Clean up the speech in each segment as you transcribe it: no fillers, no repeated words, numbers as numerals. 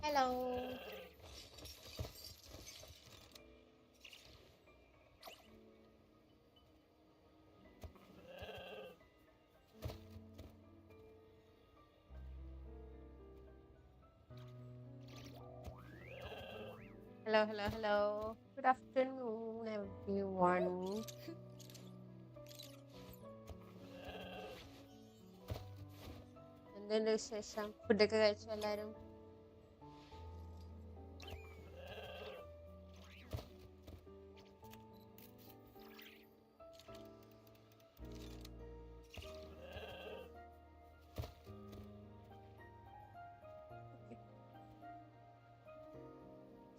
Hello. Hello, hello, hello. Good afternoon, everyone. എന്തുണ്ട് വിശേഷം? ഫുഡൊക്കെ കഴിച്ചോ എല്ലാരും?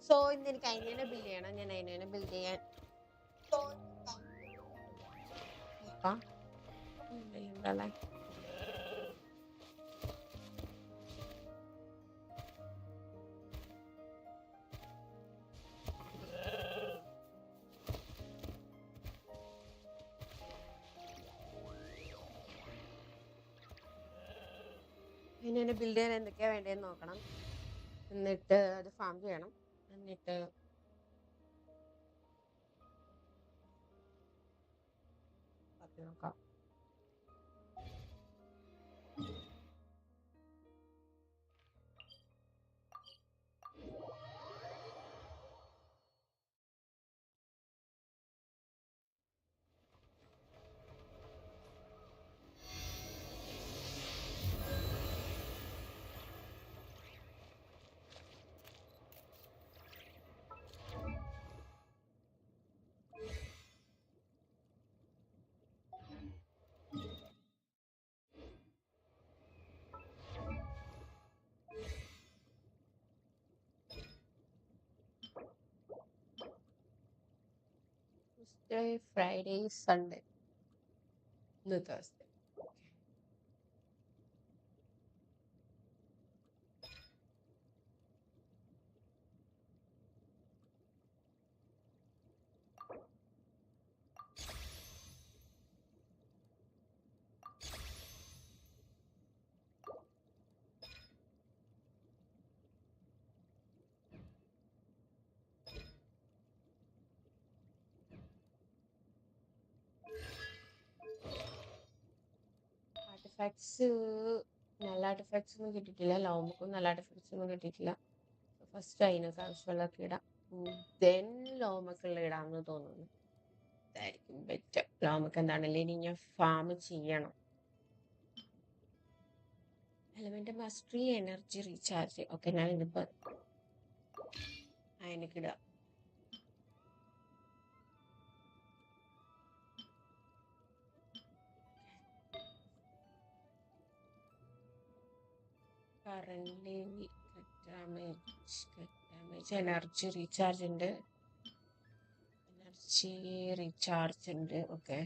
സോ ഇന്ന് എനിക്ക് അതിനെ ബിൽഡ് ചെയ്യണം. ഞാൻ അതിനെ ബിൽഡ് ചെയ്യാൻ നോക്കാം. എന്താ അതിനെ ബിൽഡ് ചെയ്യാൻ എന്തൊക്കെയാ വേണ്ടതെന്ന് നോക്കണം. എന്നിട്ട് അത് ഫാം ചെയ്യണം. എന്നിട്ട് ബാക്കി നോക്കാം. Tuesday, Friday, Sunday. No Thursday. Artefacts നല്ല ആർട്ടിഫാക്ട്സ് ഒന്നും കിട്ടിയിട്ടില്ല. ലോമുക്കും നല്ല ആർട്ടിഫാക്ട്സ് ഒന്നും കിട്ടിയിട്ടില്ല. ഫസ്റ്റ് അതിനൊക്കെ ആവശ്യമുള്ളതൊക്കെ ഇടാം. ദെൻ ലോമക്കുള്ള ഇടാമെന്ന് തോന്നുന്നു. അതായിരിക്കും ബെറ്റർ. ലോമക്ക് എന്താണല്ലേ ഇനി ഞാൻ ഫാം ചെയ്യണം. Element mastery, energy recharge. Okay, ഞാൻ ഇതിപ്പോ അതിനൊക്കെ ഇടാം. കറന്റ് ഡാമേജ് എനർജി റീചാർജ് ഉണ്ട്. എനർജി റീചാർജ് ഉണ്ട്. ഓക്കെ,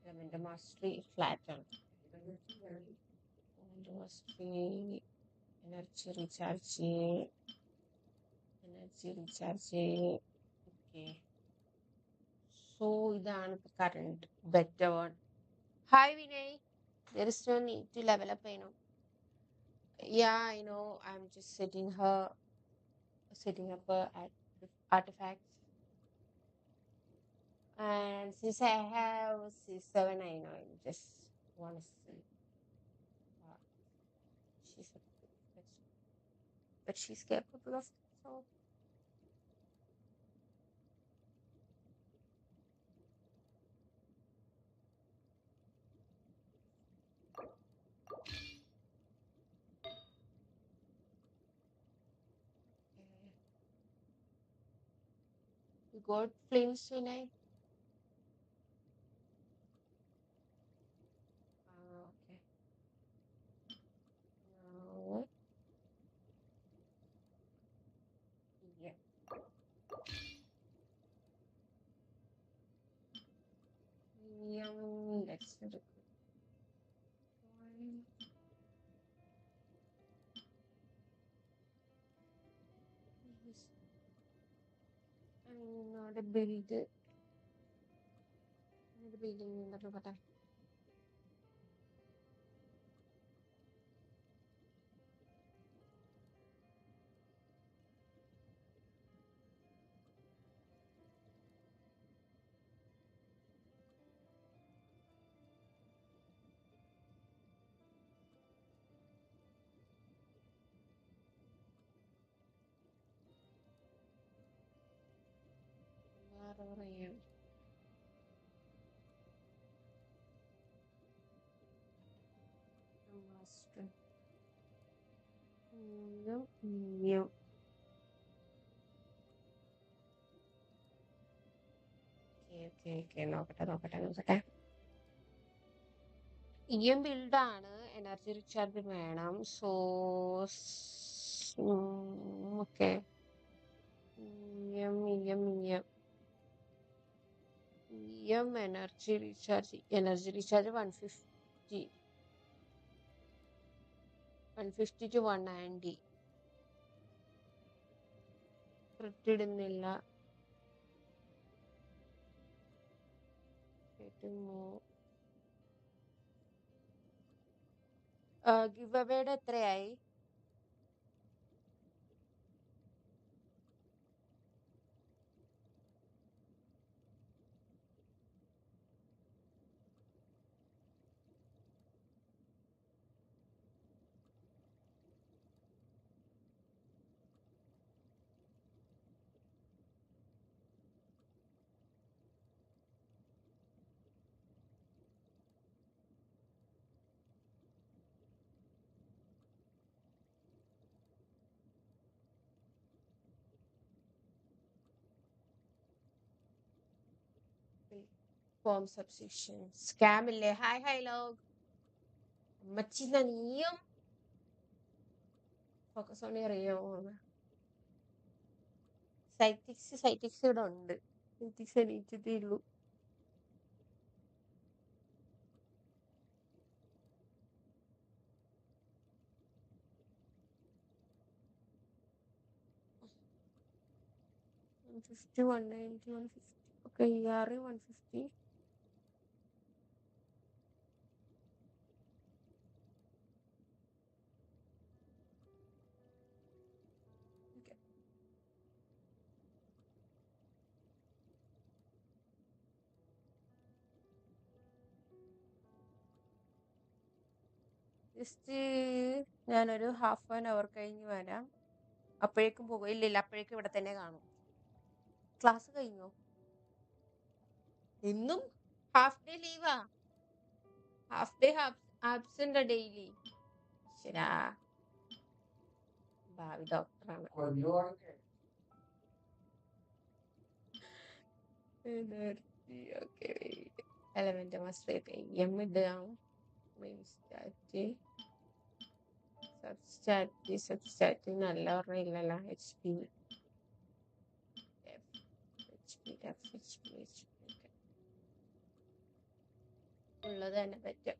എലമെന്റ് മാസ്റ്ററി ഫ്ലാറ്റ് ആണ്. Element mastery energy recharge okay. So ഇതാണ് current better one. Hi Vinay. There is no need to level up, you know. Yeah, I know. I'm just setting up artifacts. And since I have C7, I know I just want to see. Uh, she's but she's capable of so. You got flames tonight? Okay. Now, yeah. Let's do it. I'm not a builder. Not a building, പറയാം. Master നോക്കട്ടെ. ഇയും ബിൽഡാണ്, energy recharge വേണം. So okay, energy recharge 150 to 190. ഇടുന്നില്ല. Give അവയുടെ എത്രയായി? Form substitution scam ഇല്ലേ? Hi hello അമ്മച്ചിന്ന നീയും focus on അറിയോ? സൈറ്റിക്സ് ഇവിടെ ഉണ്ട്. സൈറ്റിക്സ് എണീറ്റതേ ഉള്ളൂ. $150, $190, $150. Okay, ER $150. Okay. ജസ്റ്റ് ഞാനൊരു ഹാഫ് ആൻ അവർ കഴിഞ്ഞ് വരാം. അപ്പോഴേക്കും പോകും. ഇല്ലില്ല, അപ്പോഴേക്കും ഇവിടെ തന്നെ കാണും. ക്ലാസ് കഴിഞ്ഞോ? എന്നും ഹാഫ് ഡേ ലീവാ? Half day absent daily? ശരാ, ഭാവി ഡോക്ടറാണ്. എലമെന്റ് മാസ്റ്റർ ഇടാം. സബ്സ്റ്റാറ്റ് നല്ല ഓർമ്മയില്ലല്ലോ. HP ഉള്ളത് തന്നെ പറ്റും.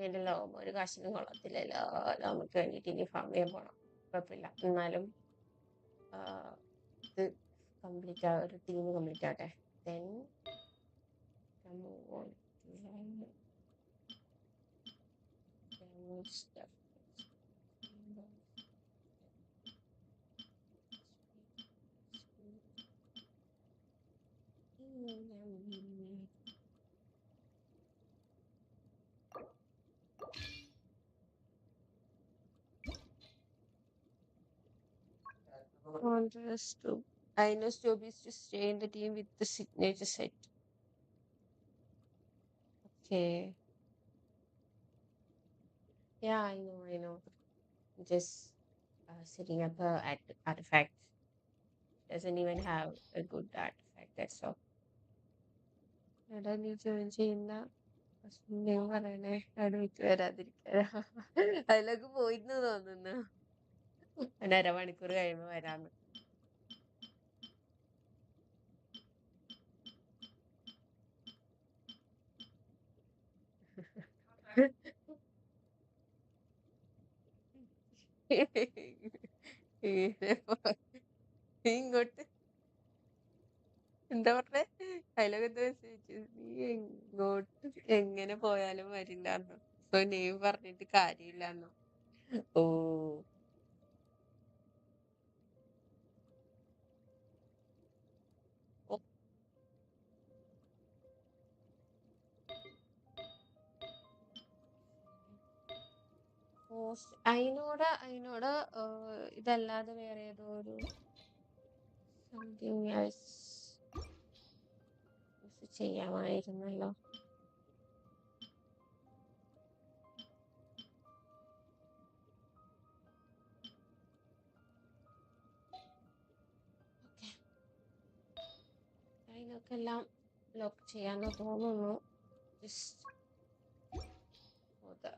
എന്റെ ലോകം ഒരു കാശിനും കൊള്ളത്തില്ലല്ലോ. നമുക്ക് വേണ്ടിട്ട് ഇനി ഫാമിലിയെ പോണം. കുഴപ്പമില്ല, എന്നാലും ഇത് കംപ്ലീറ്റ് ഒരു ടീം കംപ്ലീറ്റ് ആവട്ടെ. Then move on to stuff. Contrast to Ino's job is to stay in the team with the signature set. Okay. Yeah, I know. Just setting up a artifact. Doesn't even have a good artifact, that's all. എടാ നീ join ചെയ്യുന്ന ഞാൻ പറയണേ, അടുത്ത് വരാതിരിക്കാ. അതിലൊക്കെ പോയിരുന്നു തോന്നുന്നു. ഞാൻ അരമണിക്കൂർ കഴിയുമ്പോ വരാന്ന്. ഇങ്ങോട്ട് എന്താ പറഞ്ഞേ? അതിലൊക്കെ എന്താ മെസ്സേജ്? നീ എങ്ങോട്ട് എങ്ങനെ പോയാലും വരില്ലാന്നോ? ഇപ്പൊ നെയിം പറഞ്ഞിട്ട് കാര്യമില്ലാന്നോ? ഓ, പോസ്റ്റ് അതിനോട് ഇതല്ലാതെ വേറെ ഏതോ ഒരു സംതിങ് എൽസ് ചെയ്യാമായിരുന്നല്ലോ. അതിനൊക്കെ എല്ലാം ലോക്ക് ചെയ്യാന്ന് തോന്നുന്നു. Just for the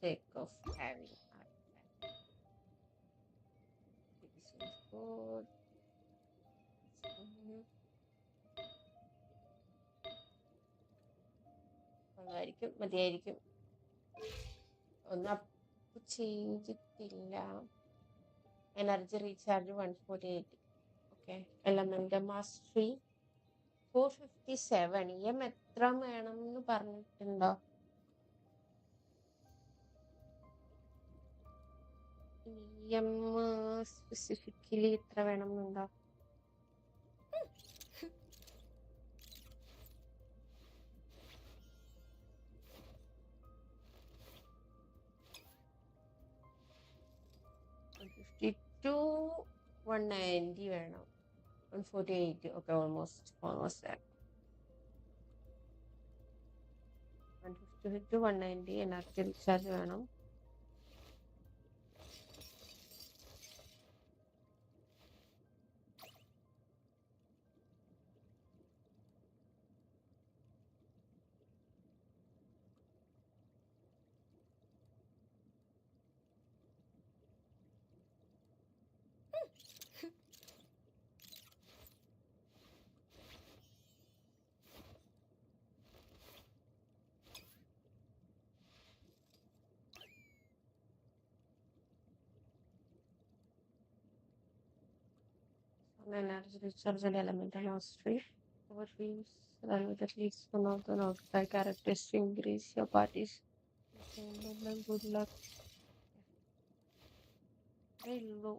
sake of having artifact. This is good. മതിയായിരിക്കും. ഒന്നും ചെയ്തിട്ടില്ല. Energy recharge 148. Okay. Element mastery 457. എത്ര വേണം എന്ന് പറഞ്ഞിട്ടുണ്ടോ? സ്പെസിഫിക്കലി എത്ര വേണം എന്നുണ്ടോ? ടു 190 വേണം. 148. Okay, almost there. 150 to 190 energy recharge വേണം. Energy recharge and elemental mastery. Overviews run with at least one of the notified characters to increase your party's good luck. Very low.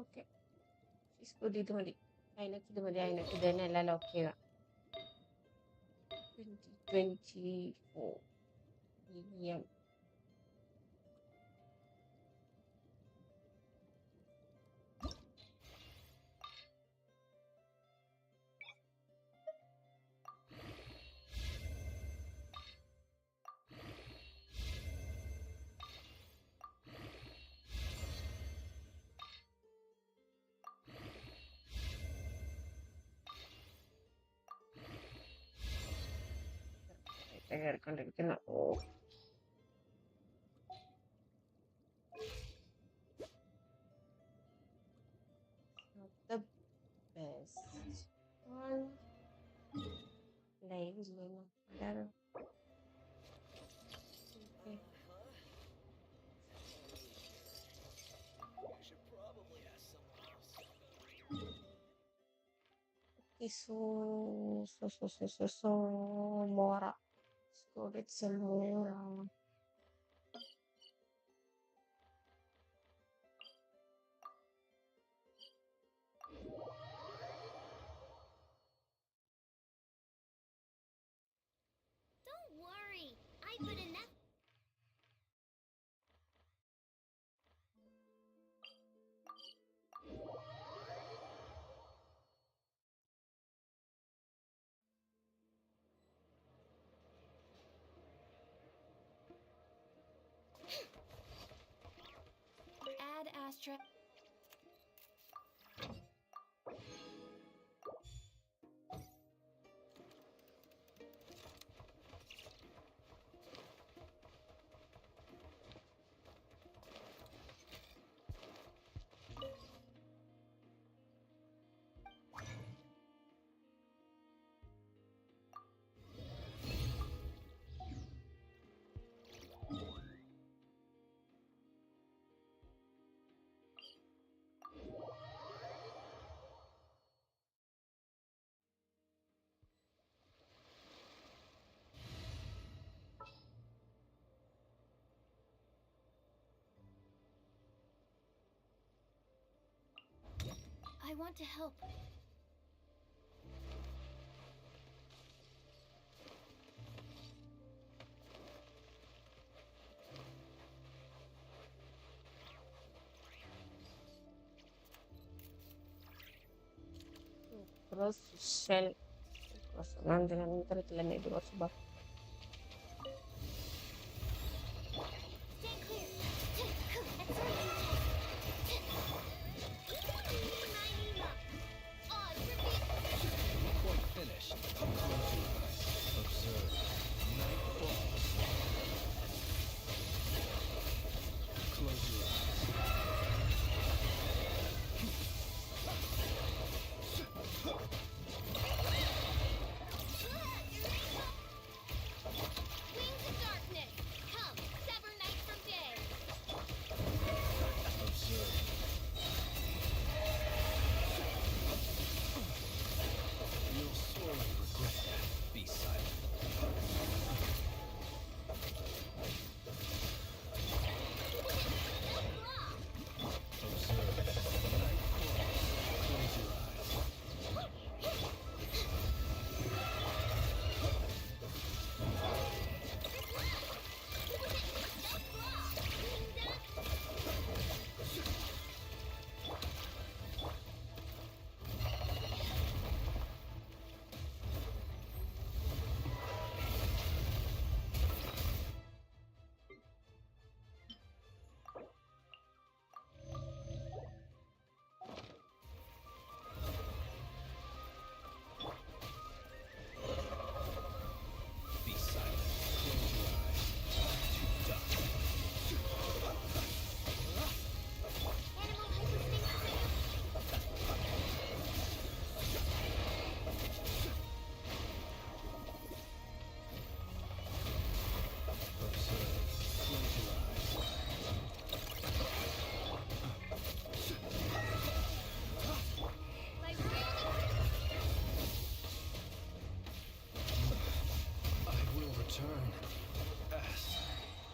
Okay, ഇത് മതി. അതിനൊക്കെ ഇത് മതി. അതിനൊക്കെ ഇത് തന്നെ എല്ലാം ലോക്ക് ചെയ്യുക. 2024 BGM. കേറിക്കൊണ്ടിരിക്കുന്നു. The best one. Live ചെയ്യുന്നു. അതാണ്. Okay. So Mora. Let's go get some Mora. Don't worry, I put enough. Add Astra. I want to help. Terus shell terus nanti telan itu terus sebab Stand clear. That's Point finished. Close your eyes. Observe. Night falls. Close your eyes. Wings of darkness. Come, sever night from day. Observe. You'll sorely regret that. Be silent. Observe. Night falls. Close your eyes. Be silent. Close your eyes. Too dark. Animal hyperspace. Observe. Close your eyes. I will return as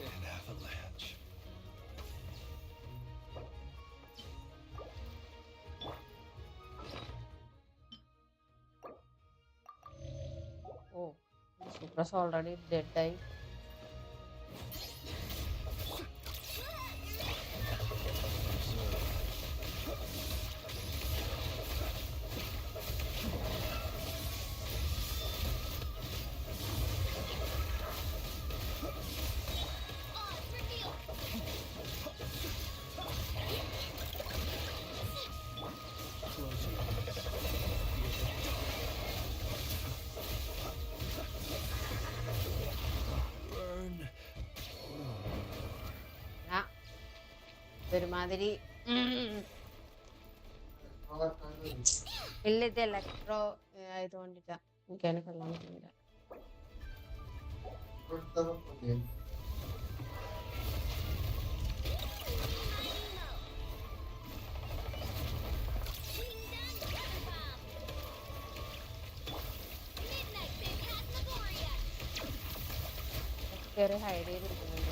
an avalanche. oh Supra's already dead die. Odds revealed. Close your eyes. Feel the dark. Burn. Ya ഒരുമാതിരി ഇല്ല ഇത് electro ആയതുകൊണ്ടിട്ടാ എനിക്കതിനെ കൊള്ളാൻ പറ്റുന്നില്ല. Midnight Phantasmagoria. കയറി hide ചെയ്തിരിക്കുന്നുണ്ട്.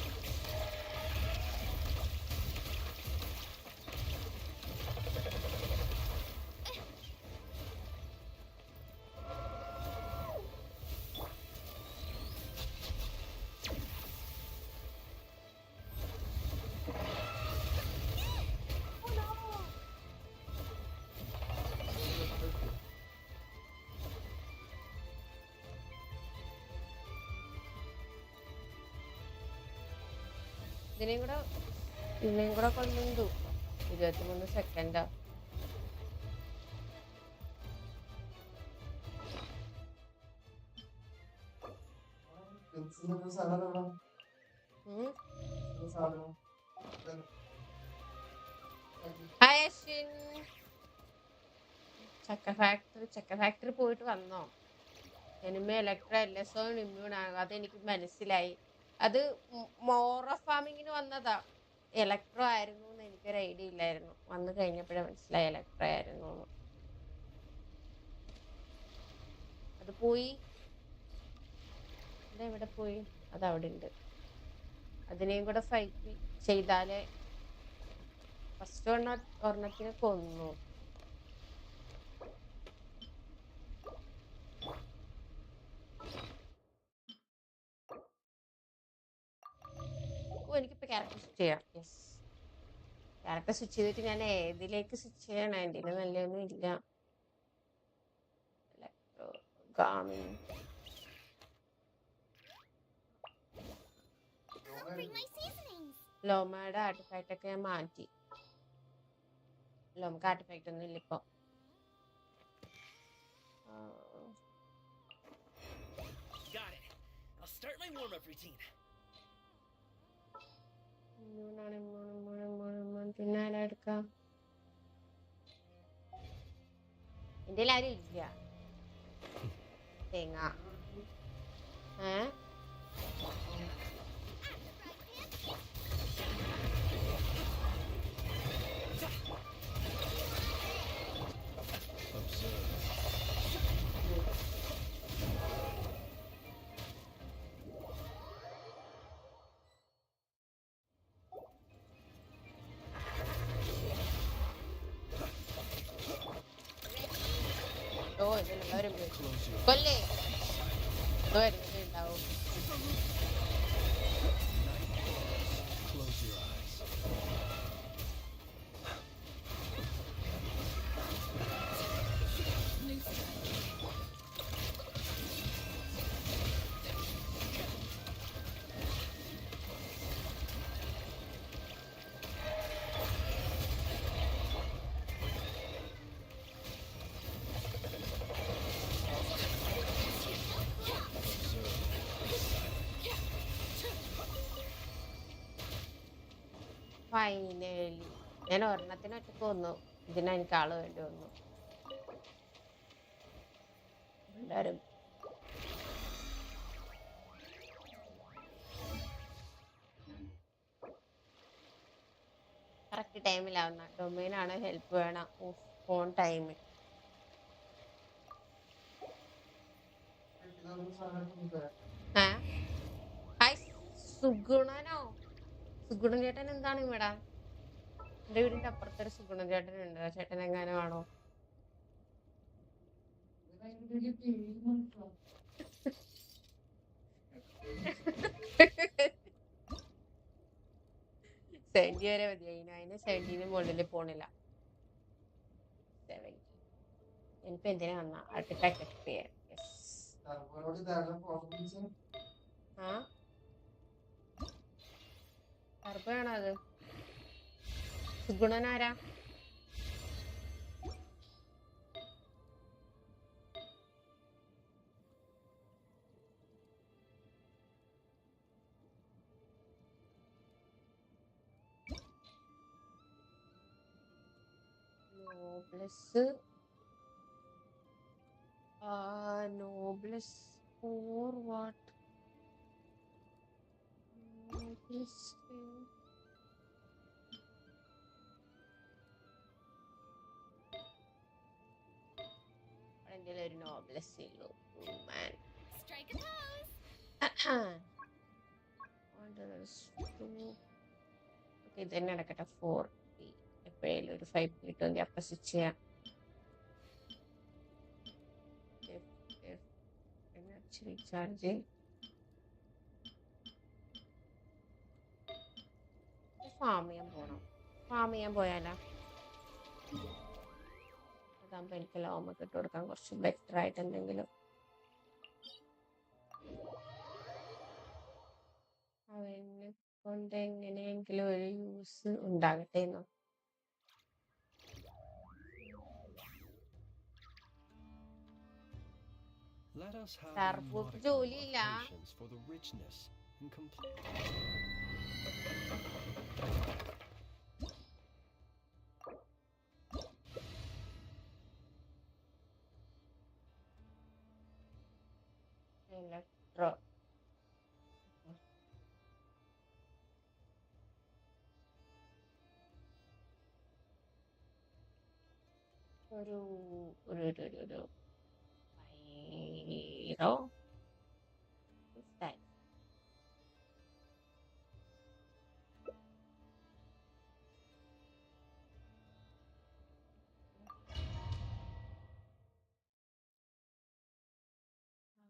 ഇതിനെയും കൂടെ കൊണ്ടുണ്ടു 23 സെക്കൻഡാ. Hi Ashwin. ചക്ക factory പോയിട്ട് വന്നോ? എനിമ ഇലക്ട്ര എൽഎസ്ഒ ഇമ്മ്യൂൺ ആകും, അതെനിക്ക് മനസ്സിലായി. അത് മോറ ഫാമിങ്ങിന് വന്നതാ. ഇലക്ട്രോ ആയിരുന്നു എന്ന് എനിക്കൊരു ഐഡിയ ഇല്ലായിരുന്നു. വന്നു കഴിഞ്ഞപ്പോഴേ മനസ്സിലായി ഇലക്ട്രോ ആയിരുന്നു. അത് പോയി, എവിടെ പോയി? അത് അവിടെ ഉണ്ട്. അതിനെയും കൂടെ ഫൈറ്റ് ചെയ്താലേ ഫസ്റ്റ് ഒരെണ്ണത്തിനെ കൊന്നു. ക്യാരക്ടർ സ്വിച്ച് ചെയ്യാം. യെസ്, ക്യാരക്ടർ സ്വിച്ച് ചെയ്തിട്ട് ഞാൻ ഏതിലേക്ക് സ്വിച്ച് ചെയ്യണം? എൻ്റെ നല്ലൊന്നും ഇല്ല. Gaming I'll bring my seasonings. ലോമയുടെ ആർട്ടിഫാക്റ്റ് ഒക്കെ ഞാൻ മാറ്റി. ലോമക്ക് ആർട്ടിഫാക്റ്റ് ഒന്നും ഇല്ല ഇപ്പൊ. Got it. I'll start my warm-up routine. പിന്നെ ആരാ എടുക്കാം? എന്റെ ആരും ഇല്ല. തേങ്ങ Observe. ഓ ഇതിലെല്ലാവരും പോയി. Close your കൊല്ലേ ഉണ്ടാവും. night falls. Close your eyes. Finally ഞാൻ ഒരെണ്ണത്തിന് ഒറ്റക്ക് വന്നു. ഇതിന് എനിക്ക് ആള് വേണ്ടി വന്നു. എല്ലാരും കറക്റ്റ് ടൈമിലാവുന്ന. ഡൊമൈനാണ്, ഹെൽപ്പ് വേണം. ഫോൺ ടൈമിൽ സുഗുണനോ? സുഗുണൻ ചേട്ടൻ എന്താണ് ഇവിടെ? എന്റെ വീടിന്റെ അപ്പുറത്തൊരു സുഗുണൻ ചേട്ടൻ ഉണ്ട്. ആ ചേട്ടൻ എങ്ങാനും ആണോ? സെവന്റി വരെ മതിയായി. അതിന് 70 മുകളിൽ പോണില്ല. 70 എനിക്ക് എന്തിനാ വന്ന ആർട്ടിഫാക്ട് എക്സ്പി ചെയ്യാൻ. ആ കറുപ്പാണോ അത്? സുഗുണനാരാ? നോബ്ലസ് നോബ്ലസ് ഫോർ വാട്ട്? നോബ്ലസ് എൻ്റെ ഒരു നോബ്ലസ് ഉള്ളൂ. Strike a pose. ഓക്കെ, ഇതന്നെ നടക്കട്ടെ. 40 എപ്പോഴേലും ഒരു 5 കിട്ടുമെങ്കിൽ അപ്പം സ്വിച്ച് ചെയ്യാം. എനർജി റീചാർജ് ഫാം ചെയ്യാൻ പോണം. ഫാം ചെയ്യാൻ പോയാലോ? അതാകുമ്പോ എനിക്ക് ലോമൊക്കെ ഇട്ട് കൊടുക്കാൻ കുറച്ച് ബെറ്റർ ആയിട്ട് എന്തെങ്കിലും. അവനെ കൊണ്ട് എങ്ങനെയെങ്കിലും ഒരു യൂസ് ഉണ്ടാകട്ടെ എന്നോ. Let us have a ടർബോക്ക് modicum of ജോലിയില്ല. patience for the richness and complete. Electro ഒരു ഒരു ഒരു ഒരു ഒരു പൈറോ style.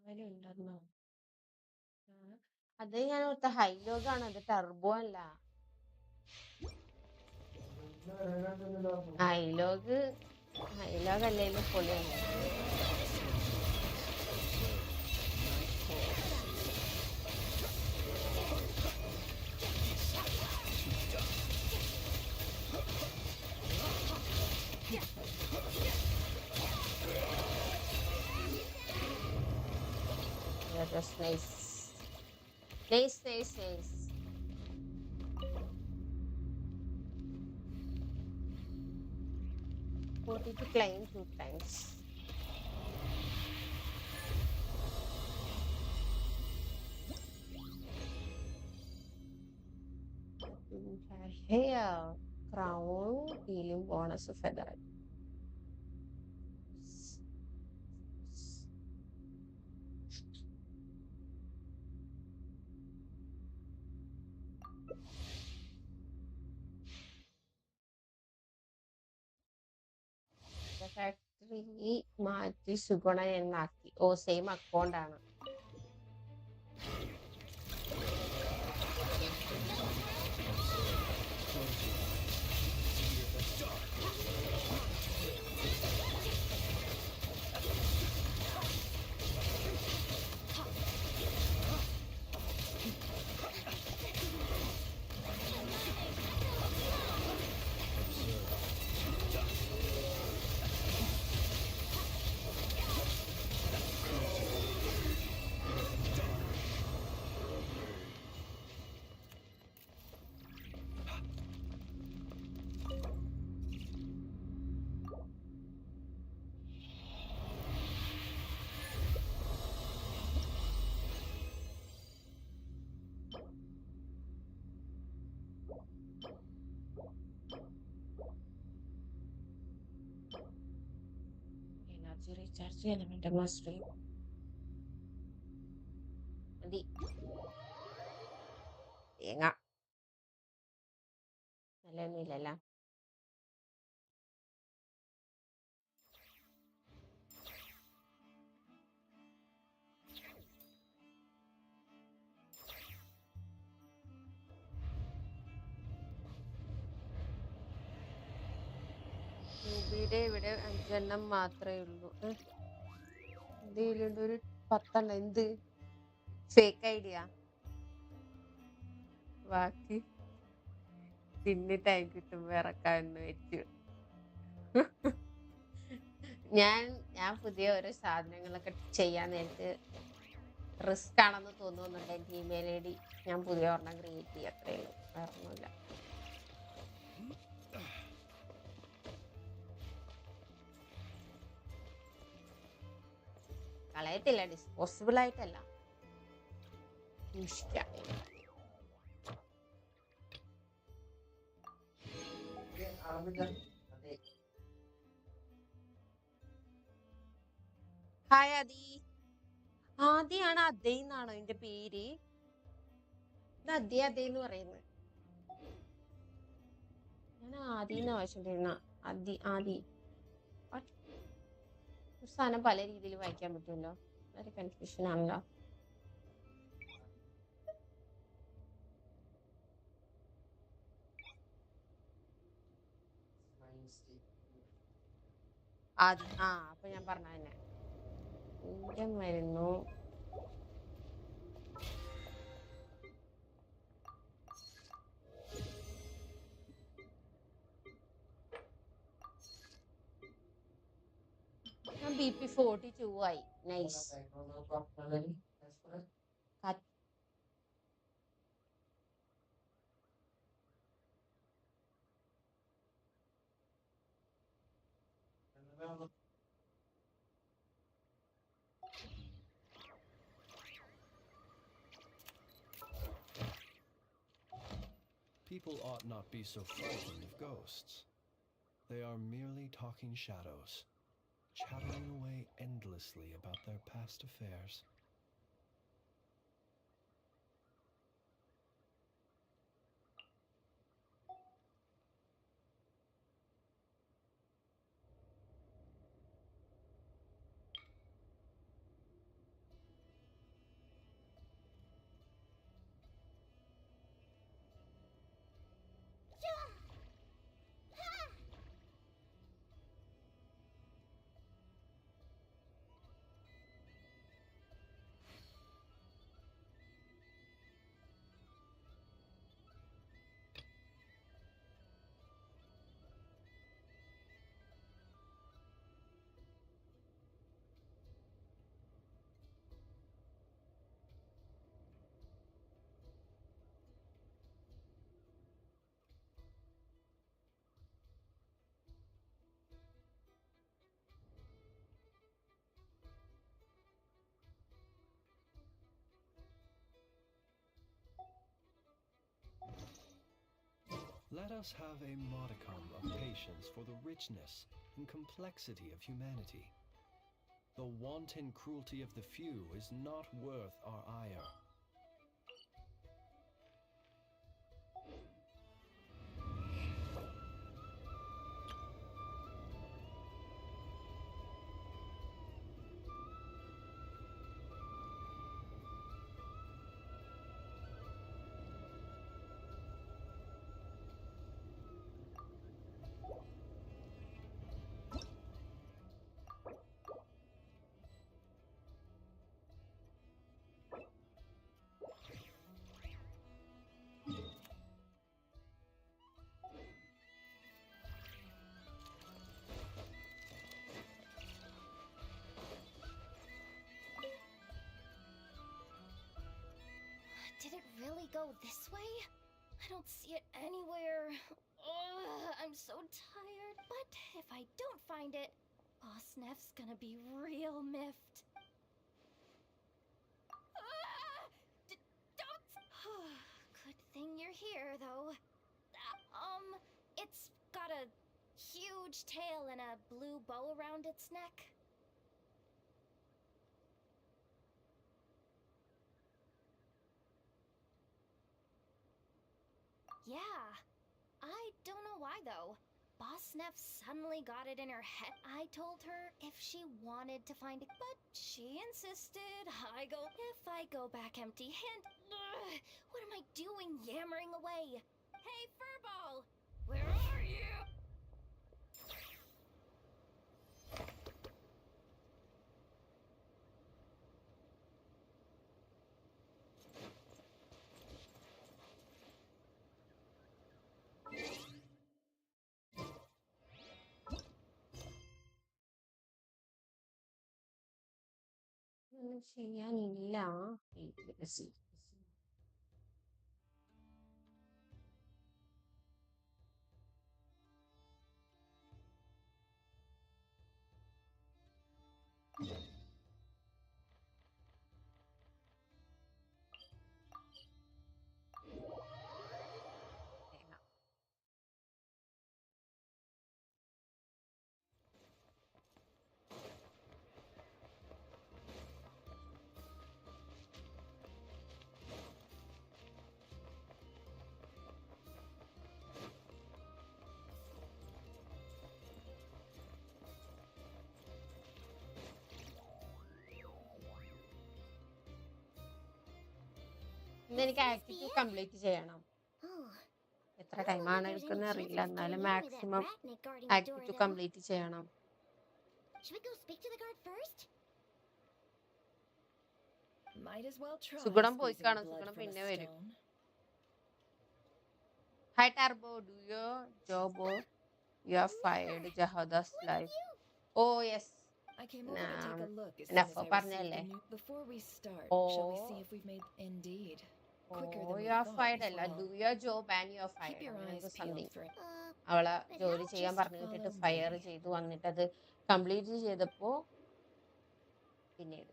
അവനുണ്ടെന്നോ? അത് ഞാൻ ഓർത്ത ഹൈലോഗാണ്, അത് ടർബോ അല്ല. ഡയലോഗ് അല്ലേലും പൊളിയാണ്. That was nice. Nice. Wanted to climb 2 times. Hair, crown, healing bonus, feather. Factory മാറ്റി സുഗുണ എന്നാക്കി. ഓ സെയിം അക്കൗണ്ടാണ്. എനർജി റീചാർജ് ചെയ്യാൻ വേണ്ട മാസ്റ്റർ മതി. തേങ്ങ നല്ലൊന്നുമില്ലല്ലോ. നൂബിയുടെ ഇവിടെ 5 മാത്രമേ ഉള്ളൂ. എന്തെങ്കിലും ഒരു 10 എന്ത് ഫേക്ക് ഐഡിയ ബാക്കി പിന്നെ ടൈം കിട്ടുമ്പോ ഇറക്കാമെന്ന് വെച്ചു. ഞാൻ പുതിയ ഓരോ സാധനങ്ങളൊക്കെ ചെയ്യാൻ നേരത്ത് റിസ്ക് ആണെന്ന് തോന്നുന്നുണ്ട്. എൻ്റെ ഇമെയിൽ ഐ ഡി ഞാൻ പുതിയ ഒരെണ്ണം ക്രിയേറ്റ് ചെയ്യും, അത്രേ ഉള്ളൂ, വേറെ ഒന്നുമില്ല. കളയത്തില്ല, ഡിസ്പോസിബിൾ ആയിട്ടല്ല, സൂക്ഷിക്കാം. ഹായ് ആദി. ആദിയാണ് അദ്ദേന്നാണോ എന്റെ പേര്? ഇത് അദ്ദേന്ന് പറയുന്നത്. ഞാൻ ആദിന്ന് വായിച്ചോണ്ടിരുന്ന ആദി. സാധനം പല രീതിയിൽ വായിക്കാൻ പറ്റുമല്ലോ, വളരെ കൺഫ്യൂഷൻ ആണല്ലോ. അപ്പൊ ഞാൻ പറഞ്ഞ തന്നെ വരുന്നു. ഞാൻ BP 42 ആയി. Nice. People ought not be so frightened of ghosts. They are merely talking shadows, chattering away endlessly about their past affairs. Let us have a modicum of patience for the richness and complexity of humanity. The wanton cruelty of the few is not worth our ire. Did it really go this way? I don't see it anywhere. Ugh, I'm so tired. But if I don't find it, Boss Neff's gonna be real miffed. Don't! Good thing you're here, though. It's got a huge tail and a blue bow around its neck. Yeah. I don't know why, though. Boss Neff suddenly got it in her head. I told her if she wanted to find it, but she insisted. If I go back empty-handed... What am I doing yammering away? Hey, Furball! Where are you? ഒന്നും ചെയ്യാനില്ല. ഇന്നെനിക്ക് act 2 complete ചെയ്യണം. എത്ര ടൈമാണ് എടുക്കുന്നത് അറിയില്ല, എന്നാലും maximum act 2 complete ചെയ്യണം. സുഗുണം പോയി കാണും, സുഗുണം പിന്നെ വരും. Hi Turbo, do your job or you are fired. Jahada's life. Oh yes. I came over to take a look as enough soon as I പറഞ്ഞല്ലേ. received the news. Before we start, Oh. shall we see if we've made indeed quicker than we You are thought fired as അല്ല, well. do your job and you are Keep fired. your അങ്ങനെ eyes എന്തോ peeled something. for it. അവളെ ജോലി ചെയ്യാൻ Just പറഞ്ഞു വിട്ടിട്ട് follow fire me. ചെയ്തു, വന്നിട്ട് അത് കംപ്ലീറ്റ് ചെയ്തപ്പോ പിന്നീട്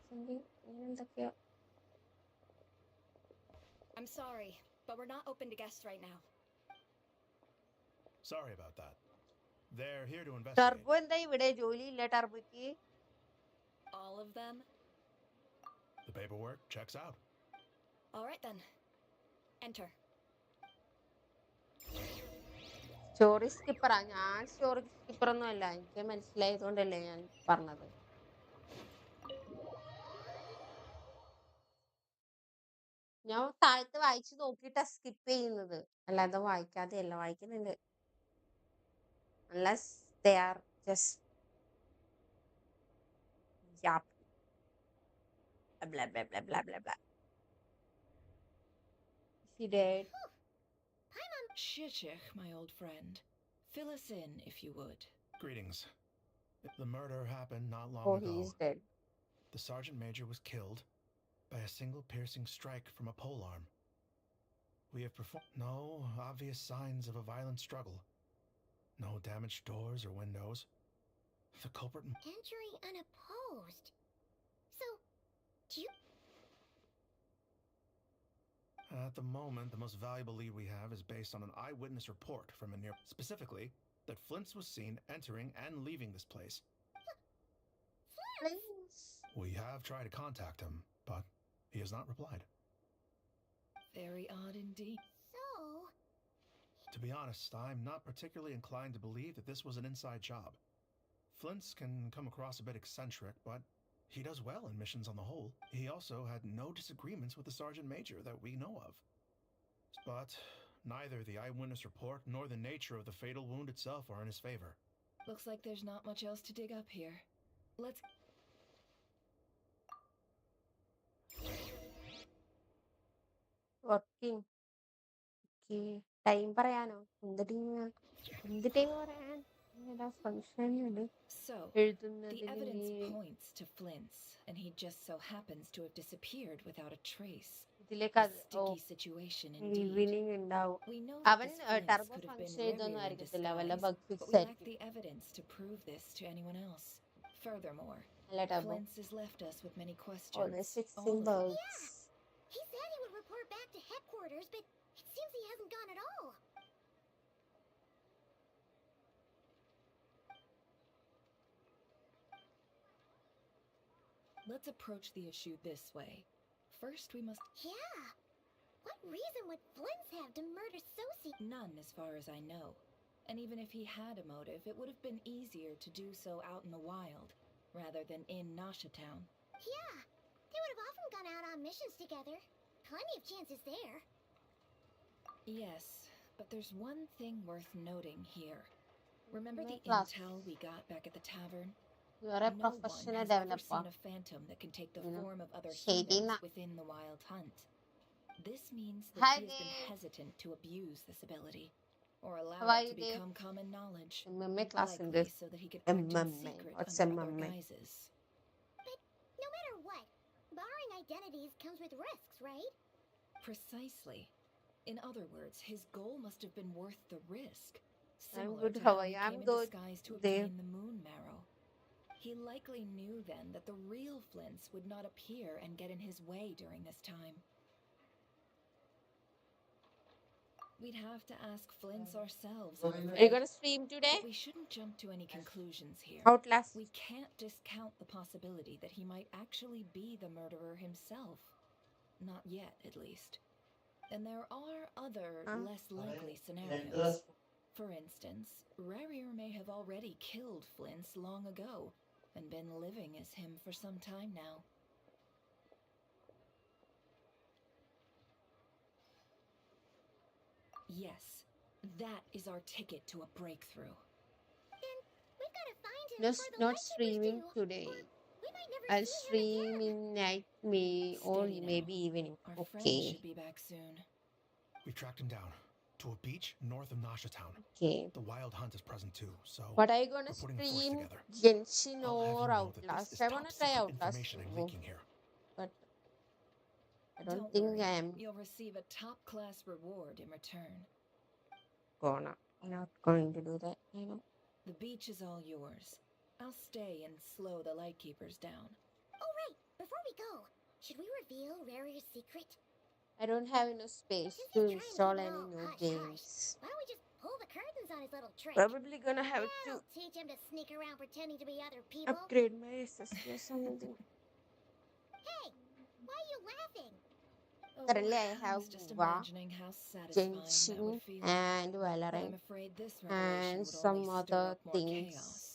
something അങ്ങനെ എന്തൊക്കെയോ. I'm sorry, but we're not open to guests right now. Sorry about that. They're here to investigate. Turbo എന്താ ഇവിടെ? ജോലി ഇല്ല ടർബോയ്ക്ക്? All of them? The paperwork checks out. All right then. Enter. Story സ്കിപ്പറാ? ഞാൻ story സ്കിപ്പറൊന്നും അല്ല, എനിക്ക് മനസ്സിലായതുകൊണ്ടല്ലേ ഞാൻ പറഞ്ഞത്. ഞാൻ താഴത്ത് വായിച്ചു നോക്കിയിട്ടാ സ്കിപ്പ് ചെയ്യുന്നത്, അല്ലാതെ വായിക്കാതെയല്ല. വായിക്കുന്നുണ്ട്. Unless they are just yap blah blah blah blah blah blah. Is he dead? Shishich, my old friend. Fill us in, if you would. Greetings. The murder happened not long Oh, ago. he is dead. The sergeant major was killed by a single piercing strike from a polearm. We have performed no obvious signs of a violent struggle. No damaged doors or windows. The culprit... Entry unopposed. So, do you... At the moment, the most valuable lead we have is based on an eyewitness report from a near... Specifically, that Flint's was seen entering and leaving this place. Friends. We have tried to contact him, but he has not replied. Very odd indeed. So, To be honest, I'm not particularly inclined to believe that this was an inside job. Flint's can come across a bit eccentric, but he does well in missions on the whole. He also had no disagreements with the Sergeant Major that we know of. But neither the eyewitness report nor the nature of the fatal wound itself are in his favor. Looks like there's not much else to dig up here. Let's... Working. Okay. Time പറയാനോ എന്ത് time പറയാൻ function ഉണ്ട് So, the evidence points to Flint's, and he just so happens to have disappeared without a trace. ഇതിലേക്ക് A sticky situation indeed. Evening ഉണ്ടാവും We know അവൻ this Flint's turbo could have been function ചെയ്തൊന്നും Rarier in ആയിരിക്കത്തില്ല വല്ല disguise, bug but fix we lack ആയിരിക്കും the evidence to prove this to anyone else. Furthermore, അല്ല turbo Flint's has left us with many questions. always all fixing of them. bugs. he said he would report back to headquarters, but it seems he hasn't gone at all. Let's approach the issue this way. First, we must... Yeah. What reason would Flint's have to murder Sosie? None, as far as I know. And even if he had a motive, it would have been easier to do so out in the wild, rather than in Nasha Town. Yeah. They would have often gone out on missions together. Plenty of chances there. Yes, but there's one thing worth noting here. Remember the Class. intel we got back at the tavern? You are a No one professional has ever developer. seen a phantom that can take the You know, form of other shady humans na. within the wild hunt. This means Hi that he has been there. hesitant to abuse this ability, or allow How are it you to there? become common knowledge. MMA class in Likely this. so that he could act in MMA. secret What's under other MMA? guises. But no matter what, borrowing identities comes with risks, right? Precisely. In other words, his goal must have been worth the risk. I'm Similar good. to How how are he you? came I'm in good. disguise to There. obtain the moon marrow. He likely knew then that the real Flint's would not appear and get in his way during this time. We'd have to ask Flint's ourselves, I'm Are you afraid. gonna stream today? But we shouldn't jump to any conclusions here. Outlast. We can't discount the possibility that he might actually be the murderer himself. Not yet, at least. And there are other, less likely scenarios. For instance, Rarier may have already killed Flint's long ago, and been living as him for some time now. Yes, that is our ticket to a breakthrough. Then we've got to find him Just before the not lightkeepers streaming do, today. or we might never I'll see him stream again. in night, or Steady now. maybe evening. Our friend Okay. should be back soon. We've tracked him down to a beach north of Nasha Town. Okay. The wild hunt is present too, so What are you gonna we're putting a force stream? together. Genshin I'll have or you know that this Outlast? is I top wanna try secret Outlast information I'm too, leaking here. but I don't Don't think worry, I am you'll receive a top-class reward in return. gonna. I'm not going to do that. You know. The beach is all yours. I'll stay and slow the lightkeepers down. Oh, right. Before we go, should we reveal Rarier's secret? I don't have enough space Since to he's trying to install keep it any all new hush-hush, games. why don't we just pull the curtains on his little trick? Probably gonna have to That'll teach him to sneak around pretending to be other people. upgrade my SSD or something. Hey, why are you laughing? Currently, I I have was just Guva, imagining how satisfying that Genshin, would feel. and But Valorant, I'm afraid this revelation and would some only stir other up more things. chaos.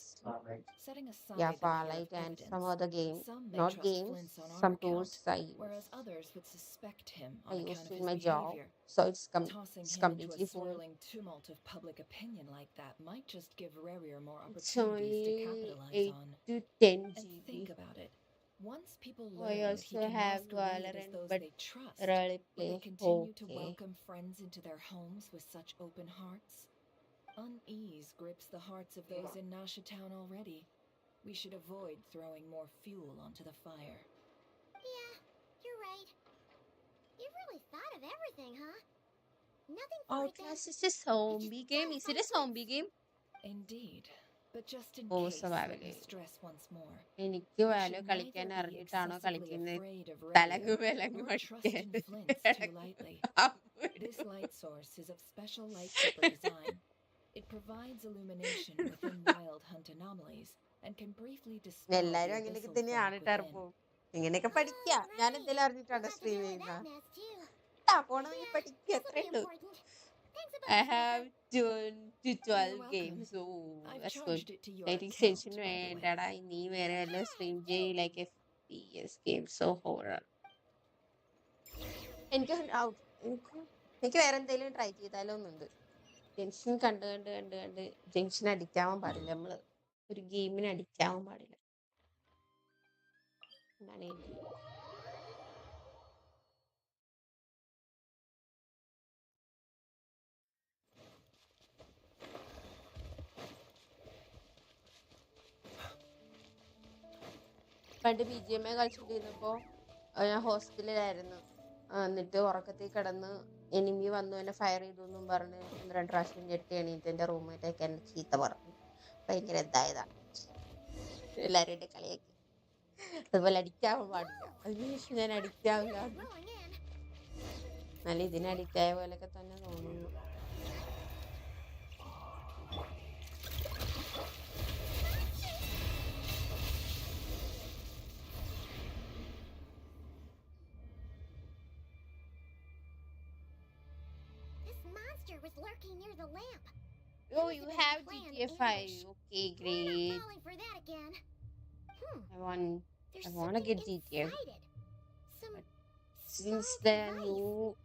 Setting aside Yeah, the fear Farlight of and some evidence, other game. some may Not trust games, Flint's on our some account, tools I whereas use. others would suspect him I on use account of in his my job, behavior. so it's Tossing it's him into a completely full. swirling tumult of public opinion like that might just give Rarier more It's opportunities to only capitalize 8 on. to 10 And GB. think about it. Once people I learn that he also can have masquerade as Valorant, those but they trust, rarely will play. they continue to Okay. welcome friends into their homes with such open hearts? Unease grips the hearts of those in Nasha Town already. We should avoid throwing more fuel onto the fire. Yeah, you're right. You've really thought of everything, huh? Nothing for it then. Outlast is a zombie game. Is it a zombie game? Indeed. but just in Oh, case, let me survival. stress once more. എനിക്ക് You വാലോ should കളിക്കാൻ neither be അറിഞ്ഞിട്ടാണോ excessively കളിക്കുന്നത് afraid of തലങ്ങ് radio വിലങ്ങ് nor trust അടിക്കാൻ in flints too lightly. This light source is of special light chipper design. It provides illumination within wild hunt anomalies and can briefly dispel the എല്ലാരും അങ്ങനെയൊക്കെ abyssal തന്നെയാണ് fog turbo within. ഇങ്ങനെയൊക്കെ Oh, പഠിക്കാം ഞാൻ right. എന്തെങ്കിലും അറിഞ്ഞിട്ടാണ് We'll have to stream deal with ചെയ്യുന്ന that mess too. പോണെങ്കിൽ Yeah, പഠിക്കുക this'll അത്രേ be ഉള്ളൂ important. Thanks a I bunch, have Smoker. 12 welcome. games. Oh, I've that's good. charged it to your Rating account, station by the way. വേണ്ടടാ ഇനി വേറെ വല്ല stream ചെയ്യ് like FPS games so horror എനിക്ക് എനിക്ക് വേറെ എന്തെങ്കിലും ട്രൈ ചെയ്താലോ എന്നുണ്ട് ജംഗ്ഷൻ കണ്ട് കണ്ട് കണ്ട് കണ്ട് ജംഗ്ഷൻ അടിക്കാവാൻ പാടില്ല നമ്മള് ഒരു ഗെയിമിന് അടിക്കാവാൻ പാടില്ല എന്നാണ് എനിക്ക് പണ്ട് BGMI കളിച്ചിട്ടിരുന്നപ്പോ ഞാൻ ഹോസ്റ്റലിലായിരുന്നു എന്നിട്ട് ഉറക്കത്തിൽ കിടന്ന് എനിമി വന്നു എന്നെ ഫയർ ചെയ്തു എന്നും പറഞ്ഞ് 2 പ്രാവശ്യം ഞെട്ടി എണീറ്റ് എൻ്റെ റൂംമേറ്റൊക്കെ എന്നെ ചീത്ത പറഞ്ഞു ഭയങ്കര ഇതായതാ എല്ലാവരും എന്നെ കളിയാക്കി അതുപോലെ അടിക്കാവാൻ പാടില്ല അതിനുശേഷം ഞാൻ അടിക്കാവില്ല Rolling in. നല്ല ഇതിന് അഡിക്റ്റായ പോലെയൊക്കെ തന്നെ തോന്നുന്നു This monster was lurking near the lamp. Oh, Must you been a have plan GTA 5. ambush. Okay, We're not great. falling for that again. I want There's I want to something get GTA. inside it. Some Since small the device. new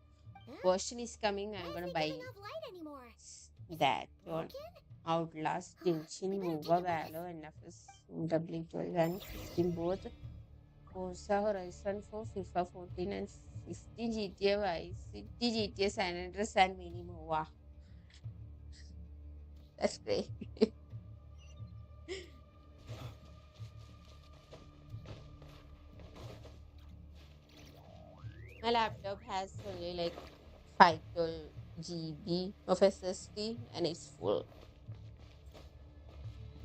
Huh? version is coming, Why I'm isn't gonna it buy giving off light anymore? that one. Broken? Outlast, Genshin, We better Nova, take it with us. Valo, NFS, W12 and 15 both. Forza Horizon 4, FIFA 14 and 15 GTA Vice City, GTA San Andreas and Minimo. Wow, that's great. My laptop has only like 512 GB of SSD and it's full.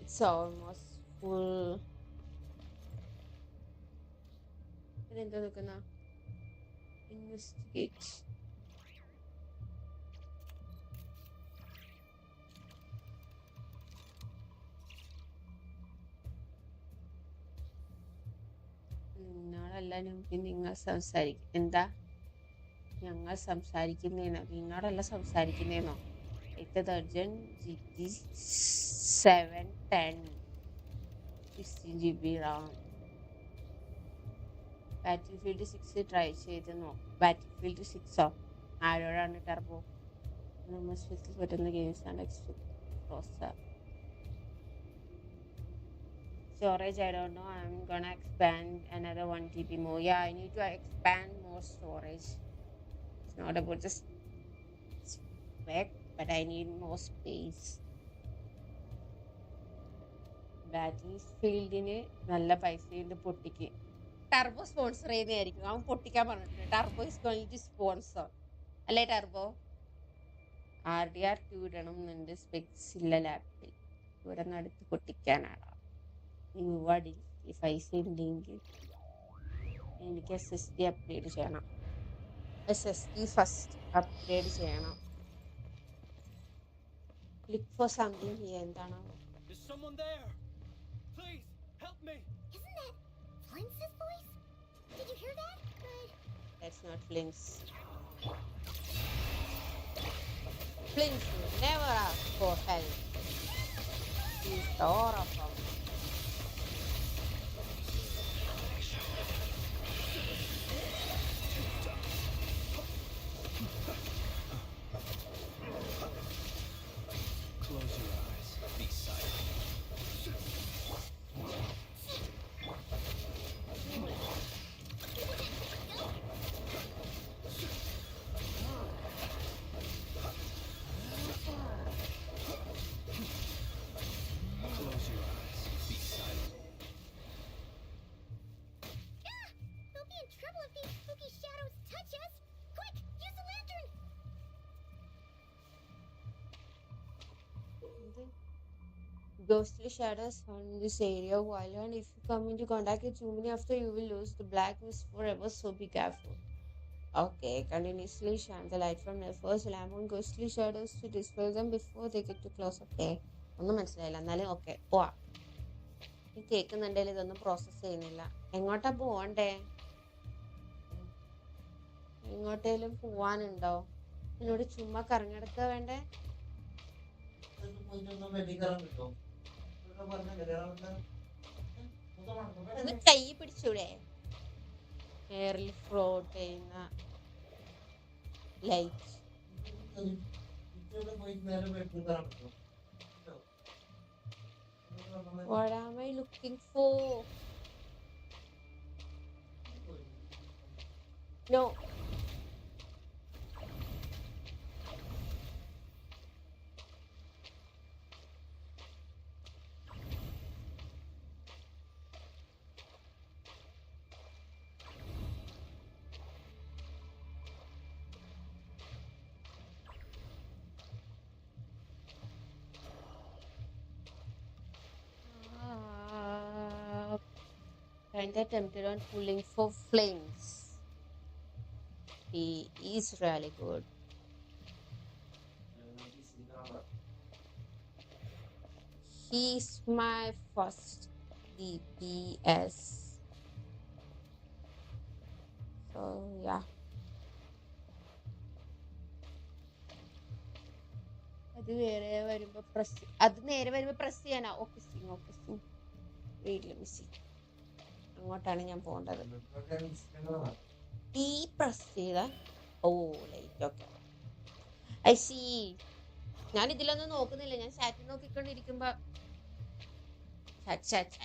It's almost full. ഇതെന്താ നോക്കുന്ന investigate നിങ്ങളല്ല നിങ്ങൾ സംസാരിക്കും എന്താ ഞങ്ങൾ സംസാരിക്കുന്നേനോ നിങ്ങളല്ല സംസാരിക്കുന്നേനോ ഏറ്റവും urgent GT710 16GB RAM battlefield 6 try ചെയ്ത് ബാറ്റിൽഫീൽഡ് 6ഓ ആരോടാണ് ടർബോ നമ്മൾ സ്പെസിൽ പറ്റുന്ന ഗെയിംസ് ആണ് storage I don't know I'm gonna expand another 1 GB more yeah I need to expand more storage it's not about just spec but I need more space ബാറ്റിൽഫീൽഡിന് നല്ല പൈസയുണ്ട് പൊട്ടിക്ക് turbo sponsor ചെയ്യുന്നതായിരിക്കും അവൻ പൊട്ടിക്കാൻ പറഞ്ഞിട്ടുണ്ട് turbo is going to sponsor അല്ലേ turbo RDR2 ഇടണം എന്നുണ്ട് specs ഇല്ല ലാപ്പിൽ ഇവിടെ നിന്ന് അടുത്ത് പൊട്ടിക്കാനാണ് UID പൈസ ഉണ്ടെങ്കിൽ എനിക്ക് SSD അപ്ഗ്രേഡ് ചെയ്യണം SSD ഫസ്റ്റ് അപ്ഗ്രേഡ് ചെയ്യണം ക്ലിക്ക് ഫോർ സംതിങ് ഹിയർ എന്താണ് Is someone there? Please help me. Isn't that Flintz's voice? Did you hear that? That's not Flints. Flints will never ask for help. He's the oracle. Close your eyes. Be silent. Close your eyes. Be silent. Ah! We'll be in trouble if these spooky shadows touch us. Quick, use the lantern. ghostly shadows haunt this area while and if you come into contact with too many after you will lose the black mist forever, so be careful. Okay, continuously shine the light from the first lamp on ghostly shadows to dispel them before they get too close. Okay. ഒന്നും മനസ്സിലായില്ല എന്നാലും okay പോവാ. ഈ കേൾക്കുന്നുണ്ടെങ്കിൽ ഇതൊന്നും process ചെയ്യുന്നില്ല. എങ്ങോട്ടാ പോവണ്ടേ? എങ്ങോട്ടേലും പോവാനുണ്ടോ? എന്നോട് ചുമ്മാ കറങ്ങിടക്കുക വേണ്ടേ? ഒന്ന് കൈ പിടിച്ചൂടെ? എയറിൽ ഫ്ലോട്ട് ചെയ്യുന്ന light. What am I looking for? No. Kinda tempted on pulling for flames. He is really good. He's my first DPS. So yeah. അത് നേരെ വരുമ്പോ പ്രസ് ചെയ്യാനാ. ഓക്കെ മിസ്സി അങ്ങോട്ടാണ് ഞാൻ പോകേണ്ടത്. ഈ പ്രസ് ചെയ്ത ലൈറ്റ് ഓക്കെ ഐ സി. ഞാൻ ഇതിലൊന്നും നോക്കുന്നില്ല, ഞാൻ ചാറ്റ് നോക്കിക്കൊണ്ടിരിക്കുമ്പോ ചാറ്റ്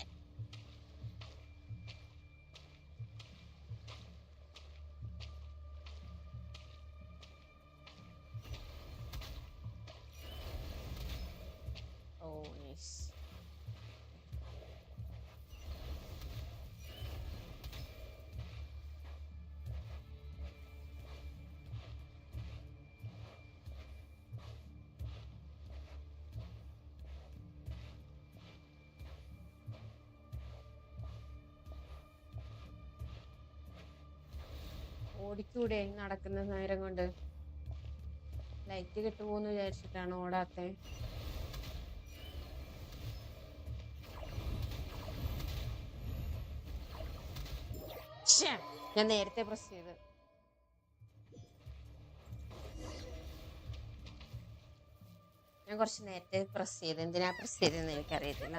നൈസ്. ഓടിക്കൂടെ നടക്കുന്ന നേരം കൊണ്ട്? ലൈറ്റ് കിട്ടുമോന്ന് വിചാരിച്ചിട്ടാണ് ഓടാത്തെ. ഞാൻ നേരത്തെ പ്രസ് ചെയ്ത്. ഞാൻ കുറച്ച് നേരത്തെ പ്രസ് ചെയ്ത്. എന്തിനാ പ്രസ് ചെയ്തെന്ന് എനിക്കറിയത്തില്ല.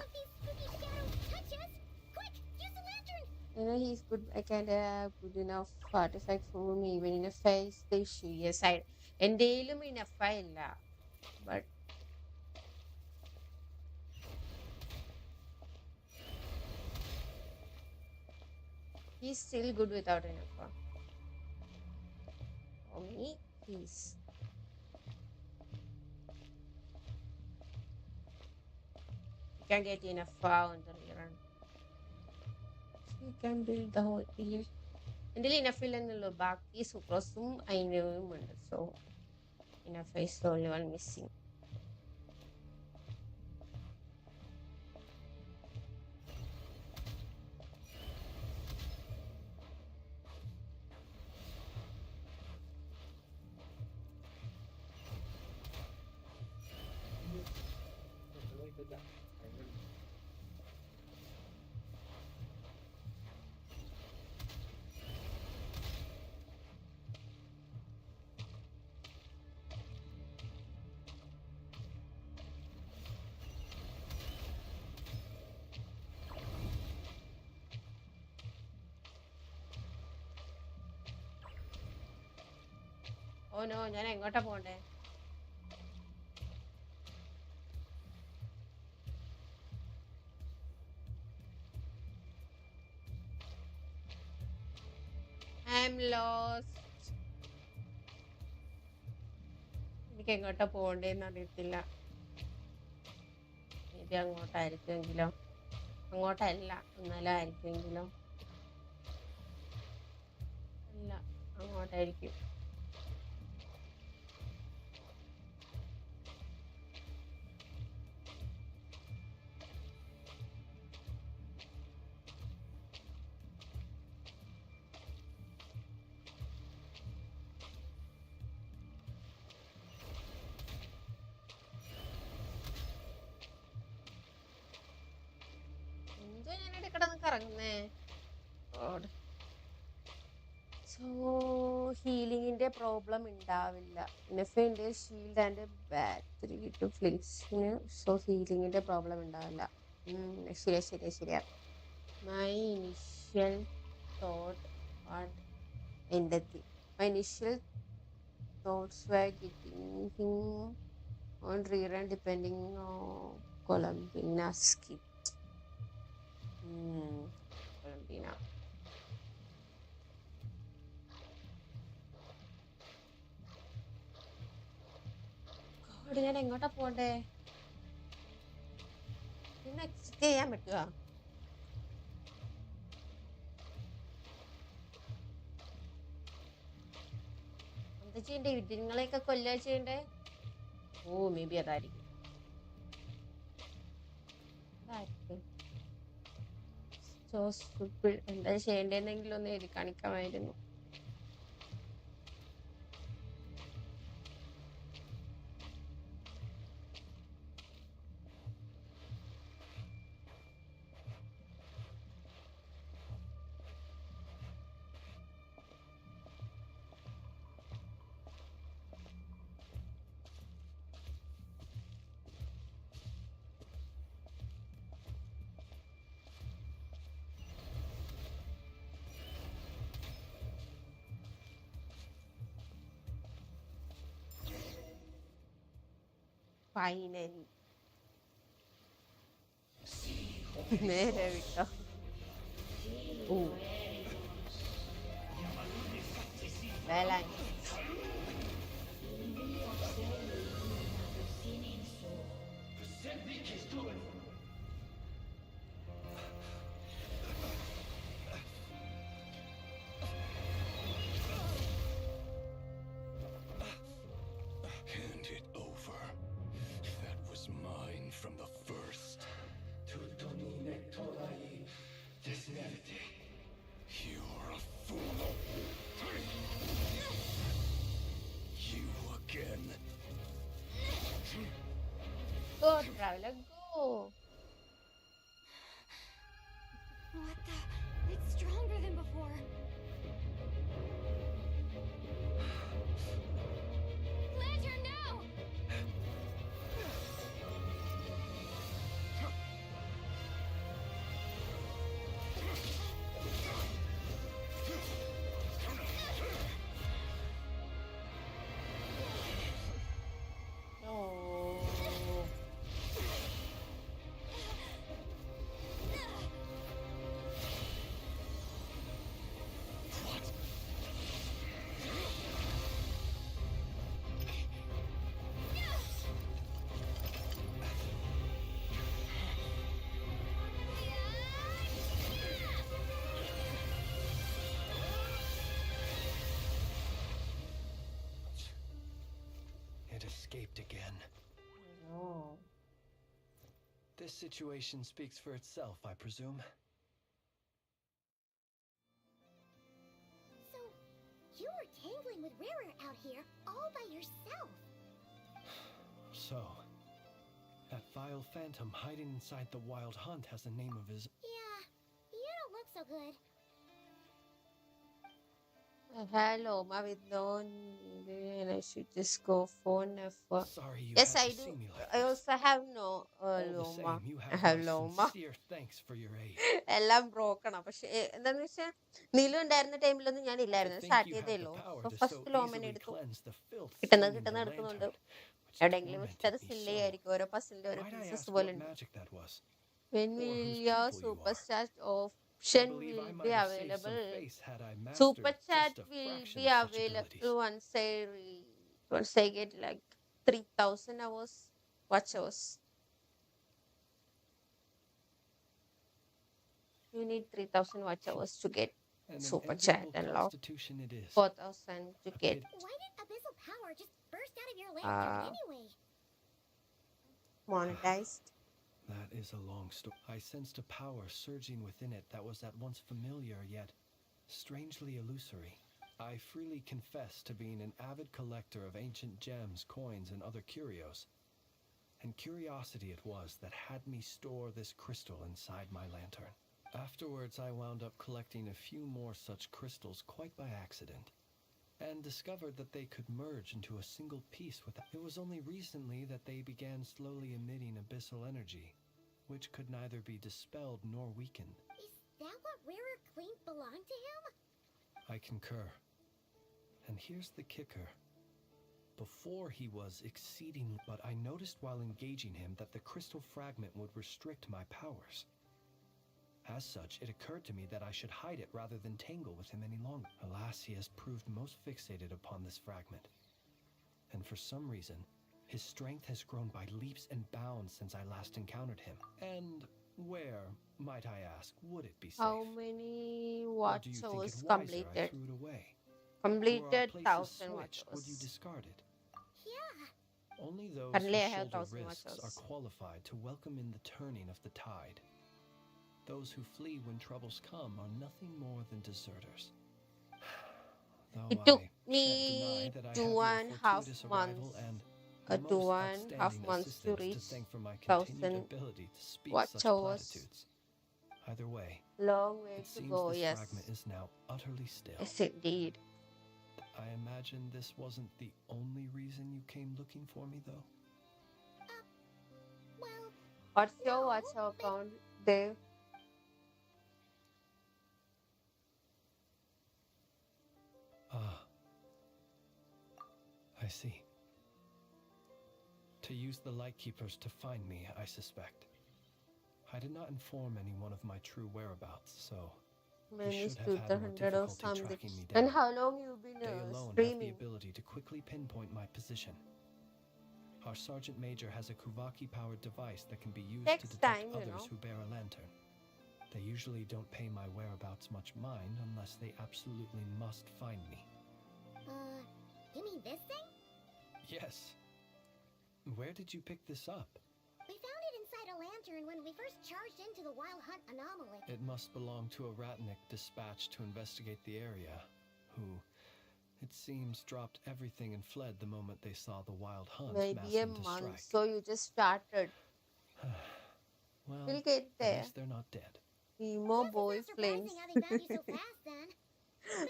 He's good. I can't have good enough artifact for me even in a face the issue. Yes, എന്റെയിലും ഇനഫ് ആയില്ല. But he's still good without enough. For me, he's. You can get enough on the rerun. You can build the whole thing. എൻ്റെ enough ഇല്ലെന്നുള്ളൂ, ബാക്കി സൂപ്രസും അതിനും ഉണ്ട്. So enough is the only one missing. Oh no, ഞാൻ എങ്ങോട്ടാ പോണ്ടേ? I am lost. എനിക്ക് എങ്ങോട്ടാ പോണ്ടേന്ന് അറിയത്തില്ല. ഇത് അങ്ങോട്ടായിരിക്കുമെങ്കിലോ? അങ്ങോട്ടല്ല, എന്നാലും ആയിരിക്കുമെങ്കിലോ? അല്ല, അങ്ങോട്ടായിരിക്കും. സോ ഹീലിങ്ങിന്റെ പ്രോബ്ലം ഉണ്ടാവില്ല. നെഫിന്റെ ഷീൽഡ് ആൻഡ് ബാറ്ററി കിട്ടും ഫ്ലിക്സിന്. സോ ഹീലിങ്ങിന്റെ പ്രോബ്ലം ഉണ്ടാവില്ല. ശരിയാ ശരിയാ ശരിയാ. മൈ ഇനിഷ്യൽ തോട്ട് വാട്ട് എന്റെത്തി my initial thoughts were getting him on rerun depending on Columbina skit. Columbina. God, ഞാൻ എങ്ങോട്ടാ പോണ്ടേ? പിന്നെ എക്സിറ്റ് ചെയ്യാൻ പറ്റുക? എന്താ ചെയ്യണ്ടേ? വിദ്യങ്ങളെയൊക്കെ കൊല്ലുക ചെയ്യണ്ടേ? ഓ മേ ബി അതായിരിക്കും. So stupid. എന്താ ചെയ്യേണ്ടതെന്നെങ്കിലും ഒന്ന് എഴുതി കാണിക്കാമായിരുന്നു. ഫൈനലി നേരെ വിട്ടോ. വേലാൻ Hand it over. That was mine from the first. You're a fool. You again. Go, traveler, go. What the? It's stronger than before. Lantern, no! It escaped again. No. This situation speaks for itself, I presume. So, you were tangling with Rara out here all by yourself. So, that vile phantom hiding inside the wild hunt has the name of his... Yeah, you don't look so good. Hello, ma with no. And I should just go phone for. Sorry you Yes, had I to do. see me like I this. also have no All the Loma. same, you I have have my Loma. sincere thanks for your aid. എല്ലാം broken ആണ്. പക്ഷെ എന്താന്ന് വെച്ചാൽ നീലു ഉണ്ടായിരുന്ന ടൈമിലൊന്നും ഞാൻ To ഇല്ലായിരുന്നു. think start you ചെയ്തേ had the ഉള്ളൂ. power so to so first ലോമനെ easily എടുത്തു. cleanse the filth കിട്ടുന്നത് seen in the കിട്ടുന്നത് എടുക്കുന്നുണ്ട്. lantern, which എവിടെയെങ്കിലും വെച്ചിട്ട് അത് tormented me സില്ലി so. ആയിരിക്കും. ഓരോ പസിലിന്റെ ഓരോ Might I പീസസ് ask പോലെ what ഉണ്ട്. magic that was? When Or will whose your people you super are? chat I option believe I will be might have saved some available? face had I Super mastered chat just a will fraction be of such available abilities. once I get like 3,000 hours watch hours. You need 3,000 watch hours to get And an super chat enviable unlock. constitution it is. 4,000 to get. Why did abyssal power just burst out of your lantern anyway? Monetized. That is a long story. I sensed a power surging within it that was at once familiar yet strangely illusory. I freely confess to being an avid collector of ancient gems, coins, and other curios. And curiosity it was that had me store this crystal inside my lantern. Afterwards, I wound up collecting a few more such crystals quite by accident, and discovered that they could merge into a single piece with. It was only recently that they began slowly emitting abyssal energy, which could neither be dispelled nor weakened. Is that what Rarer claimed belonged to him? I concur. And here's the kicker. Before he was exceedingly, but I noticed while engaging him that the crystal fragment would restrict my powers. As such, it occurred to me that I should hide it rather than tangle with him any longer. Alas, he has proved most fixated upon this fragment. And for some reason, his strength has grown by leaps and bounds since I last encountered him. And where, might I ask, would it be safe? How many Or do you think watch it hours wiser I completed? threw it away? Were our Completed places 1000 watch switched, would you hours. discard it? Yeah. Only those Currently, I who have shoulder 1000 watch risks are hours. qualified to welcome in the turning of the tide. Those who flee when troubles come are nothing more than deserters. Though It took I me shan't deny that I have your 2.5 fortuitous arrival months. and 2.5 most outstanding months to assistance reach to thank for my continued 1000 ability to speak watch such hours. platitudes. Either way, Long way it to seems go, this yes. fragment is now utterly still. Yes, indeed. I imagine this wasn't the only reason you came looking for me, though. Well, What's your no, watch hour but count, Dave? Ah, I see. To use the Lightkeepers to find me, I suspect. I did not inform anyone of my true whereabouts, so they Many should have had more 100 or difficulty something. tracking me And down. how long you been They alone have streaming? the ability to quickly pinpoint my position. Our Sergeant Major has a Kuvaki-powered device that can be used to Takes detect time, you others know. who bear a lantern. They usually don't pay my whereabouts much mind unless they absolutely must find me. you mean this thing? Yes. Where did you pick this up? We found it inside a lantern when we first charged into the Wild Hunt anomaly. It must belong to a Ratnik dispatched to investigate the area, who, it seems, dropped everything and fled the moment they saw the Wild Hunt Maybe a massing to month. strike. So you just started. Well, We'll get at there. least they're not dead. Emo Guess boy it's not flames. surprising how they found you so fast then.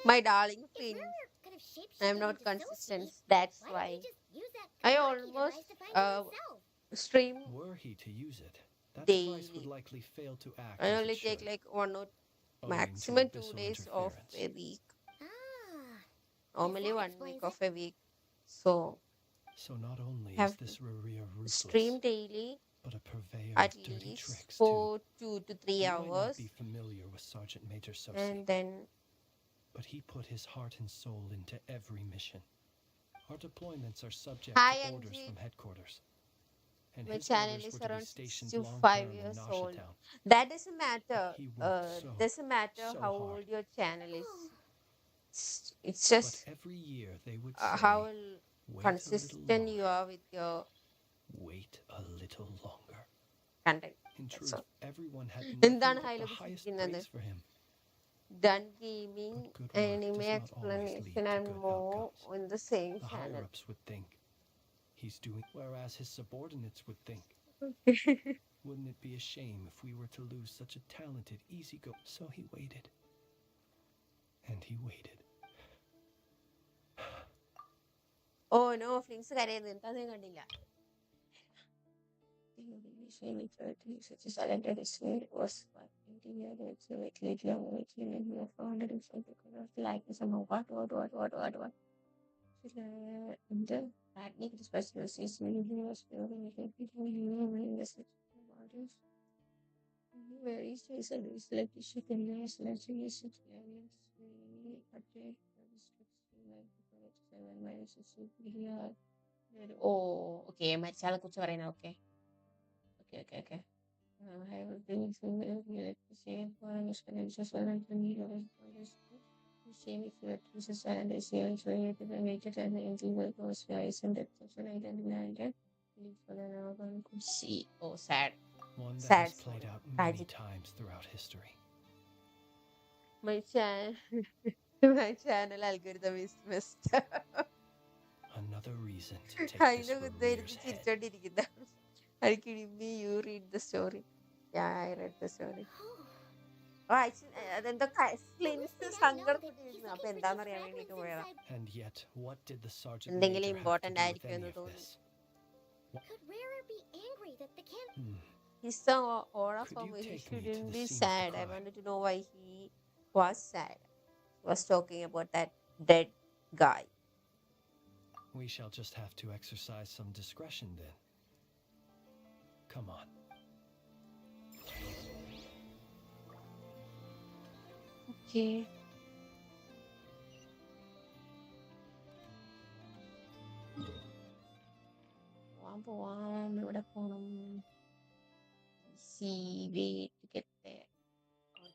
My darling If friend. Rarer could have I'm shapeshifted not into consistent. Sophie, That's why why. didn't he just use that I Kavaki almost device to find you himself? stream Were he to use it, that device would daily. likely fail to act I as only it take should, like one or owing to maximum 2 abyssal days of interference. a week. Ah, Normally that 1 explains week it. of a week. So So not only is have this to Raria ruthless, stream daily but a purveyor at of dirty least tricks too. for 2 to 3 You might not hours. be familiar with Sergeant Major Sosi, And then but he put his heart and soul into every mission. Our deployments are subject Hi, to orders Angie. from headquarters, and My his channel orders is were to be around stationed 6 to long 5 term in years Nasha old. Town. That doesn't matter. He worked Doesn't matter so how hard. old your channel is. Oh, It's But just every year they would say, how "Wait a little consistent longer. you are with your Wait a little longer." content. In That's truth, all. everyone had എന്താണ് nothing but the highlight highest ചെയ്യുന്നത്? praise for him. Done gaming, But good work anime does not always lead explanation, to and good more outcomes. on the same The channel. higher-ups would think he's doing, whereas his subordinates would think, wouldn't it be a shame if we were to lose such a talented, easy-go? So he waited. And he waited. Oh no, Flinks കരയുന്നു എന്താ കണ്ടില്ല. Such a silent listener was like somehow what the Ratnik specialist is very special like issue can oh okay മരിച്ചാളെ കുറിച്ച് പറയുന്ന okay okay okay okay I was doing some the same for just the same if you are just and the same so you have to make it and the angel will go spice and that so I didn't land it for the now could see oh sad One that sad has played story. out many Tragic. times throughout history. My channel algorithm is messed up. Another reason to take I this know Rarier's head. are you kidding me? You read the story. Yeah, I read the story. അതെന്തോ cleanse സങ്കടപ്പെട്ടിരുന്നു. അപ്പൊ എന്താണെന്നറിയാൻ വേണ്ടിട്ട് പോയതാ. And yet, what did the sergeant എന്തെങ്കിലും major have to important do with ആയിരിക്കും any എന്ന് of തോന്നി. this? Could Rarer be angry that the camp? He's the order Could for you me. He take me to shouldn't the be scene of the sad. I crime? wanted to know why he was sad. He was talking about that dead guy. We shall just have to exercise some discretion then. Come on. Okay. പോവാം. എവിടെ പോണം? See, wait to get there. Okay.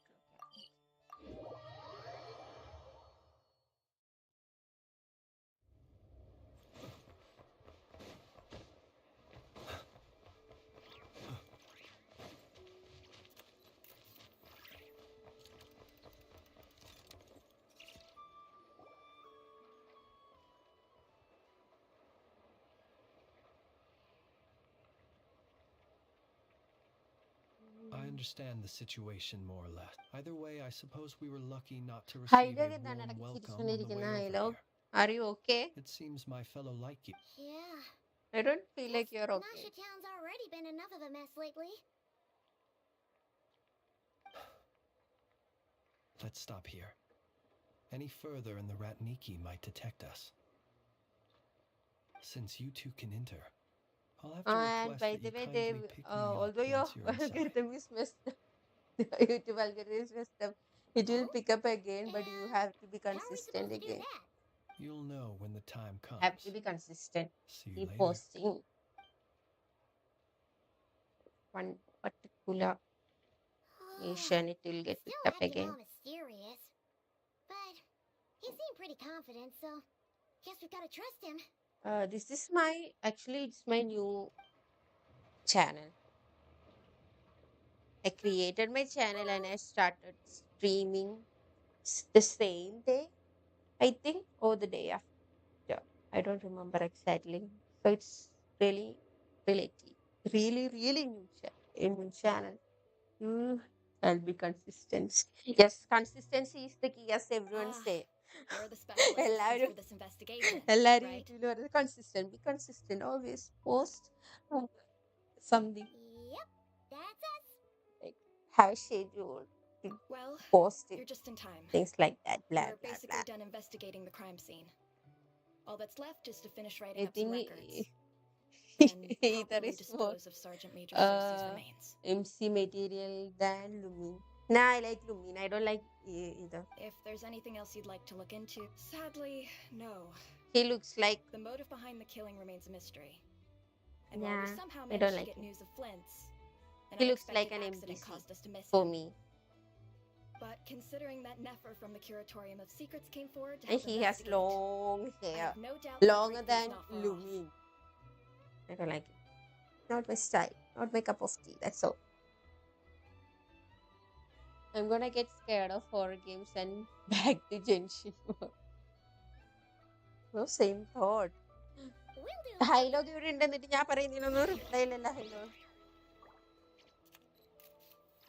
I understand the situation more or less. Either way, I suppose we were lucky not to Hi, receive a എന്താണ് warm ഇടയ്ക്ക് welcome on the ചിരിച്ചുകൊണ്ടിരിക്കുന്ന? way over Hello, here. are you okay? It seems my fellow like you. Yeah. I don't feel like you're okay. Nasha Town's already been enough of a mess lately. Let's stop here. Any further and the Ratniki might detect us. Since you two can enter, I'll have to And request by that the you way, kindly Dave, pick me up although your once you're inside. algorithm is messed up, the YouTube algorithm is messed up, it will pick up again, but you have to be How are we consistent supposed to do again. that? You'll know when the time comes. Have to be consistent. See you Keep later. posting one particular nation, it will get Still picked up acting again. all mysterious. But he seemed pretty confident, so guess we've got to trust him. This is it's my new channel. I created my channel and I started streaming the same day, I think, or the day after. I don't remember exactly. So it's really, really new channel. I'll be consistent. Yes, consistency is the key, as everyone say. You're the special assistant എല്ലാവരും for this investigation, എല്ലാവരും right? യൂട്യൂബിൽ പറയുന്നത് consistent. Be consistent. Always post something. Yep, that's us. Like, have a schedule to Well, post it. you're just in time. Things like that. Blah, We're blah, basically blah. done investigating the crime scene. All that's left is to finish I writing up some think records. Then either properly is more dispose of Sergeant Major Cersei's remains. MC material than Lumine. Nah, I like Lumine. I don't like either. If there's anything else you'd like to look into, sadly, no. He looks like, The motive behind the killing remains a mystery. And while nah, we somehow I managed don't to like get him. news of Flint's, an He looks like unexpected an accident NPC caused us to miss for him. me. But considering that Nefer from the Curatorium of Secrets came forward to And help he has investigate, long I hair. have no doubt that Longer breakthrough's than not far off. Lumine. I don't like it. Not my style. Not my cup of tea. That's all. I'm gonna get scared of horror games and back to Genshin. No, same thought. Will do. Dialogue ഇവിടെ ഉണ്ടെന്നിട്ട് ഞാൻ പറയുന്നതിനൊന്നും reply ഇല്ലല്ലോ. Hello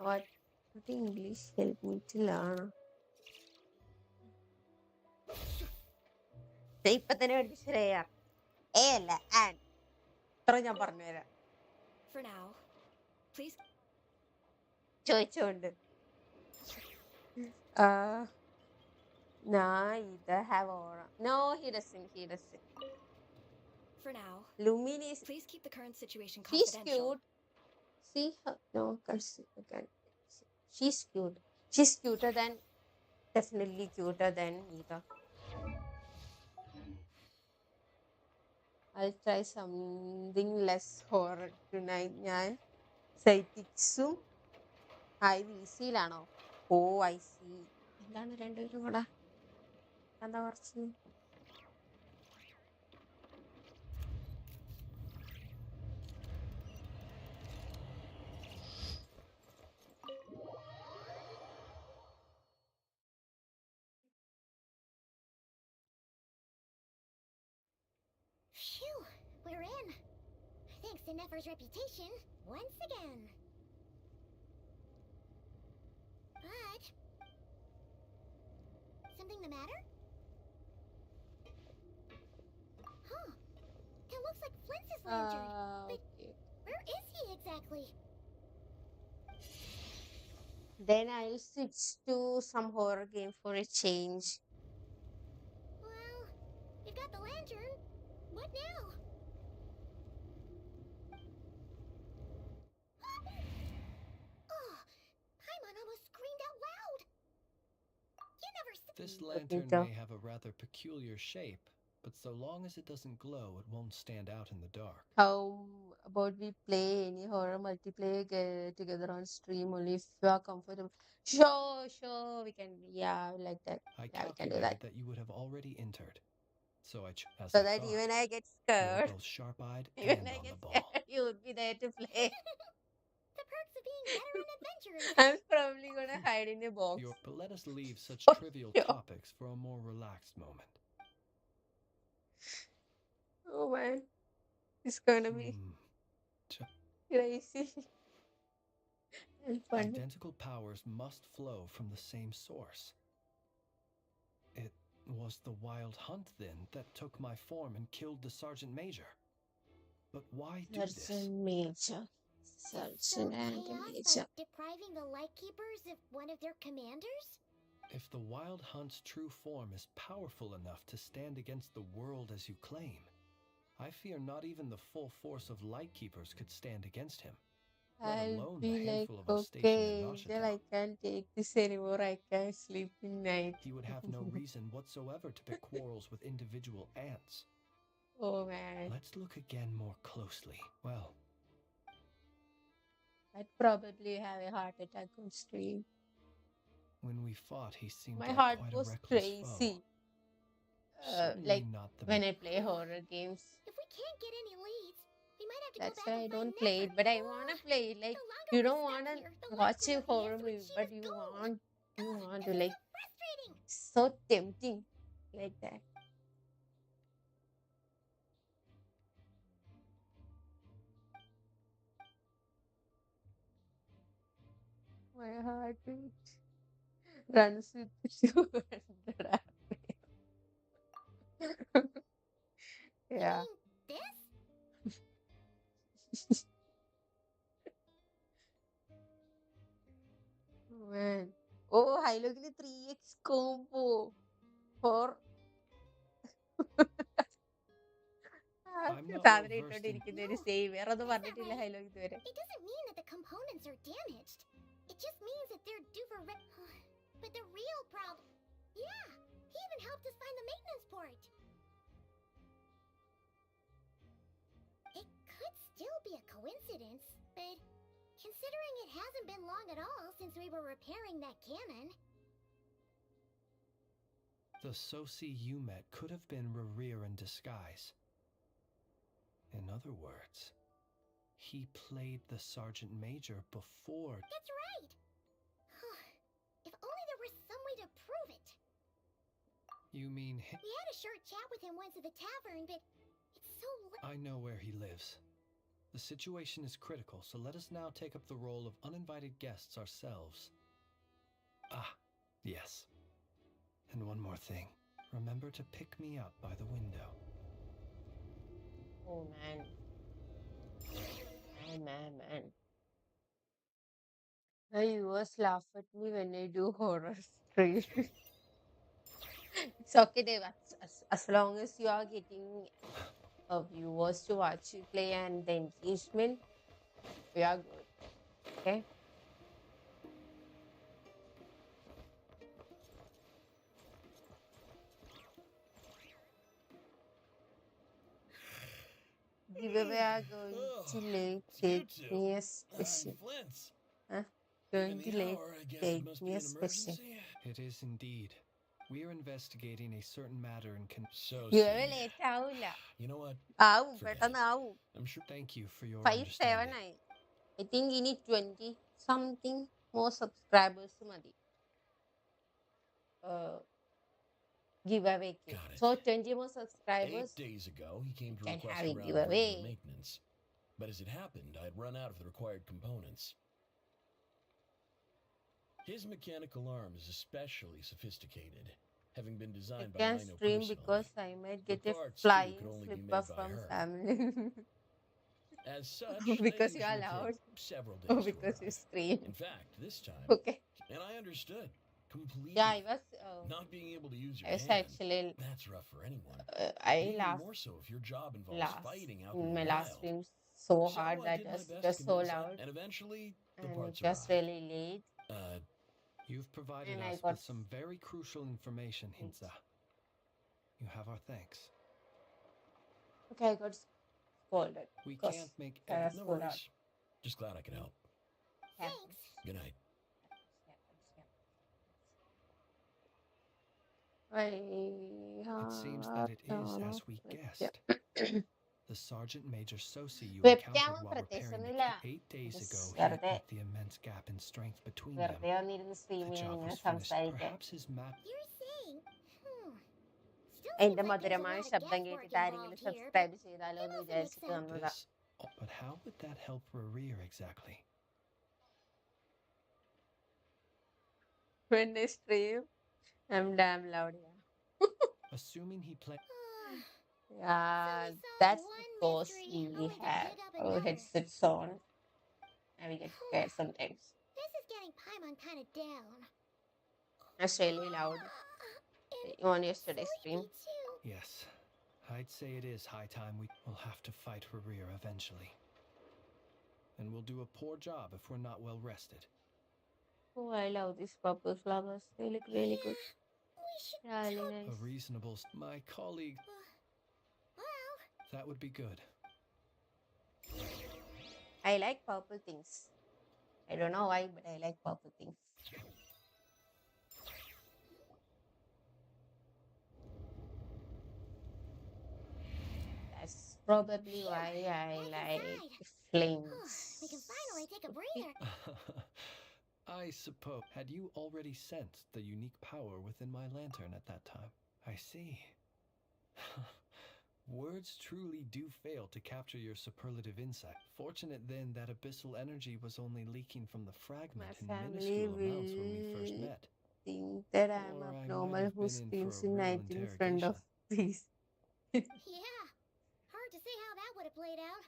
what English help മീറ്റിലാണ് ഇപ്പൊ തന്നെ പഠിപ്പിച്ചേ. ഏ അല്ല ആൻ ഇത്ര ഞാൻ പറഞ്ഞുതരാം For now, please. ചോദിച്ചോണ്ട്. Nah, either have aura. No, he doesn't. For now, Lumine is, please keep the current situation she's confidential. cute. See her? No, can't. She's cute. She's cuter than, definitely cuter than Nita. I'll try something less horror tonight. ഞാൻ സൈറ്റിക്സും IVCയിലാണോ? ഓ I see. എന്താണ് രണ്ടുപേരും കൂടെ എന്താ കുറച്ച് Phew, we're in. Thanks to Nefer's reputation, once again. But something the matter? Huh. That looks like Flint's lantern. But Okay. where is he exactly? Then I'll switch to some horror game for a change. Well, we've got the lantern. What now? Oh, Paimon almost screamed out loud. You never said. This Okay, lantern so may have a rather peculiar shape, but so long as it doesn't glow, it won't stand out in the dark. how about we play any horror multiplayer together on stream only if you are comfortable? Sure, we can. Yeah, like that. I Yeah, we can do that. calculated that you would have already entered. So as So I that thought, even I get you are scared. both sharp-eyed Even and I on get the ball. scared, you would be there to play. The perks of being veteran adventurers. I'm probably gonna hide in a box. But let us leave such For trivial sure. topics for a more relaxed moment. Oh man, it's gonna be crazy and funny. Identical powers must flow from the same source. It was the wild hunt, then, that took my form and killed the Sergeant Major. But why do this? Sergeant Major. Sergeant and chaos Major. by depriving the Lightkeepers of one of their commanders? If the wild hunt's true form is powerful enough to stand against the world as you claim, I fear not even the full force of Lightkeepers could stand against him. Let I'll alone be the like, handful of us stationed okay, in Angel, Neuchatel. I can't take this anymore. I can't sleep in night. He would have no reason whatsoever to pick quarrels with individual ants. Oh man, Let's look again more closely. Well, I'd probably have a heart attack on stream. when we fought, he seemed My like heart quite a was reckless foe. crazy. Certainly Like not the when I play horror games. If we can't get any leads, we might have to That's go back why I and don't find play it, Nefer. but I wanna play it. Like The longer you we don't stuck wanna here, the less watch clear a the horror answer would movie, see but us you go. want This to is like so frustrating. so tempting like that. My heart runs with 200 Yeah. You mean this? Man. Oh, Hilo के लिए 3x combo for I'm not well സാധനം versed in ഇട്ടോണ്ടിരിക്കുന്ന ഒരു save വേറെ ഒന്നും പറഞ്ഞിട്ടില്ല ഹൈലോ ഇതുവരെ. It doesn't mean that the components are damaged. It just means that they're due for But the real problem... Yeah, he even helped us find the maintenance port. It could still be a coincidence, but considering it hasn't been long at all since we were repairing that cannon... the Soci you met could have been Rerir in disguise. In other words, he played the Sergeant Major before. That's right! If only there were some way to prove it. You mean We had a short chat with him once at the tavern, but it's so I know where he lives. The situation is critical, so let us now take up the role of uninvited guests ourselves. Ah, yes. And one more thing. Remember to pick me up by the window. Oh man. Man. My viewers laugh at me when I do horror stream. It's okay, Dave. As long as you are getting viewers to watch you play and the engagement, we are good. Okay? Giveaway are going to take me a special. Flint's. Huh? Going to take me a special. It is indeed. We are investigating a certain matter in Giveaway late ആവൂല. You know what? ആവും പെട്ടെന്ന് ആവും. I'm sure. Thank you for your 5-7 understanding. ആയി. I think you need 20 something more subscribers മതി. Giveaway. Got it. So 20 more subscribers. 8 days ago, he came to can request have a a round of giveaway. regular maintenance. But as it happened, I had run out of the required components. His mechanical arm is especially sophisticated. having been I designed by can't Lino stream personally. because I might The get a parts, too, flying could only be slipper made by from her. family. As such, Because they you are usually allowed. take several Oh, days to because you arrive. stream. In fact, this time, Okay. and I understood completely. Yeah, I was. Not being able to use your I was hand, actually. that's rough for anyone. I Even laughed more so if your job involves last fighting out in in my the last wild. stream so So hard I that did it my was best just to so convince her, loud and eventually the and it parts just arrived. really late. You've provided And I us got with some very crucial information, it. Hinza. You have our thanks. Okay, I got scolded. We Because can't make I was every... No scolded. worries. Just glad I could help. Thanks. Good night. It seems that it is as we guessed. The Sergeant Major Sosi you Webcam encountered while പ്രത്യേകിച്ച് repairing the ഒന്നുമില്ല. key 8 days Just ago, he വെറുതെ admit the immense gap in strength between them. വെറുതെ വന്നിരുന്ന് stream The ചെയ്യാൻ job ഇങ്ങനെ was finished. സംസാരിക്കാൻ. Perhaps his map... You're saying, Still അതിന്റെ seems like there's a മധുരമായ lot of ശബ്ദം guesswork കേട്ടിട്ട് ആരെങ്കിലും involved here, but സബ്സ്ക്രൈബ് ചെയ്താലോ it എന്ന് also makes വിചാരിച്ചിട്ട് sense. വന്നതാ. But how would that help Rerir exactly? When I stream, I'm damn loud. Assuming he played... Yeah, So we solved that's one because mystery, we only to have dig up our another. headsets on and we get scared sometimes. This is getting Paimon kind of down. That's really loud. And On yesterday's stream. sleepy too. Yes, I'd say it is high time we will have to fight Rerir eventually. And we'll do a poor job if we're not well rested. Oh, I love these purple flowers. They look really good. We should Really A nice. reasonable... My colleague... Well, That would be good. I like purple things. I don't know why, but I like purple things. That's probably why I like flames. we can finally take a breather. I suppose. Had you already sensed the unique power within my lantern at that time? I see. Words truly do fail to capture your superlative insight. Fortunate then that abyssal energy was only leaking from the fragment in minuscule amounts when we first met. Think that I'm Or I might abnormal have who been in for streams a in real night in front of these. Yeah, hard to say how that would have played out.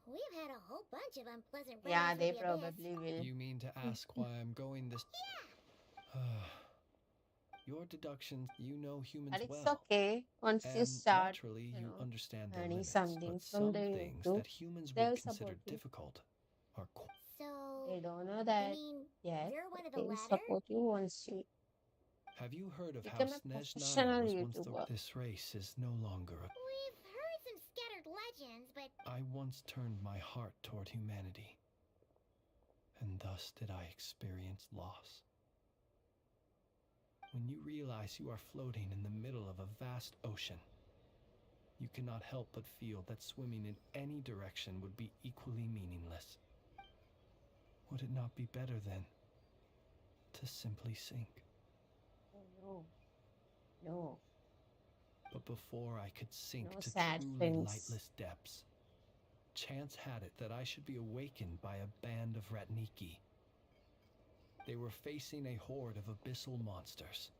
We've had a whole bunch of unpleasant Yeah, run-ins they with the abyss. probably will. You mean to ask why I'm going this... Your deductions, you know humans But it's well. okay. Once you And start, naturally, you you know, understand their earning limits, something but from some the things YouTube, that humans they'll would consider support you. difficult are... So, They don't know I that mean, yet. you're one But of the they will latter? support you once you Have you heard of how become a Snezhnaya professional was once YouTuber. the... This race is no longer a... We've heard some scattered legends, but I once turned my heart toward humanity, and thus did I experience loss. When you realize you are floating in the middle of a vast ocean, you cannot help but feel that swimming in any direction would be equally meaningless. Would it not be better then to simply sink? Oh, no. No. But before I could sink No to sad truly friends. lightless depths, chance had it that I should be awakened by a band of Ratniki. They were facing a horde of abyssal monsters,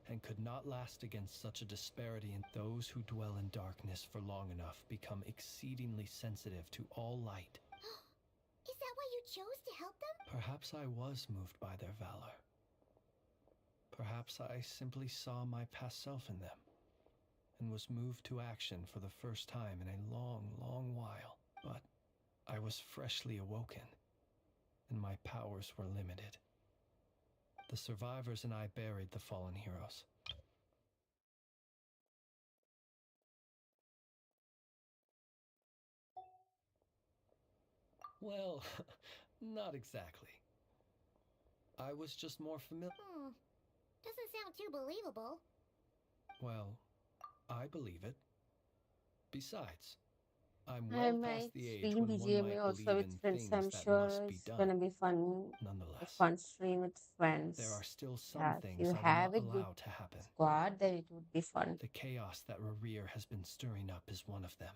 and could not last against such a disparity, and those who dwell in darkness for long enough become exceedingly sensitive to all light. is that why you chose to help them? Perhaps I was moved by their valor. Perhaps I simply saw my past self in them, and was moved to action for the first time in a long, long while. But I was freshly awoken, and my powers were limited. The survivors and I buried the fallen heroes. Well, not exactly. I was just more familiar. Doesn't sound too believable. Well, I believe it. Besides, I'm I well past might the age stream when one BGMI might also believe with in friends. things I'm that sure must be it's done. gonna be fun. A Nonetheless, fun stream with friends. there are still some Yeah, if things you I will have not a good allow to happen. squad, then it would be fun. The chaos that Rerir has been stirring up is one of them.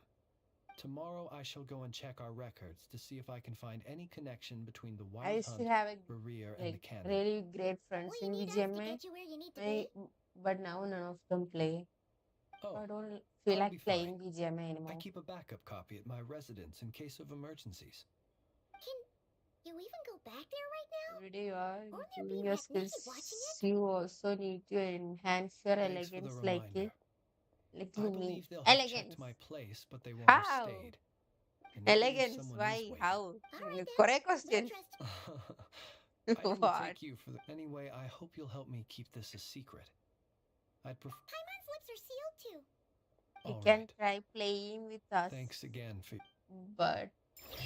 Tomorrow I shall go and check our records to see if I can find any connection between the I Wild used to Hunt, have a Rerir, and the like canon. really great friends What do in you need us to BGMI. get you where you need to be? but now none of them play. So Oh, I don't feel I'll like be playing fine. BGMI I anymore. keep a backup copy at my residence in case of emergencies. Can you even go back there right now? Every day you are Won't there improving be your like naked skills. watching it? You also need to enhance your Thanks for the elegance reminder. like I you mean believe they'll have checked elegance. my place, but they won't have How? stayed. And I believe Elegance, someone why? is waiting. How? All right then. Correct No question. trust. I didn't What? take you for the... Anyway, I hope you'll help me keep this a secret. I'd prefer... Paimon's lips are sealed too. You All can right. try playing with us, Thanks again for... but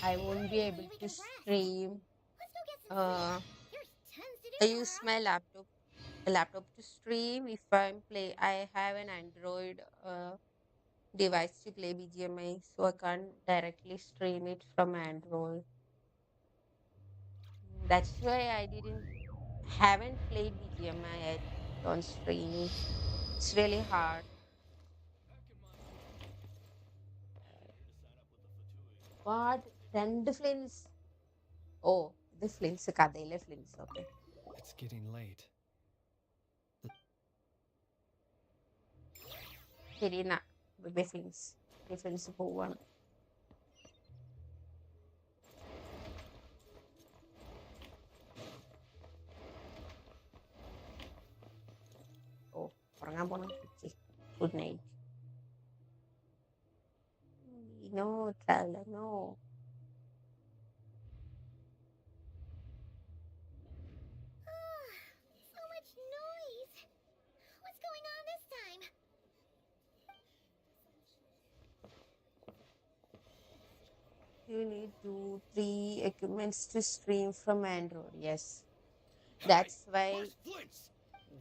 I won't be able Anyway, we to can rest. stream. Let's go get some Uh, sleep. There's tons to do I tomorrow. use my laptop to stream if I'm play. I have an Android device to play BGMI, so I can't directly stream it from Android. That's why I haven't played BGMI yet on stream. It's really hard. What? രണ്ട് ഫ്ലിൻസ് ഓ ഇത് ഫ്ലിൻസ് കഥയിലെ ഫ്ലിൻസ് okay It's getting late. ശരി എന്നാ by ഫ്ലിൻസ് പോവാണ് ഓ ഉറങ്ങാൻ പോണം good night no traveller no So much noise. What's going on this time? You need 2-3 equipments to stream from Android. Yes. That's why Where's Flint's?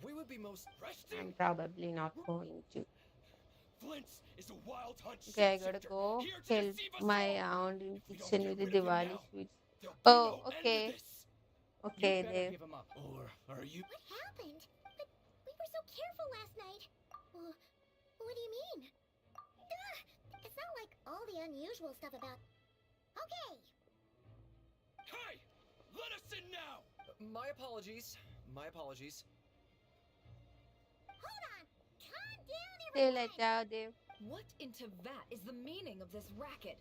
We would be most resting. I'm probably not going to. Flint's is a wild hunt. Okay, I gotta shapeshifter, go here to help deceive us my all. aunt in If we don't kitchen get with the rid of him Diwali now, sweets. there'll be Oh, no end okay. to this. Okay, You better Dave. give him up. Or are you? What happened? But we were so careful last night. What do you mean? It's not like all the unusual stuff about... Okay. Hey! Let us in now! My apologies. My apologies. Hold on. Calm down, Say everyone. let out, Dave. What in Teyvat is the meaning of this racket?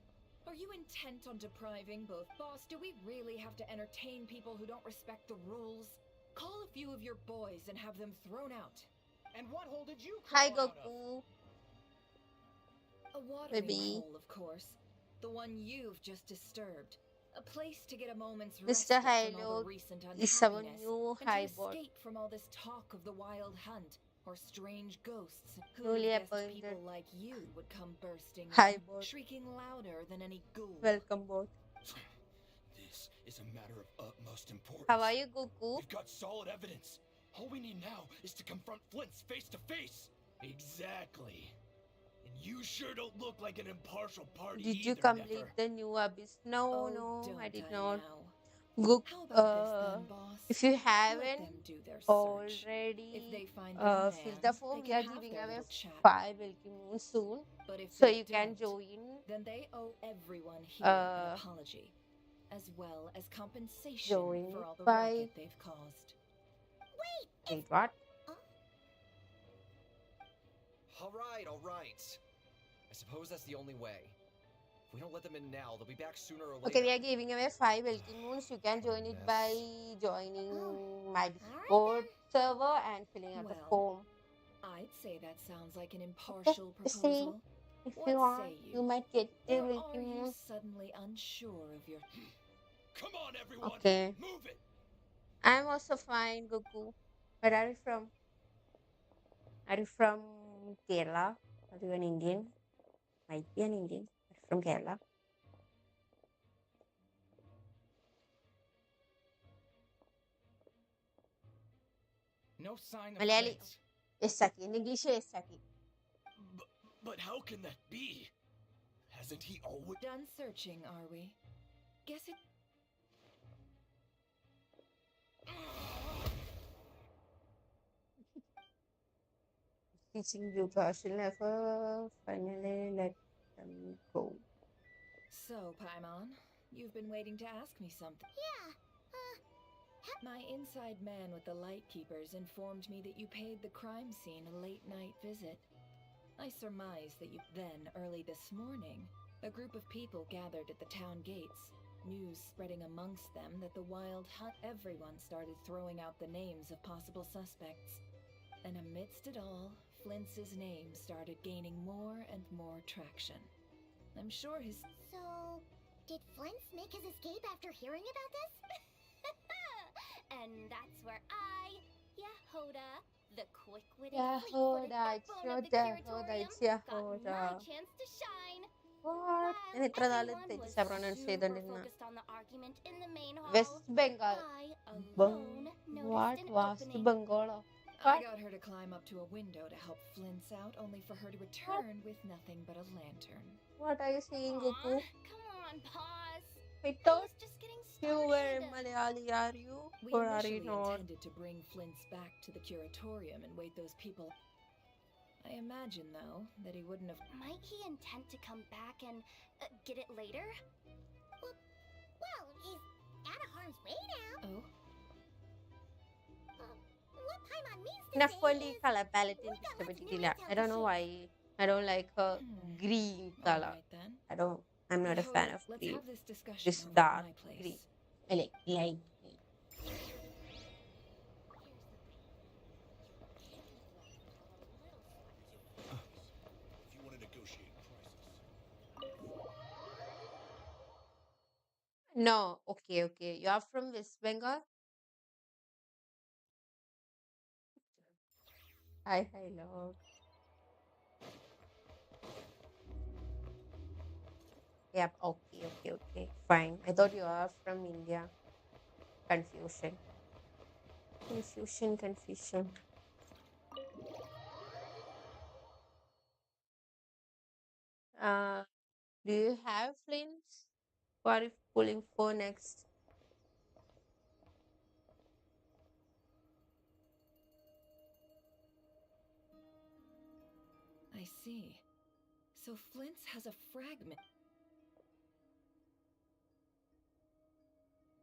Are you intent on depriving both? Boss, do we really have to entertain people who don't respect the rules? Call a few of your boys and have them thrown out. And what hole did you Hi, crawl out of? Goku. A watering Baby. hole, of course. The one you've just disturbed. A place to get a moment's Mr. respite from all Hilo the recent is our unhappiness, new and to highbot. escape from all this talk of the wild hunt or strange ghosts. Who Newly would have guessed appointed people like you would come bursting in, highbot. shrieking louder than any ghoul. Welcome both. This is a matter of utmost importance. How are you, Goku? We've got solid evidence. All we need now is to confront Flint's face to face. Exactly. And you sure don't look like an impartial party Did you either, complete Nefer. the new abyss? No, Oh, no, don't I did I not. now? Goku, How about this then, boss? if you Let haven't them do their search. If already they find filled your the man, form, they we are can have giving their away little chat. 5 Welkin Moon soon. But if So they you can don't, join. then they owe everyone here an apology, as well as compensation Join for all the by- racket they've caused. Wait, what? All right. I suppose that's the only way. If we don't let them in now, they'll be back sooner or later. Okay, we are giving away 5 Welkin Moons. You can join it by joining my Alright Discord server and filling out the Well, form. I'd say that sounds like an impartial let's see. proposal. If What you want, say you you? might get the Or are Welkin you Moon. suddenly unsure of your... Come on, everyone. Okay. Move it. I'm also fine, Goku. Where are you from? Are you from Kerala? Are you an Indian? Might be an Indian. From Kerala. No sign of Malayali. Flint. Yes, Saki. In English, yes, Saki. But how can that be? Hasn't he always... Done searching, are we? Guess it... Teaching you I shall never finally let them go. So, Paimon, you've been waiting to ask me something. Yeah. My inside man with the light keepers informed me that you paid the crime scene a late night visit. I surmise that you then, early this morning, a group of people gathered at the town gates. News spreading amongst them that the wild hunt, everyone started throwing out the names of possible suspects. And amidst it all, Flintz's name started gaining more and more traction. I'm sure his... So, did Flint's make his escape after hearing about this? And that's where Yahoda, the quick-witted fleet-footed backbone of the Curatorium, got my chance to shine. What? While ഞാൻ ഇത്ര നാള് everyone was തെറ്റിച്ചാ pronounce super ചെയ്തോണ്ടിരുന്ന focused on the argument in the main hall, West Bengal I alone noticed what an vast opening. ബംഗാളോ I got her to climb up to a window to help Flint's out, only for her to return with nothing but a lantern. What are you saying, Goku? Aw, come on, pause. I I thought was just getting you were started. Malayali, are you? We Or are you initially not? intended to bring Flint's back to the Curatorium and wait those people. I imagine, though, that he wouldn't have... Might he intend to come back and get it later? Well, he's out of harm's way now. Oh? What Paimon means to Nafoli say is, color palette we got lots of new ഇഷ്ടപ്പെട്ടിട്ടില്ല. I don't know intel to why. I don't like her green color. Alright then. I'm not a Yahoda, fan of let's green. have this discussion This over dark at my place. green. I like light green. If you want to negotiate prices. No, okay. You are from West Bengal? Hi, love. Yep, okay. Fine. I thought you are from India. Confusion. Do you have flames? What are you pulling for next? I see. So Flint's has a fragment.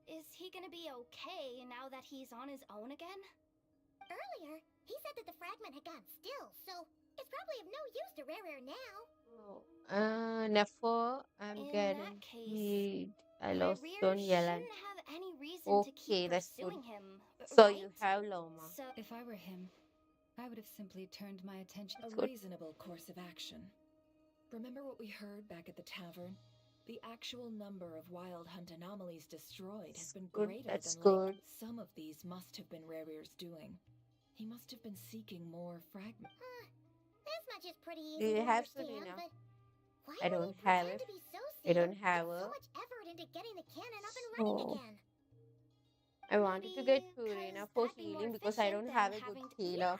Is he gonna be okay now that he's on his own again? Earlier, he said that the fragment had gone still, so it's probably of no use to Rare now. Never. I'm In getting that case, heat. I lost Rare on Yelan. shouldn't have any reason to Okay, keep that's good. pursuing him, So right? you have Loma. So If I were him, I would have simply turned my attention. A Good. reasonable course of action. Remember what we heard back at the tavern? The actual number of wild hunt anomalies destroyed has been Good, greater that's than good. Some of these must have been Rare's doing. He must have been seeking more fragments. this much is pretty easy Do you to have understand, Serena? but why I would don't he have pretend it. to be so I don't serious, have put it. so much effort into getting the cannon up and running So again? I wanted to get Purina for healing because I don't have a good healer.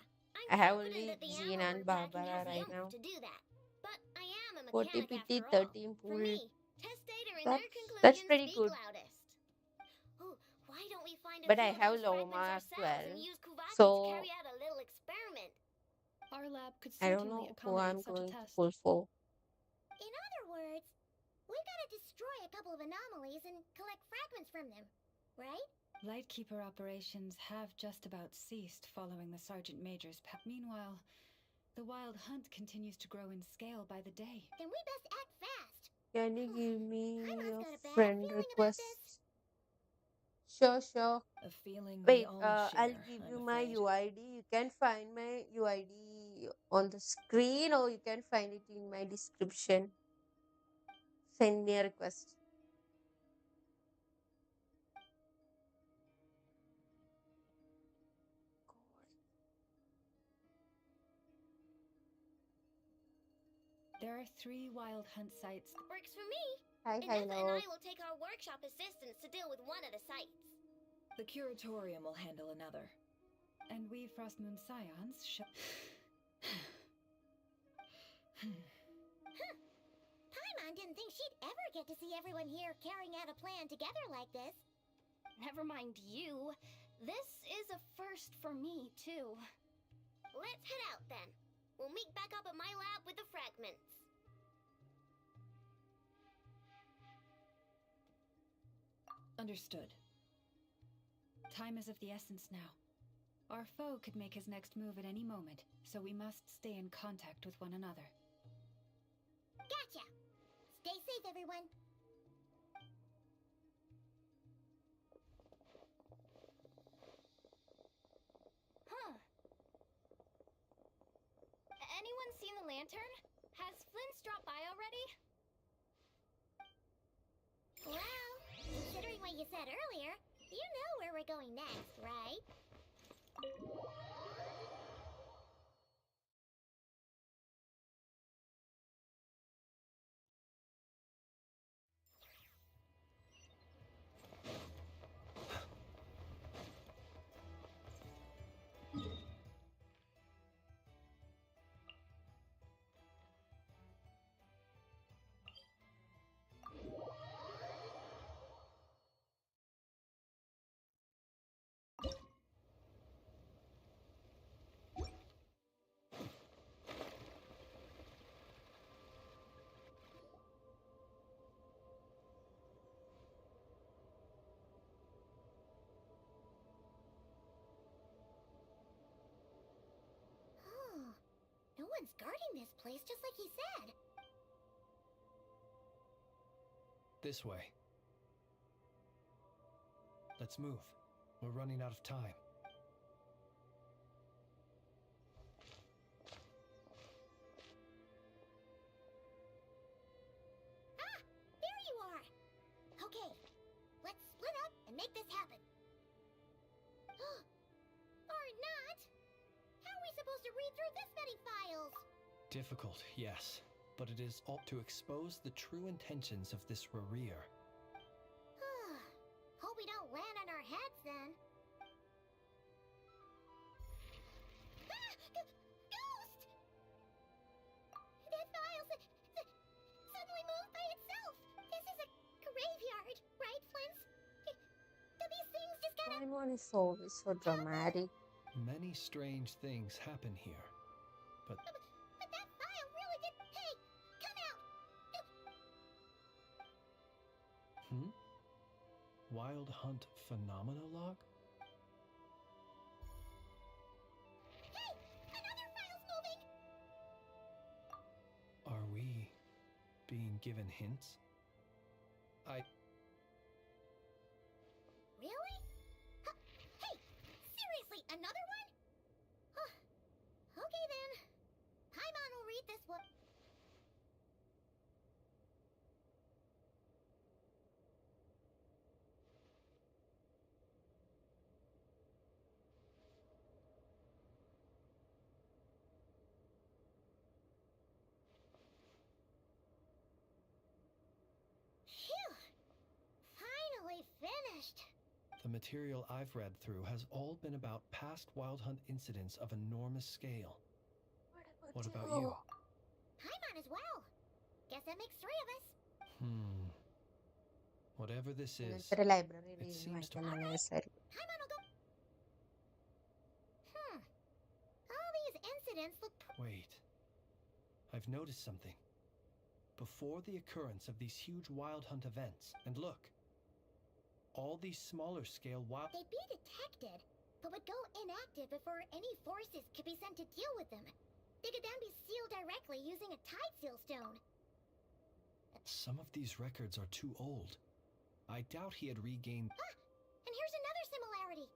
I have only Jean and Barbara right now. To do that. But I am a 40 mechanic PT, after all. 13 For pool. me, test data and That's- their conclusions that's pretty speak good. loudest. Ooh, why don't we find a But few I of have those Loma fragments as ourselves well. and use Kuvaki So to carry out a little experiment? Our lab could I don't certainly know who I'm accommodate such a going to test. pull for. In other words, we gotta destroy a couple of anomalies and collect fragments from them, right? Lightkeeper operations have just about ceased following the Sergeant Major's Meanwhile, the wild hunt continues to grow in scale by the day. Then we best act fast. Can you give me Paimon's your got a bad friend feeling about request? this. Sure. A feeling we Wait, all I'll share, give I'm you my afraid. UID. You can find my UID on the screen or you can find it in my description. Send me a request. There are 3 wild hunt sites. Works for me. Hi, Inessa and love. I will take our workshop assistants to deal with one of the sites. The Curatorium will handle another. And we Frostmoon Scions Paimon didn't think she'd ever get to see everyone here carrying out a plan together like this. Never mind you. This is a first for me, too. Let's head out then. We'll meet back up at my lab with the fragments. Understood. Time is of the essence now. Our foe could make his next move at any moment, so we must stay in contact with one another. Gotcha! Stay safe, everyone. Huh. Anyone seen the lantern? Has Flint's dropped by already? Well, considering what you said earlier, you know where we're going next, right? No one's guarding this place, just like he said. This way. Let's move. We're running out of time. Ah! There you are! Okay, let's split up and make this happen. Or not! How are we supposed to read through this many files? Difficult, yes. But it is all to expose the true intentions of this Rereer. Hope we don't land on our heads then. Ah! Ghost! That file suddenly moved by itself. This is a graveyard, right, Flint? Do these things just kind of... Everyone is always so dramatic. Many strange things happen here. But But that file really did... Hey! Come out! Wild Hunt Phenomenologue? Hey! Another file's moving! Are we being given hints? Really? Hey! Seriously, another one? Okay then. Paimon will read this one. Phew! Finally finished. The material I've read through has all been about past Wild Hunt incidents of enormous scale. What about you? Paimon as well. Guess that makes 3 of us. Whatever this is, Nell'altra library it seems to... non è necessario. Paimon will go... All these incidents look... Wait. I've noticed something. Before the occurrence of these huge Wild Hunt events, and look, all these smaller scale wild... They'd be detected, but would go inactive before any forces could be sent to deal with them. They could then be sealed directly using a tide seal stone. Some of these records are too old. I doubt he had regained... And here's another similarity.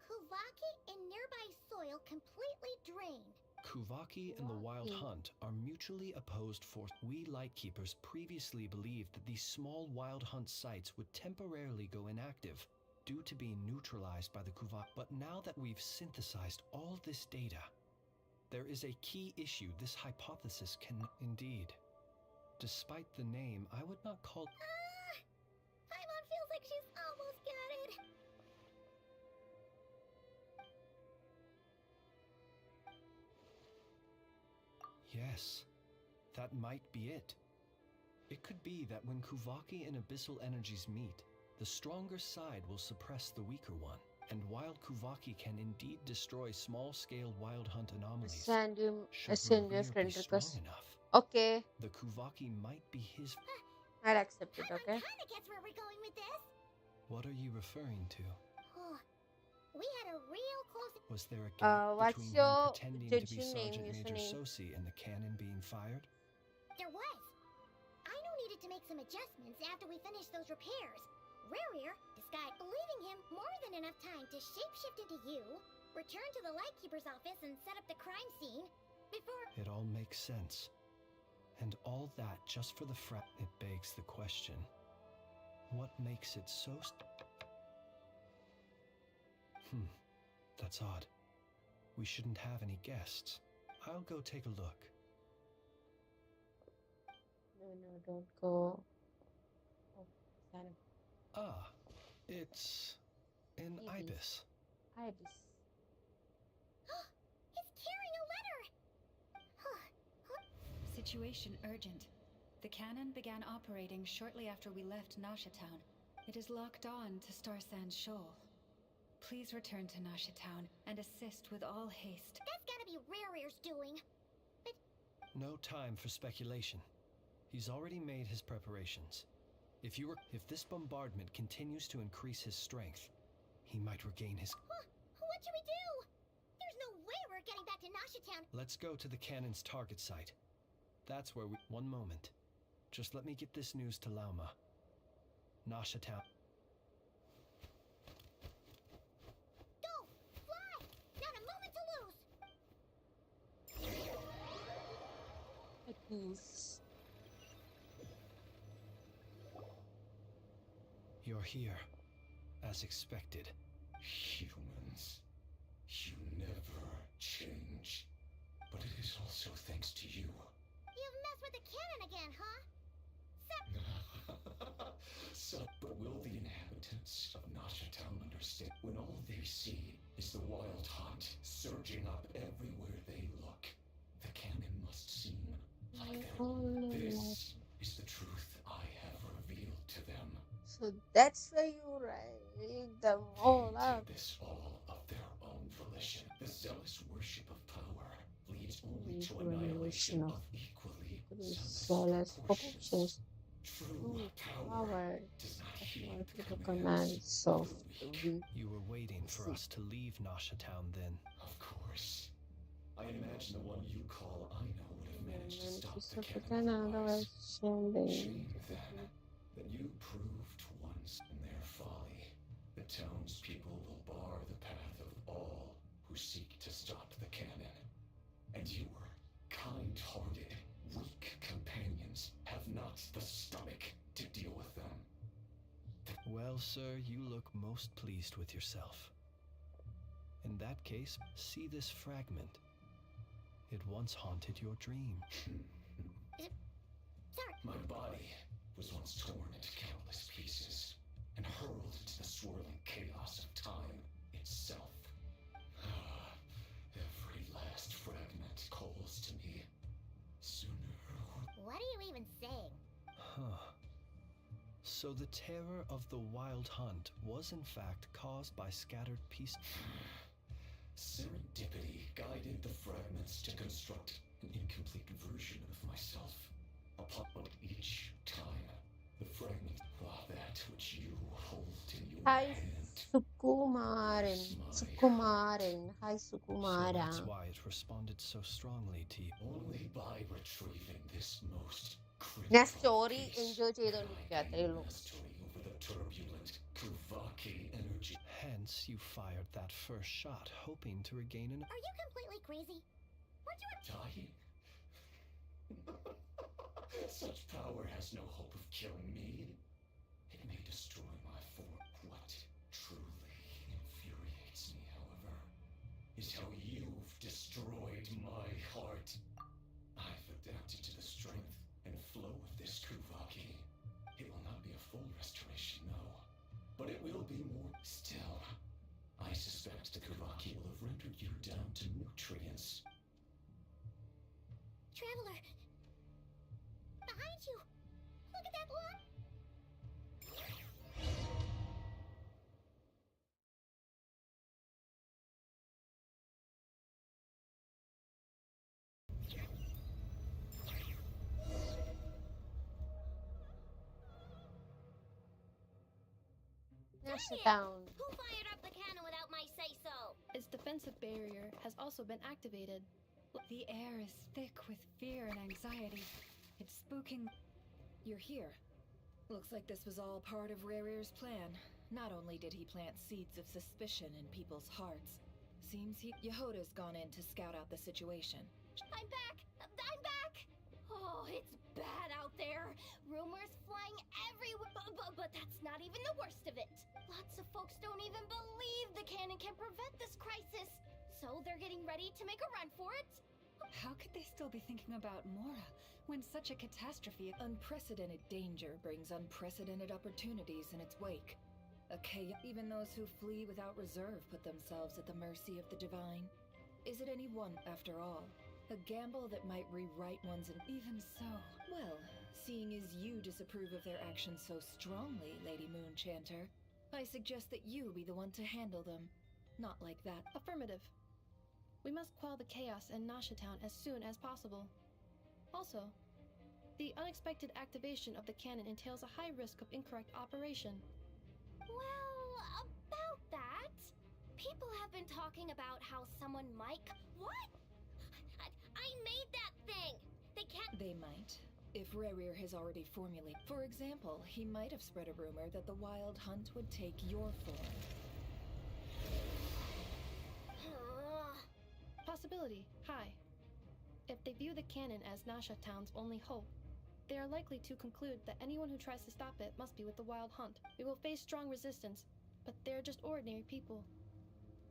Kuvaki and nearby soil completely drained. Kuvaki and the Wild Hunt are mutually opposed forces. We Lightkeepers previously believed that these small Wild Hunt sites would temporarily go inactive due to being neutralized by the Kuvaki. But now that we've synthesized all this data, there is a key issue this hypothesis can... Indeed. Despite the name, I would not call... Paimon feels like she's almost got it. Yes, that might be it. It could be that when Kuvaki and Abyssal energies meet, the stronger side will suppress the weaker one, and while Kuvaki can indeed destroy small-scale Wild Hunt anomalies, Send you should send your Reverie friend be strong request. enough, Okay, the Kuvaki might be his... I'll accept it, Paimon okay? kinda gets where we're going with this. What are you referring to? a real close. Was there a gap What's between your him pretending to be Genshin name, Sergeant Major username? Sosi and the cannon being fired? There was. Aino needed to make some adjustments after we finished those repairs. Rarier, disguised, believing him more than enough time to shapeshift into you, return to the Lightkeeper's office and set up the crime scene before. It all makes sense. And all that just for the It begs the question. What makes it so that's odd. We shouldn't have any guests. I'll go take a look. No, don't go. Oh, Santa. Ah, it's an ibis. Ibis. He's carrying a letter! Situation urgent. The cannon began operating shortly after we left Nasha Town. It is locked on to Star Sand Shoal. Please return to Nasha Town and assist with all haste. That's gotta be Rarier's doing. But No time for speculation. He's already made his preparations. If this bombardment continues to increase his strength, he might regain his. what should we do? There's no way we're getting back to Nasha Town. Let's go to the cannon's target site. That's where we. One moment. Just let me get this news to Lauma. Nasha Town. Go! Fly! Not a moment to lose! A goose. You're here, as expected. Humans, you never change. But it is also thanks to you. You've messed with the cannon again, huh? But will the inhabitants of Nasha Town understand when all they see is the wild hunt surging up everywhere they look? The cannon must seem like this is the truth I have revealed to them. So that's why you write them all up. This all of their own volition. The zealous worship of power leads only to annihilation of equally zealous proportions. True power does not heed the commands of the weak. You were waiting for us to leave Nasha Town then. Of course. I imagine the one you call Aino would have managed to stop the cannon otherwise. Shame then that you proved once in their folly. The townspeople will bar the path of all who seek to stop the cannon. And your kind-hearted, weak companions have not the stomach to deal with them. Well, sir, you look most pleased with yourself. In that case, see this fragment. It once haunted your dream. Sorry. My body was once torn into countless pieces and hurled into the swirling chaos of time itself. Every last fragment calls to me. Sooner or... What are you even saying? Huh. So the terror of the wild hunt was in fact caused by scattered pieces. Serendipity guided the fragments to construct an incomplete version of myself. Upon each time, the fragment of that which you hold in your Hi, hand. Sukumaran. Sukumaran. Hi, So Sukumara. that's why it responded so strongly to you. Only by retrieving this most ഞാൻ critical story piece enjoy could I ചെയ്തോണ്ടിരിക്കുക അത്രേ gain ഉള്ളൂ. mastery over the turbulent Kuvaki energy. Hence, you fired that first shot, hoping to regain an. Are you completely crazy? Weren't you Dying? Such power has no hope of killing me. It may destroy my form. What truly infuriates me, however, is how you've destroyed my heart. I've adapted to the strength and flow of this Kuvaki. It will not be a full restoration, no, but it will be more. Still, I suspect the Kuvaki will have rendered you down to nutrients. Traveler! Behind you! Look at that block! Nasha Town. Who fired up the cannon without my say-so? Its defensive barrier has also been activated. The air is thick with fear and anxiety. It's spooking. You're here. Looks like this was all part of Rare's plan. Not only did he plant seeds of suspicion in people's hearts, seems Yehoda's gone in to scout out the situation. I'm back! I'm back! Oh, it's bad out there. Rumors flying everywhere. But that's not even the worst of it. Lots of folks don't even believe the cannon can prevent this crisis. So they're getting ready to make a run for it. How could they still be thinking about Mora when such a catastrophe? Unprecedented danger brings unprecedented opportunities in its wake. Even those who flee without reserve put themselves at the mercy of the divine. Is it any wonder, after all? A gamble that might rewrite one's... Even so... Well, seeing as you disapprove of their actions so strongly, Lady Moonchanter, I suggest that you be the one to handle them. Not like that. Affirmative. We must quell the chaos in Nasha Town as soon as possible. Also, the unexpected activation of the cannon entails a high risk of incorrect operation. Well, about that, people have been talking about how someone might... What? I made that thing! They can't... They might. If Rare has already formulated... For example, he might have spread a rumor that the Wild Hunt would take your form. Possibility, high. If they view the cannon as Nasha Town's only hope, they are likely to conclude that anyone who tries to stop it must be with the Wild Hunt. We will face strong resistance, but they're just ordinary people.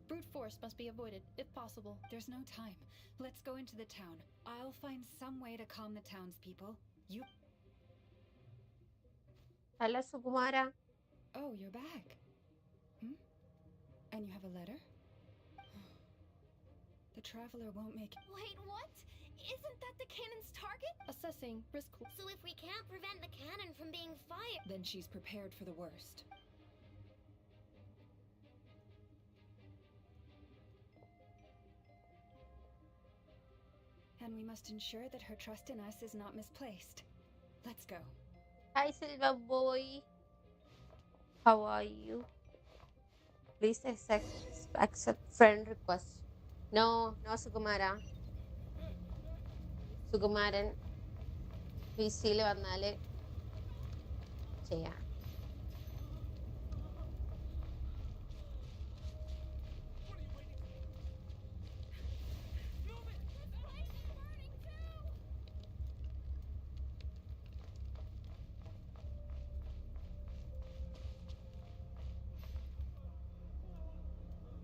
Brute force must be avoided, if possible. There's no time. Let's go into the town. I'll find some way to calm the townspeople. You... Hello, Sukumara. Oh, you're back. And you have a letter? The traveler won't make... Wait, what? Isn't that the cannon's target? Assessing risk... So if we can't prevent the cannon from being fired... Then she's prepared for the worst. And we must ensure that her trust in us is not misplaced. Let's go. Hi, Silver Boy. How are you? Please accept friend request. No, Sukumara. Sukumaran PC-ൽ വന്നാൽ ചെയ്യാം.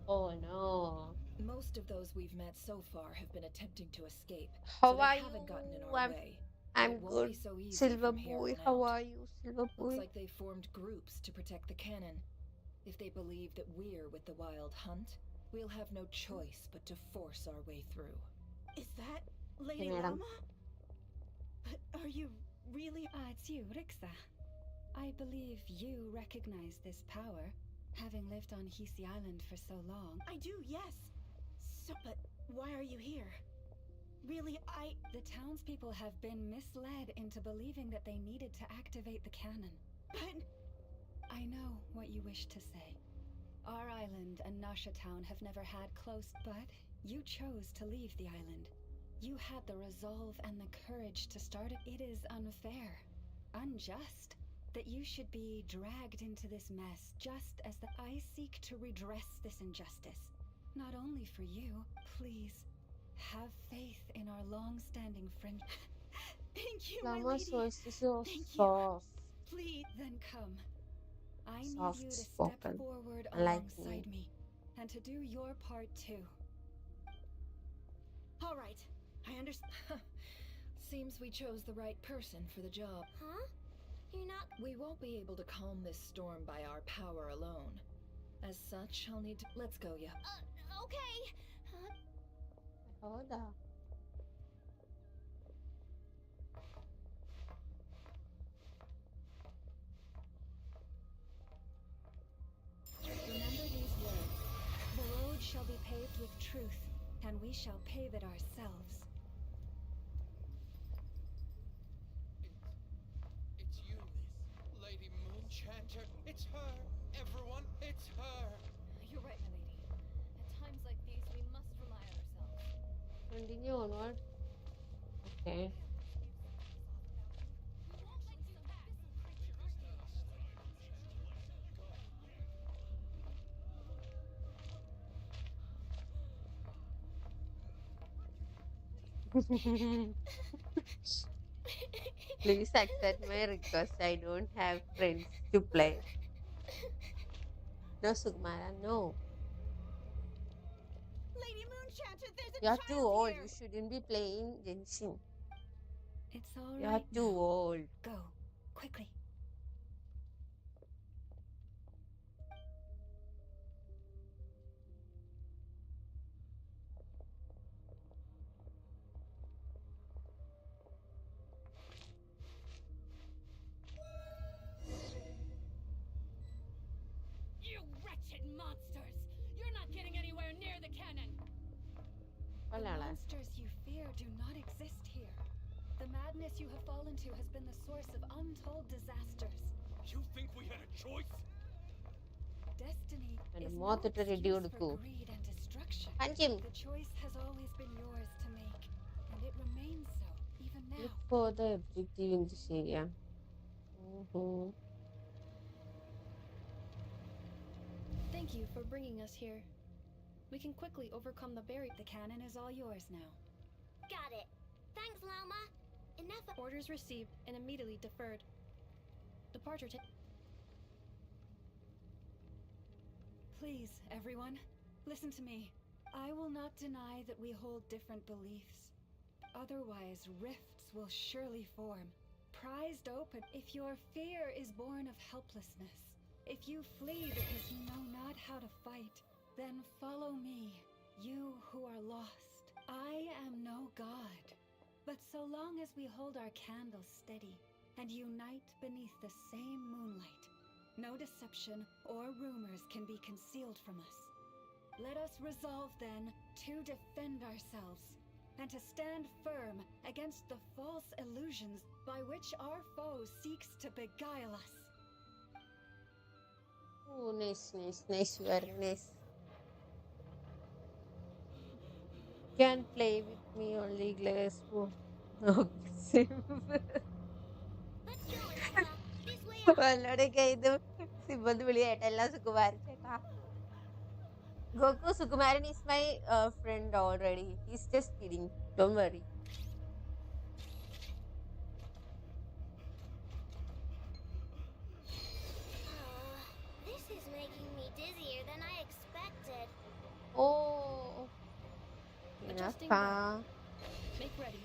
Oh no. Most of those we've met so far have been attempting to escape. How so are they haven't you? gotten in our way. I'm It won't good. be so easy Silver from here Boy, on how out. are you? Silver Boy. Looks like they formed groups to protect the cannon. If they believe that we're with the Wild Hunt, we'll have no choice but to force our way through. Is that Lady Madam. Lama? But are you really... It's you, Rixa. I believe you recognize this power, having lived on Hisi Island for so long. I do, yes. So, but why are you here? Really, The townspeople have been misled into believing that they needed to activate the cannon. But... I know what you wish to say. Our island and Nasha Town have never had close, but you chose to leave the island. You had the resolve and the courage to start it. It is unfair, unjust, that you should be dragged into this mess just as I seek to redress this injustice. Not only for you, please, have faith in our long-standing friendship. Thank you, my Lama's lady. voice is so Thank you. soft. Please. Then come. I need Soft you to spoken. step forward I like alongside me, and to do your part too. All right. I understand. Seems we chose the right person for the job. Huh? You're not... We won't be able to calm this storm by our power alone. As such, I'll need to... Let's go, ya. Okay. Hold on. Remember these words. The road shall be paved with truth, and we shall pave it ourselves. It's you, Lady Moonchanter. It's her, everyone. continue onward. Okay. Please accept my request. I don't have friends to play. No, Sukumara, no. Lady Moonchanter, there's a You're too child old. here. You shouldn't be playing Genshin. It's all You're right too now. old. Go, quickly. You wretched monsters! You're not getting anywhere near the cannon! The Wala. monsters you fear do not exist here. The madness you have fallen to has been the source of untold disasters. You think we had a choice? Destiny And is no moth to excuse reduce for ku. greed and destruction. Punch him. The choice has always been yours to make, and it remains so, even now. Look for the objective in this area. Thank you for bringing us here. We can quickly overcome the barrier. The cannon is all yours now. Got it. Thanks, Loma. Enough of— Orders received and immediately deferred. Departure ta- Please, everyone, listen to me. I will not deny that we hold different beliefs. Otherwise, rifts will surely form. Prized open if your fear is born of helplessness. If you flee because you know not how to fight, then follow me, you who are lost. I am no god. But so long as we hold our candles steady and unite beneath the same moonlight, no deception or rumors can be concealed from us. Let us resolve then to defend ourselves and to stand firm against the false illusions by which our foe seeks to beguile us. Oh, nice, very nice. Can play with me only glass. Oh, simple. Let's go, Enough. This way up. Allodeke idu simple viliyayilla Sukumari cheta. Goku Sukumaran is my friend already. He's just kidding. Don't worry. This is making me dizzier than I expected. Oh, Adjusting Inaka. Make ready.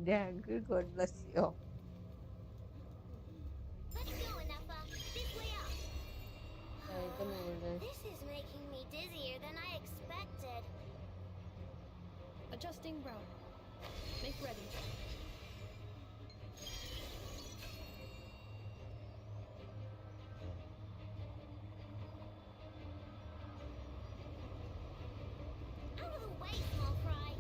Dang, God bless you. Let's go, Enough. This way up. Right, the moment. This is making me dizzier than I expected. Adjusting route. Make ready. Out of the way, small fry.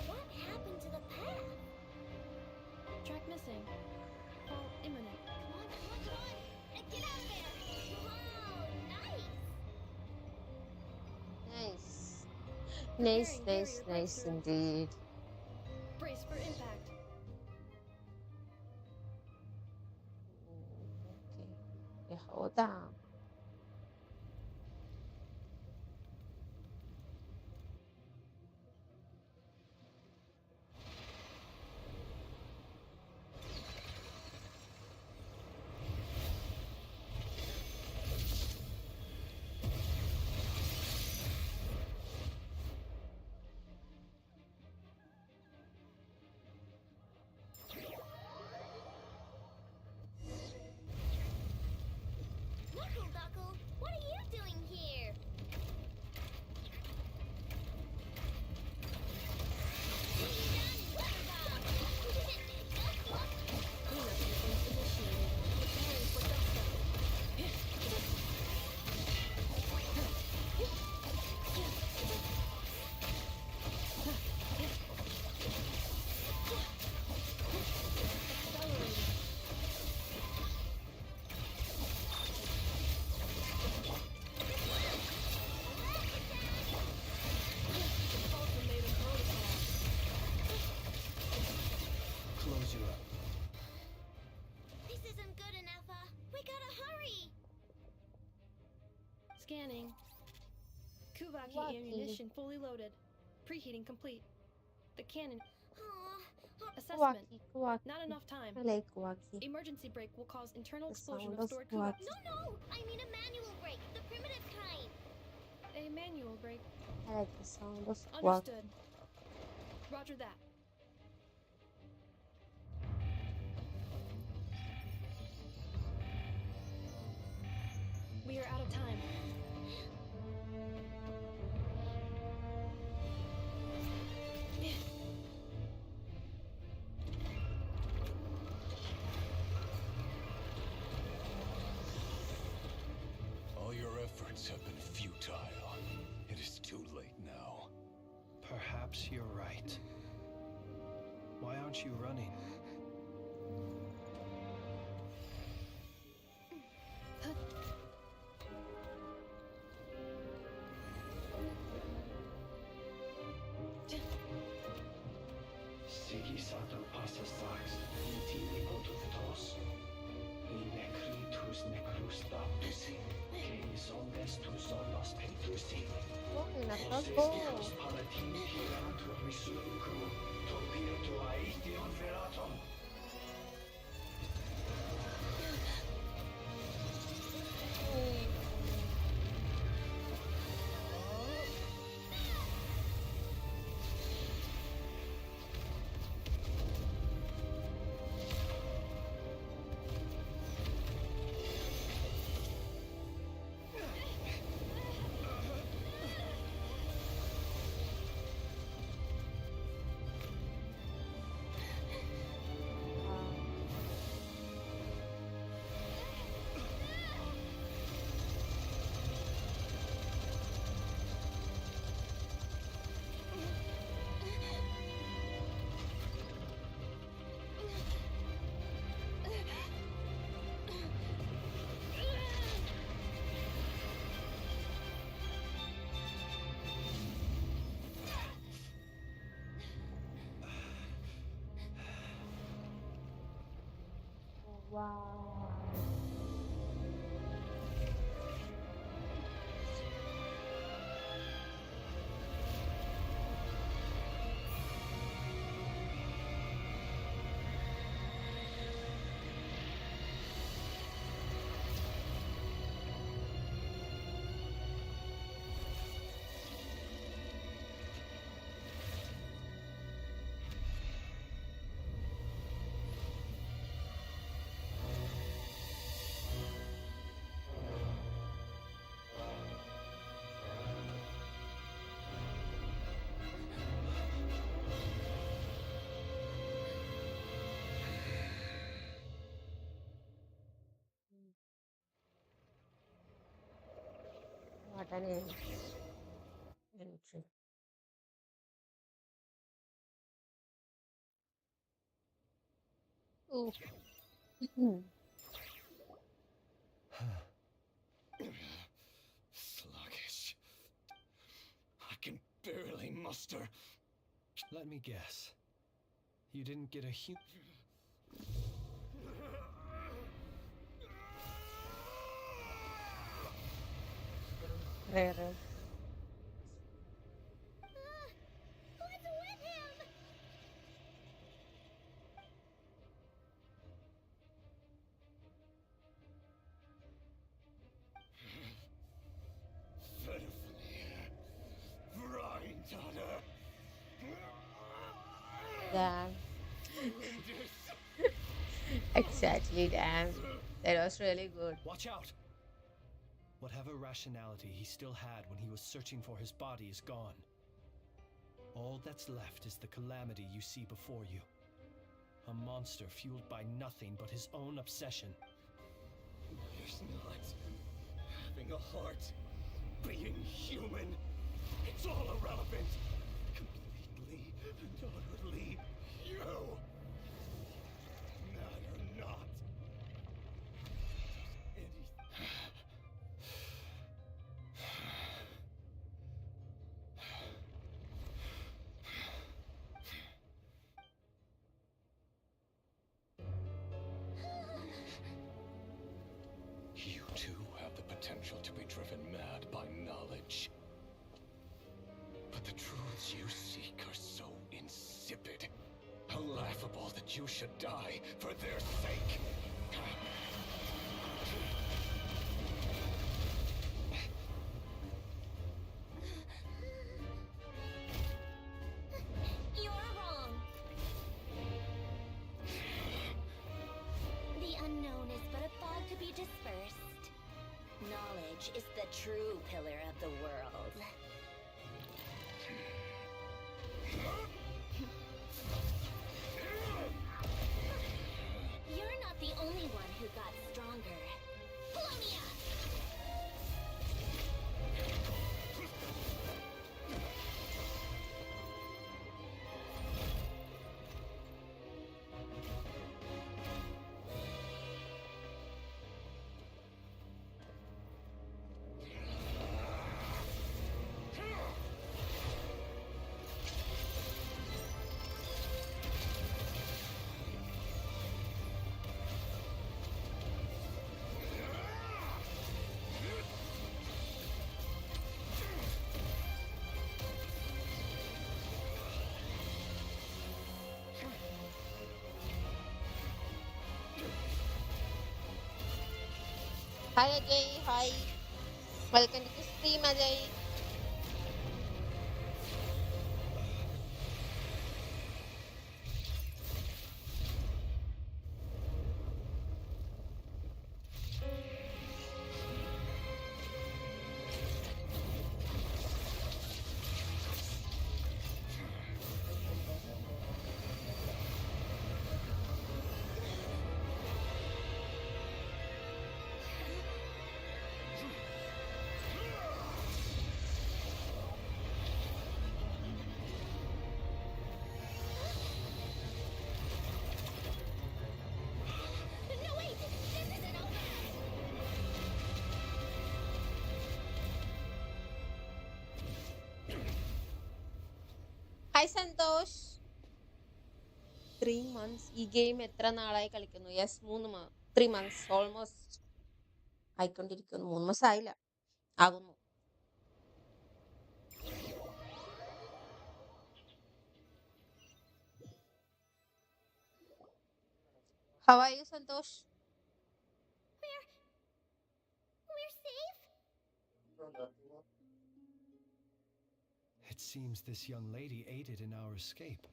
What happened to the path? Track missing. Fall imminent. Come on, come on, come on! And get out of there! Wow, nice! Nice. Preparing Nice, barrier nice breakthrough. indeed. Brace for impact. Okay. Yeah, hold on. Knuckle We gotta hurry! Scanning. Kuvaki Kuvaki. ammunition fully loaded. Preheating complete. The cannon. Aw, Assessment. Kuwaki. Not enough time. I like Kuwaki. Emergency brake will cause internal The explosion sound of of stored Kuwaki. Kuvaki. no! I mean a manual brake, the primitive kind. A manual brake. I like the sound of Kuwaki. Understood. Roger that. We are out of time. All your efforts have been futile. It is too late now. Perhaps you're right. Why aren't you running? Sigi sato passa sax, intimi autothetos. Necritus necrus baptisi, que ondestus solos petusi. Osestios palatini hierantur resurrecum, topieto aethion veratum. Wow. What an entry. Ooh. Sluggish. I can barely muster. Let me guess. You didn't get a Rare. What's with him? Daughter. Damn. Exactly, damn. That was really good. Watch out! Whatever rationality he still had when he was searching for his body is gone. All that's left is the calamity you see before you. A monster fueled by nothing but his own obsession. He's not having a heart. Being human. It's all irrelevant. Completely and utterly you. Matter not. You too have the potential to be driven mad by knowledge. But the truths you seek are so insipid. How laughable that you should die for their sake. You're wrong. The unknown is but a fog to be dispersed. Knowledge is the true pillar of the world. You're not the only one who got stronger. Polonia! Hi Ajay, hi. Welcome to the stream, Ajay. No, wait! This isn't over! Hi Santosh. 3 months. ഈ game എത്ര നാളായി കളിക്കുന്നു? Yes 3 months almost ആയിക്കൊണ്ടിരിക്കുന്നു. 3 മാസം ആയില്ല, ആകുന്നു. How are you, Santosh? We're safe? It seems this young lady aided in our escape.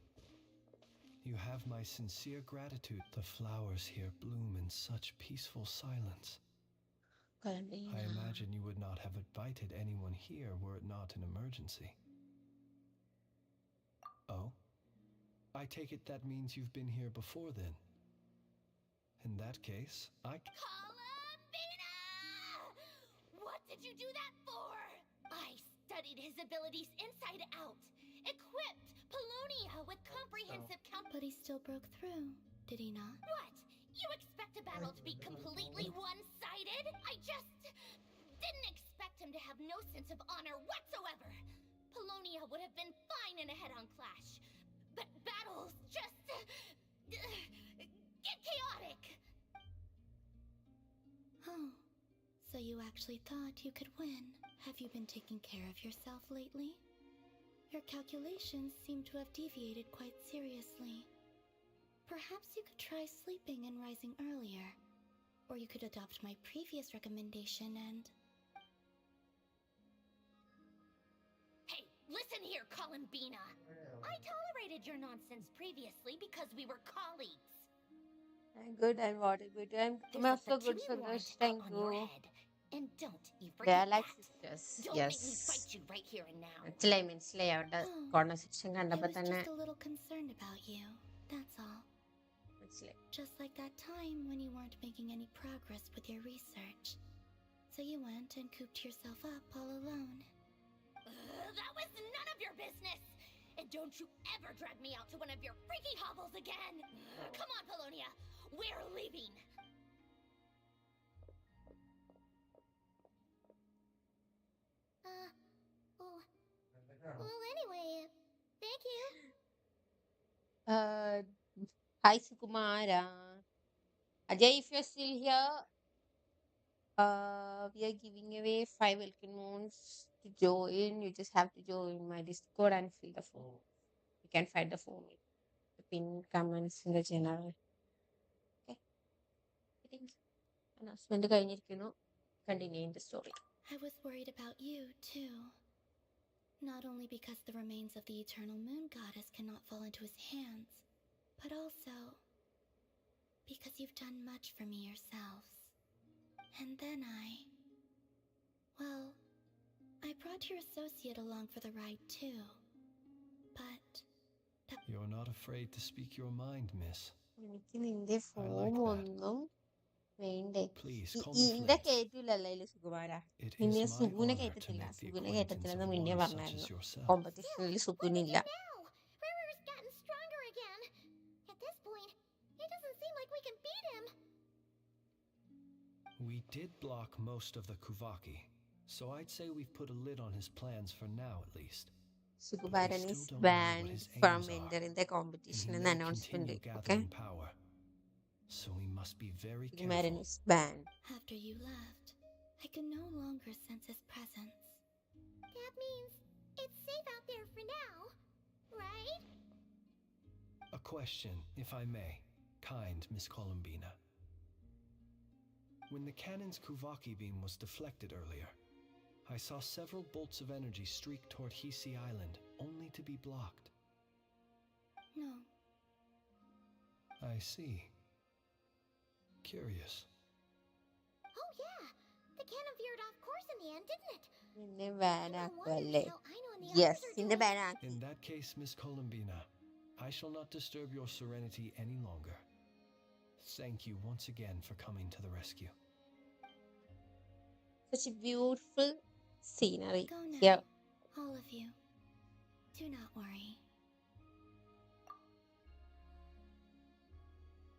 You have my sincere gratitude. The flowers here bloom in such peaceful silence. I imagine you would not have invited anyone here were it not an emergency. Oh? I take it that means you've been here before then. In that case, Columbina! What did you do that for? I studied his abilities inside out. Equipped Polonia with comprehensive count. But he still broke through, did he not? What? You expect a battle to be completely one-sided? I just didn't expect him to have no sense of honor whatsoever. Polonia would have been fine in a head-on clash. But battles just get chaotic. Oh, so you actually thought you could win. Have you been taking care of yourself lately? Your calculations seem to have deviated quite seriously. Perhaps you could try sleeping and rising earlier. Or you could adopt my previous recommendation and... Hey, listen here, Columbina. I tolerated your nonsense previously because we were colleagues. I'm good. And what about you? I'm also good, Santosh. Thank you. And don't you They forget are like that. sisters. Don't Yes. make me fight you right here and now. Actually, I mean, Slay അവരുടെ Oh, conversation I കണ്ടപ്പോ was തന്നെ just a little concerned about you, that's all. മനസ്സിലായി. Just like that time when you weren't making any progress with your research. So you went and cooped yourself up all alone. That was none of your business! And don't you ever drag me out to one of your freaky hobbles again! Come on, Polonia! We're leaving! Well, anyway, thank you. Hi, Sukumara. Ajay, if you're still here, We are giving away 5 Welkin Moons to join. You just have to join my Discord and fill the form. You can find the form in the pinned comments in the general. Okay. I think announcement കഴിഞ്ഞിരിക്കുന്നു. Continuing the story. I was worried about you, too. Not only because the remains of the eternal moon goddess cannot fall into his hands, but also because you've done much for me yourselves. And then well, I brought your associate along for the ride, too. But You're not afraid to speak your mind, miss. എനിക്ക് നിന്റെ I form like that. ഒന്നും വേണ്ടേ? Please call me ഇന്റെ Flint. കേറ്റൂലല്ലോ അതില് Sukumara. It is നിന്നെ my സുഗുനെ honor to കേറ്റത്തില്ല. make the സുഗുനെ acquaintance കേറ്റത്തില്ലെന്ന് of മുന്നേ one such as പറഞ്ഞായിരുന്നു. yourself. കോമ്പറ്റീഷനിൽ സുഗുനില്ല. now? Rarer's gotten stronger again. At this point, it doesn't seem like we can beat him. We did block most of the Kuvaki, so I'd say we've put a lid on his plans for now at least. Sukubaran still is don't know what banned his from aims are, entering the And competition he in may the announcement. continue Okay? gathering power. So we must be very Sukumaran careful. is banned. After you left, I could no longer sense his presence. That means it's safe out there for now, right? A question, if I may, kind Miss Columbina. When the cannon's Kuvaki beam was deflected earlier, I saw several bolts of energy streak toward Hisi Island, only to be blocked. No. I see. Curious. Oh yeah, the cannon veered off course in the end, didn't it? നിന്നെ ban No wonder ആക്കുമല്ലേ? how I know and the Yes, others are നിന്നെ doing. ban ആക്കി. In that case, Miss Columbina, I shall not disturb your serenity any longer. Thank you once again for coming to the rescue. Such a beautiful scenery Go now, here. all of you. Do not worry.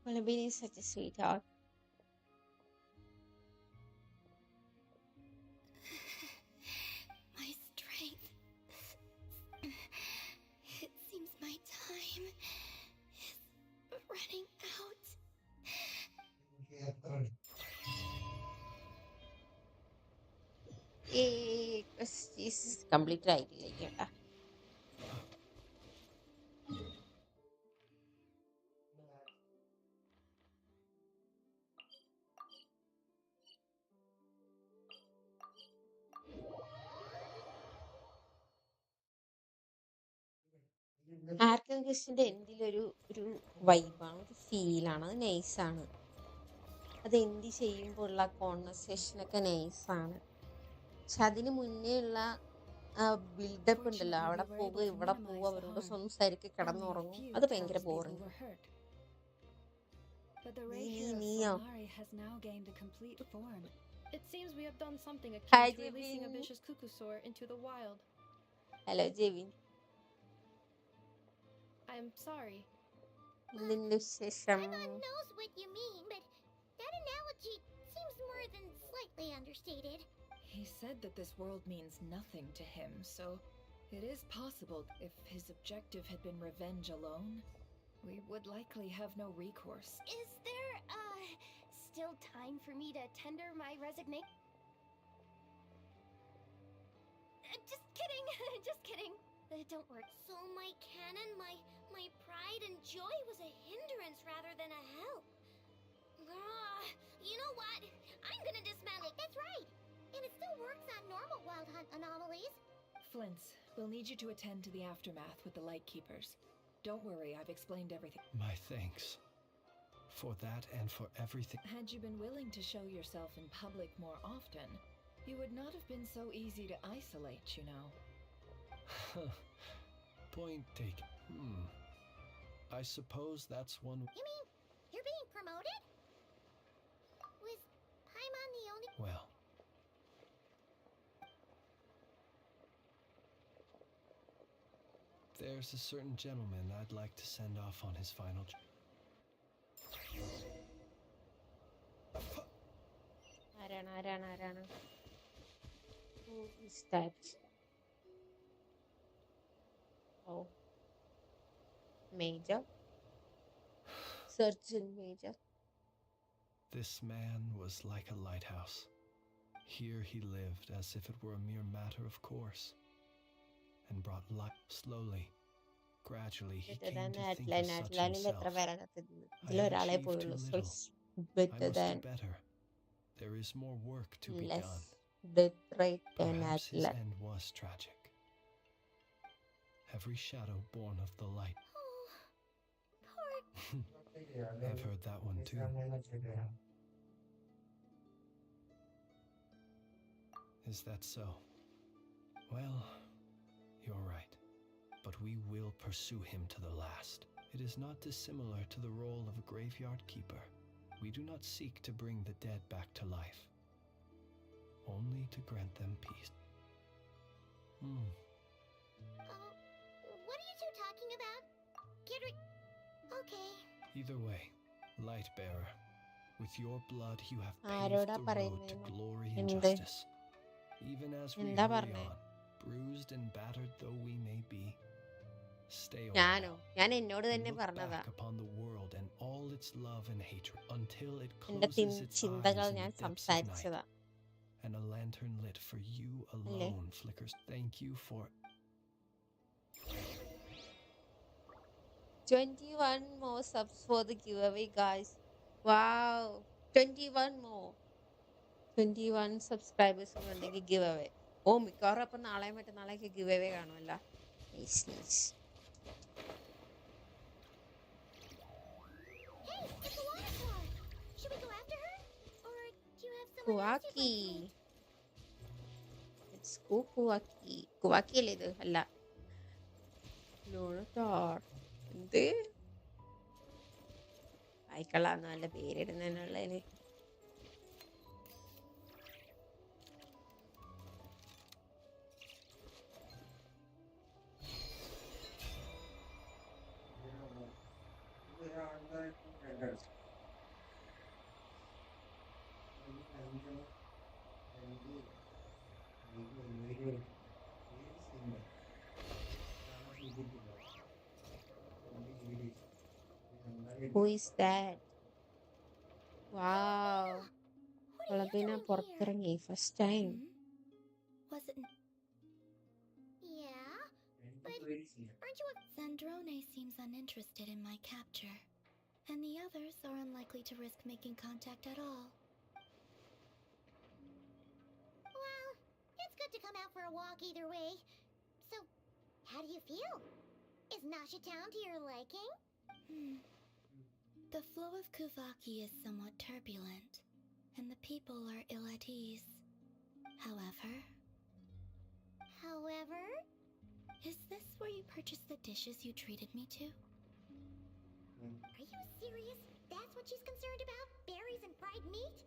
Columbine is such a sweetheart. My strength. It seems my time is running out. Jesus, complete ആയിട്ടില്ല കേട്ടാ. ആർക്കൻ ക്രിസ്റ്റിന്റെ എൻഡിലൊരു വൈബാണ്, ഒരു ഫീലാണ്, അത് നൈസാണ്. അത് end ചെയ്യുമ്പോൾ ഉള്ള കോൺവെർസേഷനൊക്കെ നൈസാണ്. പക്ഷെ അതിന് മുന്നേ ഉള്ള ബിൽഡപ്പ് ഉണ്ടല്ലോ, അവിടെ പോകുക ഇവിടെ പോവുക അവരോട് സംസാരിക്കുക കിടന്നുറങ്ങും, അത് ഭയങ്കര boring. But the Ray Hair of Neo. Solari has now gained a complete form. It seems we have done something Hi, akin to releasing a Jevin. vicious cuckoosaur into the wild. Hello Jevin, I'm sorry. എന്തിന്റെ വിശേഷം? Paimon knows what you mean, but that analogy seems more than slightly understated. He said that this world means nothing to him, so it is possible if his objective had been revenge alone, we would likely have no recourse. Is there, still time for me to tender my resignation? Just kidding, just kidding. Don't worry. So my cannon, my pride and joy was a hindrance rather than a help. You know what? I'm gonna dismantle it. That's right. And it still works on normal wild hunt anomalies. Flints, we'll need you to attend to the aftermath with the Lightkeepers. Don't worry, I've explained everything. My thanks. For that and for everything. Had you been willing to show yourself in public more often, you would not have been so easy to isolate, you know. Point taken. I suppose that's one. You mean you're being promoted? Was Paimon the only... Well. There's a certain gentleman I'd like to send off on his final. ആരാണ്? Who is that? Oh, Major. Surgeon Major. This man was like a lighthouse, Here he lived as if it were a mere matter of course, and brought life slowly. Gradually, he Better came than to think as such Atlanil എത്ര himself. പേരകത്തുന്നു I ഇതിൽ have ഒരാളെ achieved too പോയുള്ളൂ. So little. it's I better must than do better. There is more work to be less done. death rate than Perhaps his Atlan. end was tragic. Every shadow born of the light. I've heard that one too. Is that so? Well, you're right. But we will pursue him to the last. It is not dissimilar to the role of a graveyard keeper. We do not seek to bring the dead back to life, only to grant them peace. What are you two talking about? Okay. Either way, light bearer, with your blood you have paved ആരോടാ the road to പറയുന്നേ? glory and എന്ത്? justice. Even as we എന്താ hurry പറഞ്ഞേ? on, bruised and battered though we may be, stay a ഞാനോ? while ഞാൻ എന്നോട് and തന്നെ look പറഞ്ഞതാ. back upon the world and all its love and hatred until it എന്റെ closes its ചിന്തകൾ eyes in ഞാൻ the depths of night, സംസാരിച്ചതാ. and a lantern lit for you അല്ലേ? alone flickers. Thank you for 21 more subs for the giveaway, guys. Wow. 21 more. 21 subscribers ഉണ്ടെങ്കിൽ give away. ഓ മിക്കവാറും അപ്പം നാളെയും മറ്റന്നാളേക്ക് give away കാണുമല്ലോ. Nice nice. Hey, it's a waterfall. Should we go after her? Or do you have someone else you'd like to കുവാക്കി. meet? Let's go കുവാക്കി. കുവാക്കി അല്ലേ ഇത്? അല്ല. ലോണത്താർ. എന്ത്? വായിക്കളാന്ന് നല്ല പേരിടുന്നതിനുള്ളതിന്. Who is that? Wow. What are you Filipina doing here? പുറത്തിറങ്ങി first time. Was it? Yeah, but aren't you a... Zandrone seems uninterested in my capture, and the others are unlikely to risk making contact at all. Well, it's good to come out for a walk either way. So, how do you feel? Is Nasha Town to your liking? The flow of Kuvaki is somewhat turbulent, and the people are ill at ease. However, is this where you purchased the dishes you treated me to? Are you serious? That's what she's concerned about? Berries and fried meat?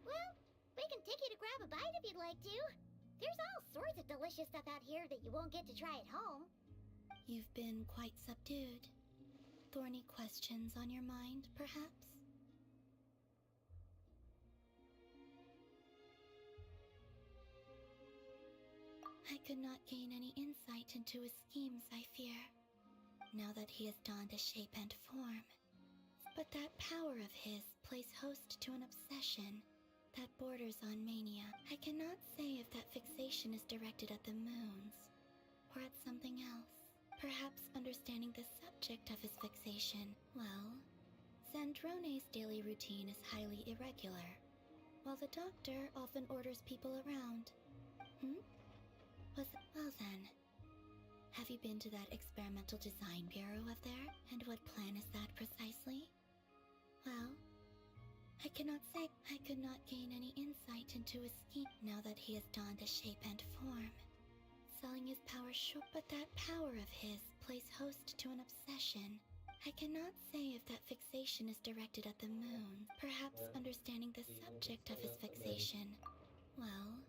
Well, we can take you to grab a bite if you'd like to. There's all sorts of delicious stuff out here that you won't get to try at home. You've been quite subdued. Thorny questions on your mind, perhaps? I could not gain any insight into his schemes, I fear, now that he has donned a shape and form. But that power of his plays host to an obsession that borders on mania. I cannot say if that fixation is directed at the moons or at something else. Perhaps understanding the subject of his fixation. Well, Zandrone's daily routine is highly irregular, while the doctor often orders people around. Well then, have you been to that experimental design bureau of there? And what plan is that precisely? Well, I cannot say. I could not gain any insight into his scheme now that he has donned a shape and form. Selling his power short, but that power of his plays host to an obsession. I cannot say if that fixation is directed at the moon. Perhaps understanding the subject of his fixation. Well,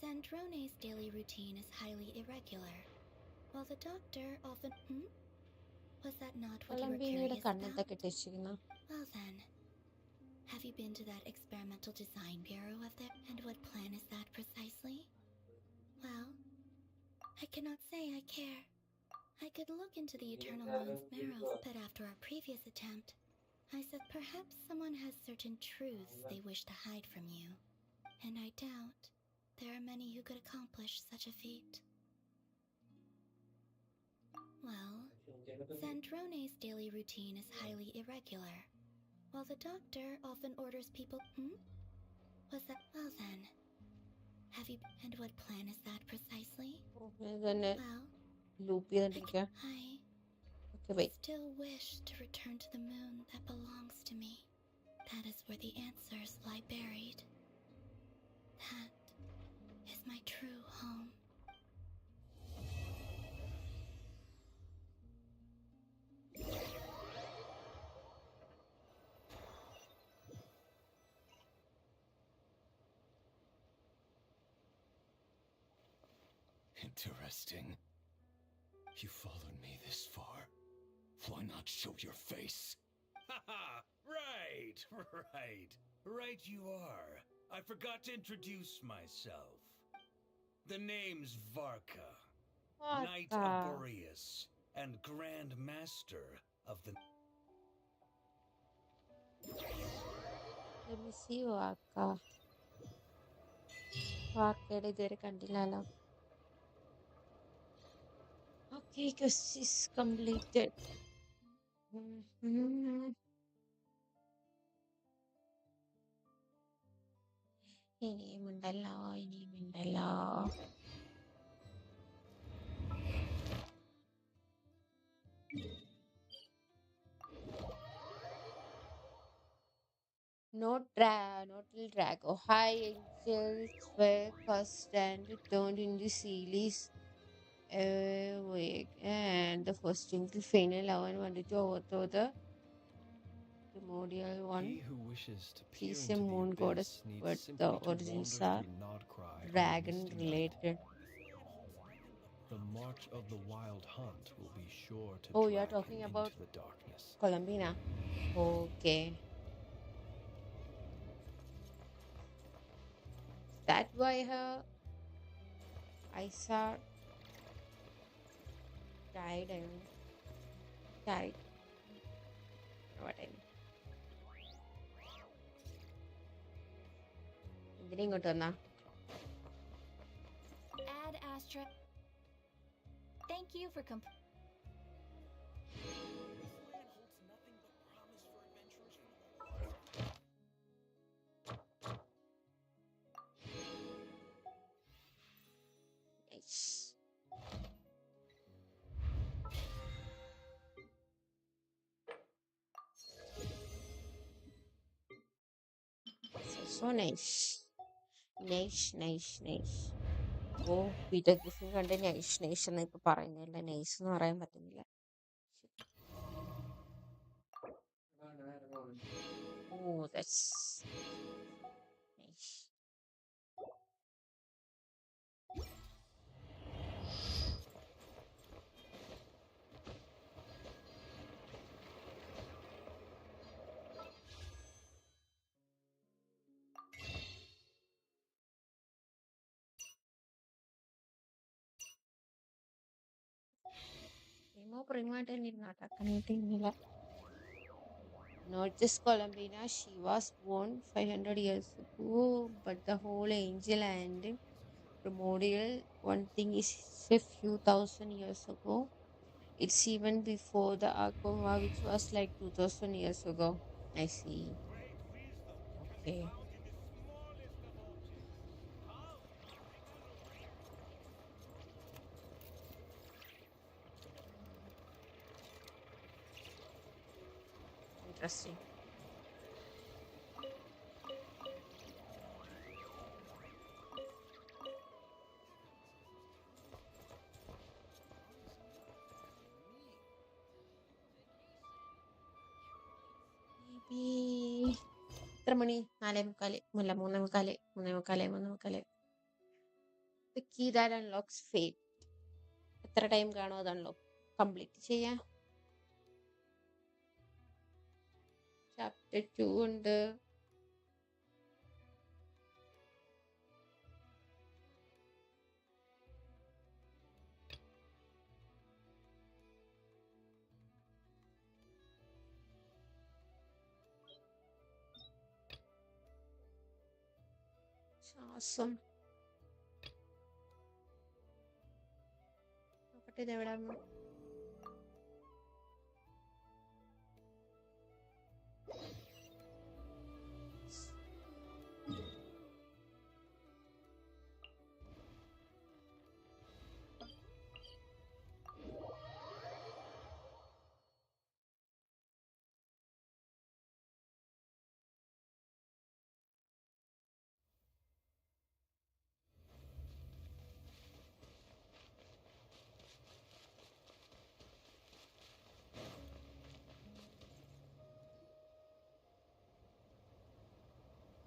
Zandrone's daily routine is highly irregular, while the doctor often... Was that not what you were കൊളംബിയയുടെ curious കണ്ണെന്തൊക്കെ about? ഇട്ടിരിക്കുന്നു? Well then, have you been to that experimental design bureau of there? And what plan is that precisely? Well, I cannot say I care. I could look into the Eternal Moon's marrow, but after our previous attempt, I said perhaps someone has certain truths they wish to hide from you. and I doubt there are many who could accomplish such a feat. Well, Sandrone's daily routine is highly irregular. While the doctor often orders people... Was that... Well then. Have you... And what plan is that precisely? Well, Loopy okay, I wait. still wish to return to the moon that belongs to me. That is where the answers lie buried. That is my true home. Interesting. You followed me this far. Why not show your face? Haha! Right, right. Right you are. I forgot to introduce myself. The name's Varka. Knight of Boreas and Grand Master of the... Let me see Varka. Varka ഇതുവരെ കണ്ടില്ലല്ലോ. Okay, because she's completed. ഇനിയുമുണ്ടല്ലോ. Not till Drago. High angels were cast and turned into sealies. And the first angel final 11 wanted to overthrow the primordial one. He who wishes to peer She's a into moon the goddess, abyss needs but simply the to origins wander are through Nodcry on a dragon misty night. related. The march of the wild hunt will be sure to Oh, drag you're talking him about into the darkness. Columbina. Okay. That why her Isa died and died. What I mean. എന്തിനാ ഇങ്ങോട്ട് വന്നാ? Ad Astra. Thank you for Nice. So nice. Nice. Oh Peter Griffin കണ്ട് nice എന്ന് ഇപ്പൊ പറയുന്നില്ല. Nice എന്ന് പറയാൻ പറ്റുന്നില്ല. Oh, that's nice. Not just Columbina, she was born 500 years ago, but the whole angel and primordial one thing is a few thousand years ago. It's even before the Akuma, which was like 2000 years ago. I see. Okay. Interesting. Maybe എത്ര മണി? 4:45. അല്ല 3:45. The key that unlocks fate. എത്ര time കാണും അത് unlock complete ചെയ്യാൻ? Chapter 2 ഉണ്ട്. Awesome. നോക്കട്ടെ ഇത് എവിടെ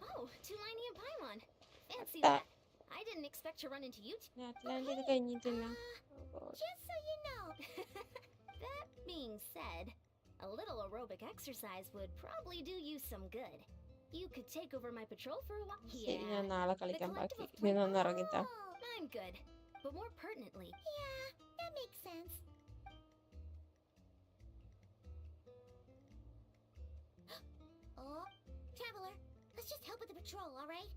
Oh, Tulani and Paimon. Fancy that. I didn't expect to run into you two. ഇത് കഴിഞ്ഞിട്ടില്ല Just so you know. That being said, a little aerobic exercise would probably do you some good. You could take over my patrol for a while. ശരി ഞാൻ നാളെ കളിക്കാൻ ബാക്കി ഇനി ഒന്ന് ഇറങ്ങിത്താ I'm good. But more pertinently, Yeah, that makes sense. Oh, Traveler, let's just help with the patrol, alright?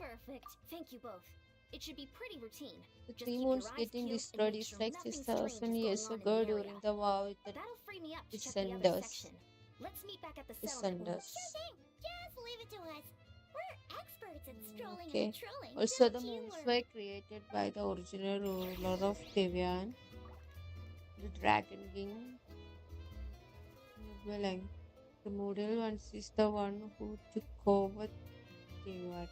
perfect. Thank you both. It should be pretty routine. The Just three keep moons your eyes getting peeled and destroyed make is sure like nothing 6,000 strange is years going on ago in the during area. the war with the That'll free me up to check the other descenders. section. Let's meet back at the settlement. when Descenders. Sure thing. Just leave it to us. We're experts at strolling Okay. and patrolling. Also, Don't the you moons worry. were created by the original ruler of Devian, the Dragon King. Well, the model one is the one who took over Devian.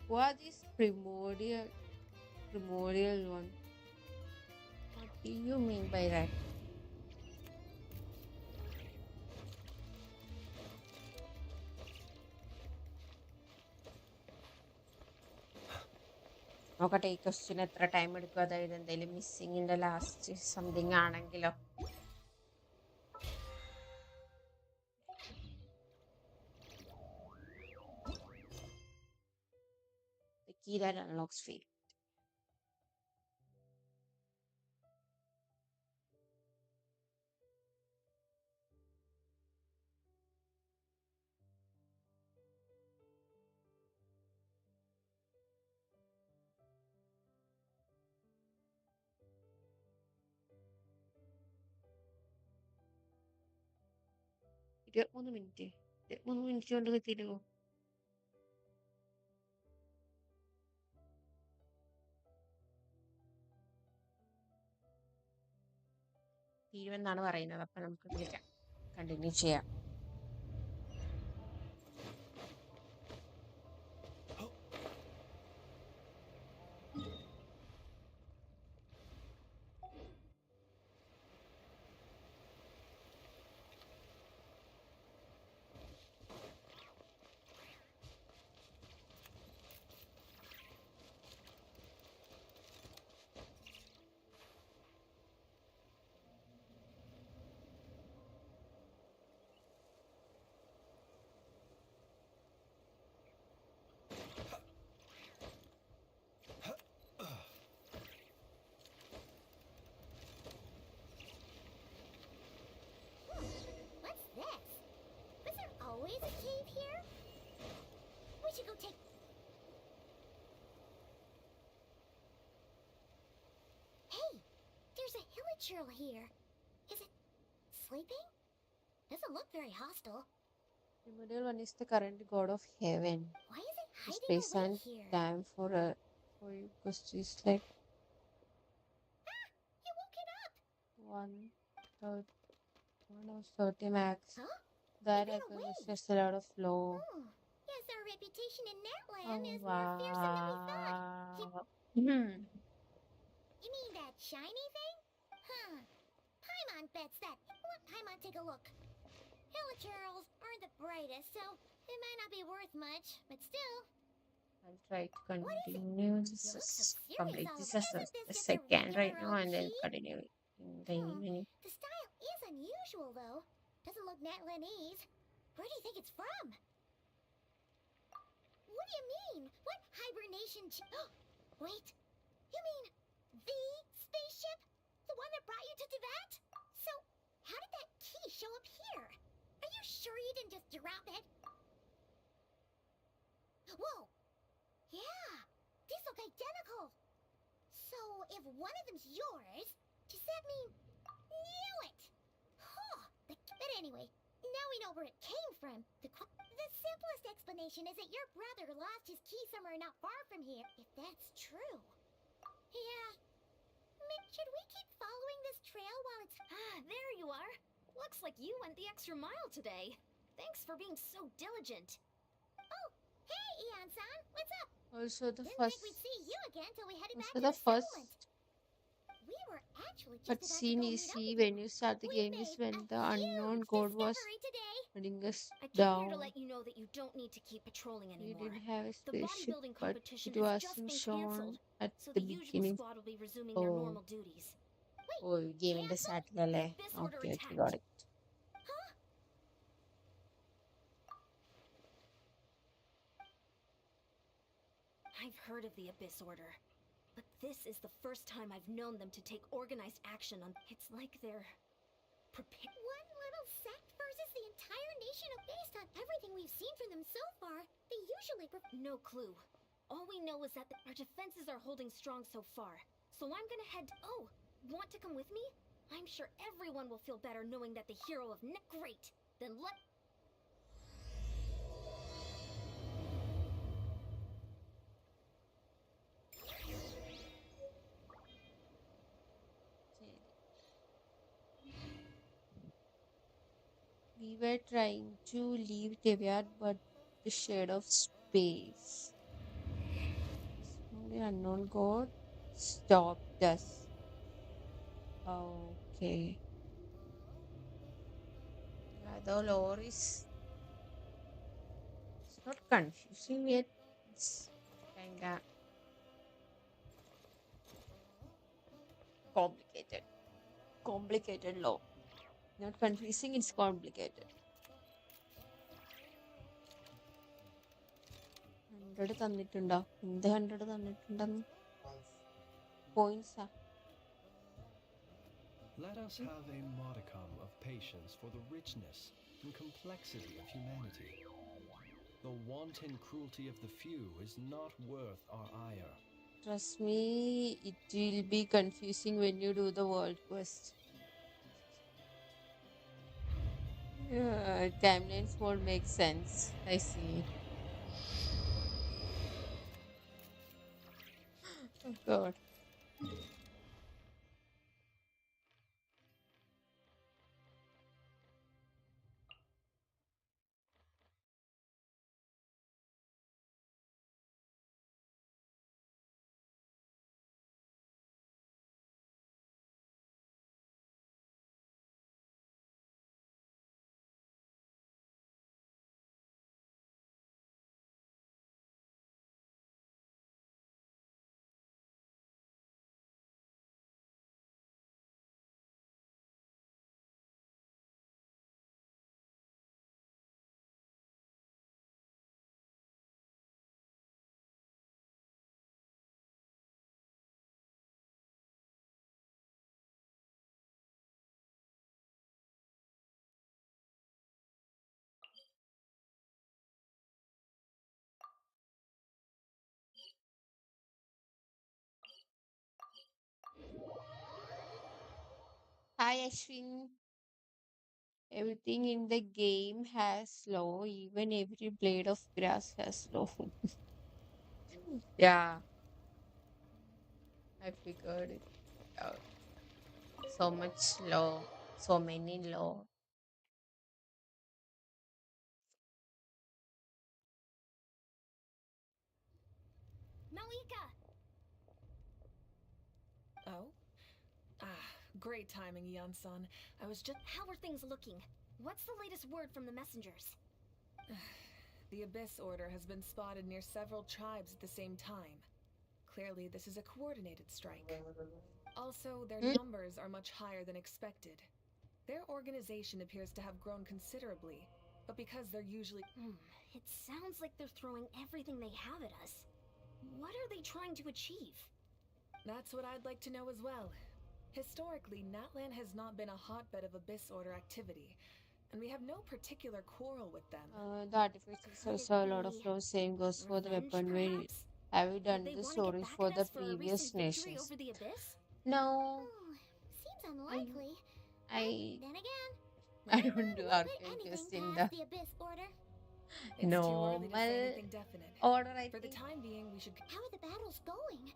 What is primordial one? What do you mean by that? നോക്കട്ടെ ഈ question എത്ര time എടുക്കും അതായത് എന്തെങ്കിലും മിസ്സിങ്ങിന്റെ last something ആണെങ്കിലോ The key that unlocks fate. Minute 23 കൊണ്ട് എത്തിയില്ലോ തീരുമെന്നാണ് പറയുന്നത് അപ്പൊ നമുക്ക് വിളിക്കാം കണ്ടിന്യൂ ചെയ്യാം What's this? Was there always a cave here? We should go take... Hey, there's a hillager here. Is it sleeping? Doesn't look very hostile. The middle one is the current god of heaven. Why is it hiding Space away and here? time for you because it's like You woke it up! 130 max. Huh? That It ran was away. just a lot of flow. Oh, yes, our reputation in Netland Oh, is more fearsome than we thought. wow. You mean that shiny thing? Huh. Paimon bets that. Let Paimon take a look. Hilichurls aren't the brightest, so it might not be worth much, but still. I'll try to What is it? continue. You This look is so serious complete. all This of is it. the Isn't this just a second right regular now, old and then key? continue in the evening. The style is unusual, though. Doesn't look Natlanese. Where do you think it's from? What do you mean? What hibernation Wait. You mean the spaceship? The one that brought you to Tibet? So, how did that key show up here? Are you sure you didn't just drop it? Whoa! Yeah, these look identical. So if one of them's yours, does that mean... Knew it! Huh! But anyway, now we know where it came from. The simplest explanation is that your brother lost his key somewhere not far from here, if that's true. Yeah. Should we keep following this trail while it's... Ah, there you are. Looks like you went the extra mile today. Thanks for being so diligent. Oh, hey, Eon-san, what's up? Also the Didn't first think we'd see you again till we headed back also to the the settlement. first We were actually just about to cutscene go you meet up see with when you. you start the We game is made when a the unknown huge god was discovery today. hunting us I came here to down. let you know that you don't need to keep patrolling We anymore. didn't have a The spaceship, bodybuilding but competition it has just wasn't been shown cancelled, at so the the usual beginning. squad will be resuming their Oh, normal duties. oh, game in the Cancel? satellite. This order Okay, attacked. got it. Huh? I've heard of the Abyss Order, but this is the first time I've known them to take organized action on... It's like they're... prepared. One little sect versus the entire nation of... Based on everything we've seen from them so far, they usually... No clue. All we know is that our defenses are holding strong so far. So I'm gonna head... Oh, want to come with me? I'm sure everyone will feel better knowing that the hero of... Great! Then let... We were trying to leave Graveyard, but the shade of space, the unknown god, stopped us. Okay. Yeah, the lore is it's not confusing yet. It's kinda complicated. Complicated lore. Not confusing, it's complicated. 100 തന്നിട്ടുണ്ടോ എന്ത് 100 തന്നിട്ടുണ്ടെന്ന് പോയിന്റ്സാ Let us have a modicum of patience for the richness and complexity of humanity. The wanton cruelty of the few is not worth our ire. Trust me, it will be confusing when you do the world quest. Timelines won't make sense. I see. Oh god. Hi Ashwin. Everything in the game has law, even every blade of grass has law. Yeah, I figured it out. So much law, so many law. Malika! Oh? Ah, great timing, Eon-san. I was just... How are things looking? What's the latest word from the messengers? The Abyss Order has been spotted near several tribes at the same time. Clearly, this is a coordinated strike. Also, their numbers are much higher than expected. Their organization appears to have grown considerably, but because they're usually... It sounds like they're throwing everything they have at us. What are they trying to achieve? That's what I'd like to know as well. Historically, Natlan has not been a hotbed of Abyss Order activity, and we have no particular quarrel with them. The artifact is also a lot of flow. Same goes for the Revenge, weapon. We perhaps? have we Would done they the want to get stories back for at the us for a previous recent victory nations? over the abyss? No, Seems unlikely. I Then again, I no don't one do would arcane put quests anything in past the the Abyss Order. It's too early to say normal anything definite. order. I For the think. time being, we should. How are the battles going?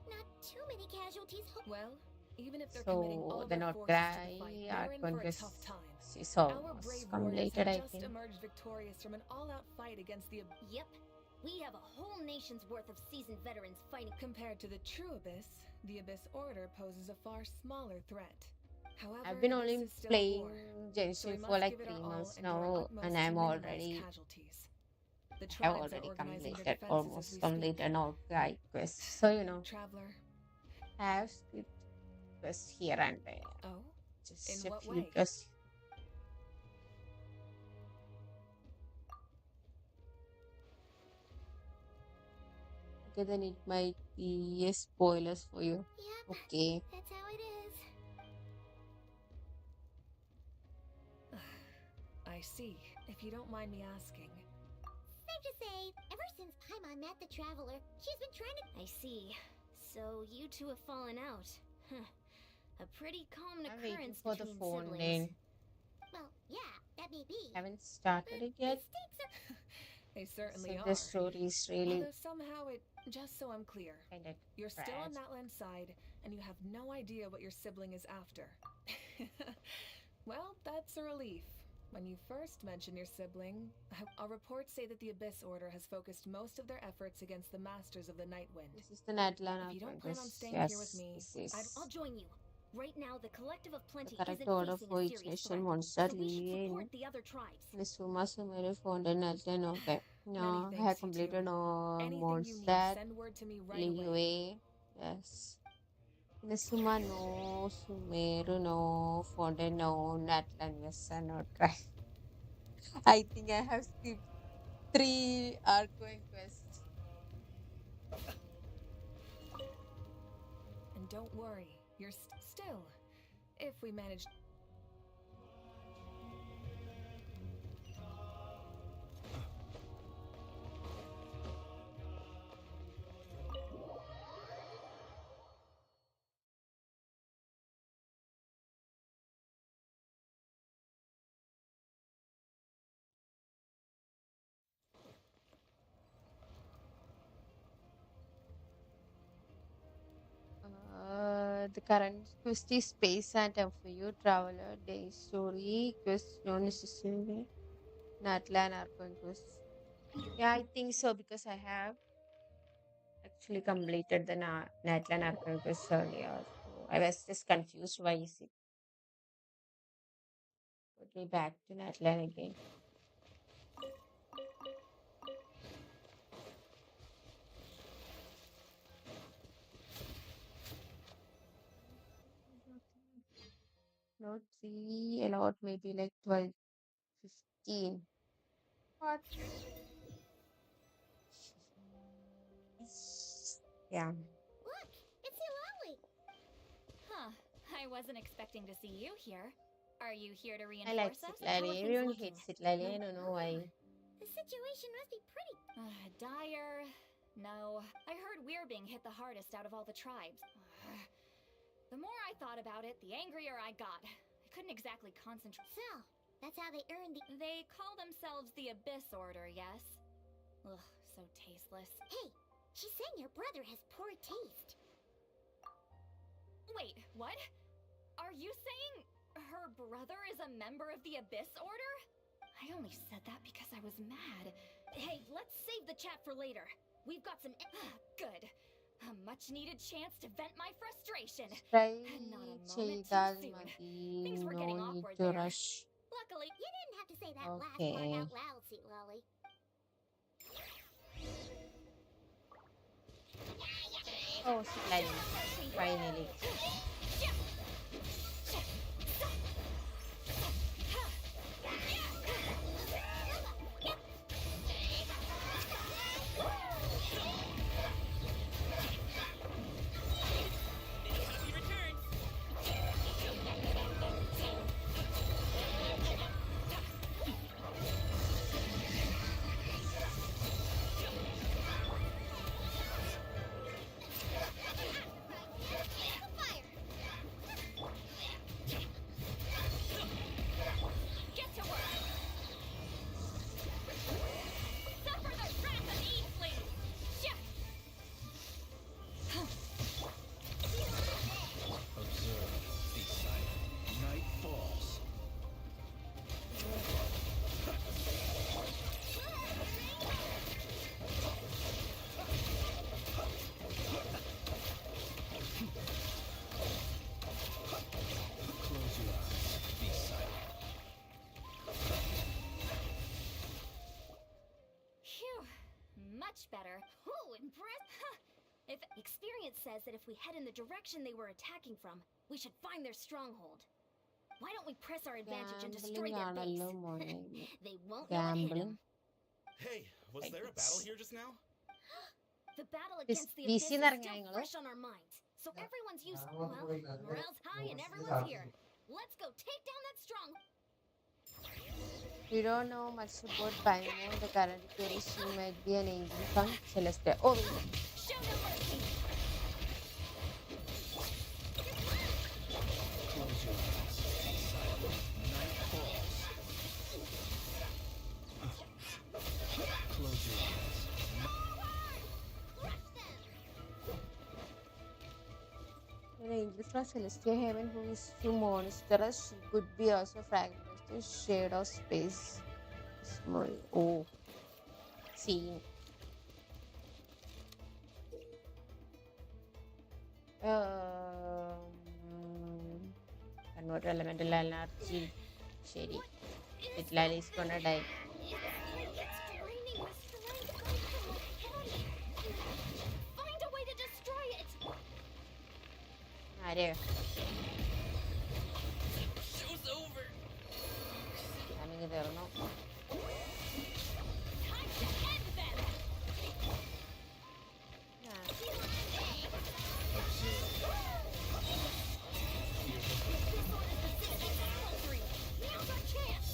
Not too many casualties. Well, even if they're committing So all the their Not forces to the Cry fight, they're in arcane for a quest tough time. is Our almost brave warriors completed. have I just think. emerged victorious from an all-out fight against the Yep. We have a whole nation's worth of seasoned veterans fighting. Compared to the true Abyss, the Abyss Order poses a far smaller threat. However, I've been this only is still playing war, so we Genshin must for like give it 3 our all months and do our now, utmost and to I'm minimize already casualties. The have tribes are already organizing their completed, defenses as almost we completed speak. Not Cry quest. So Traveler. I have skipped quests here and there. Oh? Just In a what few way? quests. Okay, then it might be a spoilers for you. Yep, Okay. that's how it is. I see. If you don't mind me asking. Safe to say, ever since Paimon met the Traveler, she's been trying to. I see. So you two have fallen out. Huh. A pretty common I'm waiting occurrence for the between phone siblings. then. Well, yeah, that may be. Haven't started it yet. The stakes are. They certainly So are. the story is really Although somehow it, just so I'm clear, kind of you're still on trash. Natlan's side, and you have no idea what your sibling is after. Well, that's a relief. When you first mention your sibling, our reports say that the Abyss Order has focused most of their efforts against the Masters of the Nightwind. This is the Natlan If you don't plan on staying yes, here with me, this is I'll join you. Right now, the Collective of Plenty the correct isn't order facing for a each serious nation threat, monster so we should in support the other tribes. Nisuma Sumere founded Natlan. Okay. No, Many I have thanks, you completed two. all Anything you mods need, that send word to me right leave away. away. Yes. Nisuma no, Sumeru no, founded no, Natlan yes, and not try. I think I have skipped 3 Arcoing quests. And don't worry, you're still. If we manage. The current quest is Space and Time for you, Traveler, Day Story, quest no necessarily, Natlan Arcoing quest. Yeah, I think so because I have actually completed the Natlan Arcoing quest earlier. So I was just confused why is it. Put me back to Natlan again. Not 3, a lot, maybe like 12, 15. What? Yeah. Look, it's Malayali. Huh. I wasn't expecting to see you here. Are you here to I like reinforce us? How are Citlali. things Everyone looking? hates Citlali. I don't know why. The situation must be pretty. Dire. No. I heard we're being hit the hardest out of all the tribes. The more I thought about it, the angrier I got. I couldn't exactly concentrate. So, that's how they earned the. They call themselves the Abyss Order, yes? Ugh, so tasteless. Hey, she's saying your brother has poor taste. Wait, what? Are you saying her brother is a member of the Abyss Order? I only said that because I was mad. Hey, let's save the chat for later. We've got some. Good. A much needed chance to vent my frustration. Try Not a moment too soon. Things were getting no need awkward to there. rush. Luckily, you didn't have to say that last Okay. part out loud, Sweet Lolly. Oh, Citlali. Finally. much better. Ooh, impressed. If experience says that if we head in the direction they were attacking from, we should find their stronghold. Why don't we press our advantage and destroy Gambling their base? ആണല്ലോ മോനെ. They won't know what hit Gambling. them. Hey, was there a battle here just now? The battle against the VC Abyss is നിറങ്ങിയ still നിങ്ങള്? fresh on our minds. So everyone's used. Well, morale's high and everyone's here. Let's go take down that strong. We don't know much about Paimon. The current theory she might be an angel from Celeste. Oh, wait. Show no mercy. Close your eyes. Night falls. Close your eyes. An angel from Celestial Heaven who is too monstrous. She could be also fragment of the shade of space. Small. Oh. Scene. Convert elemental energy. Shady. Lily is gonna die. It's draining my strength. Find a way to destroy it. ആരെയോ Show's over. ഞാനിങ്ങ് തീർന്നു. Time to end them. Now's our chance.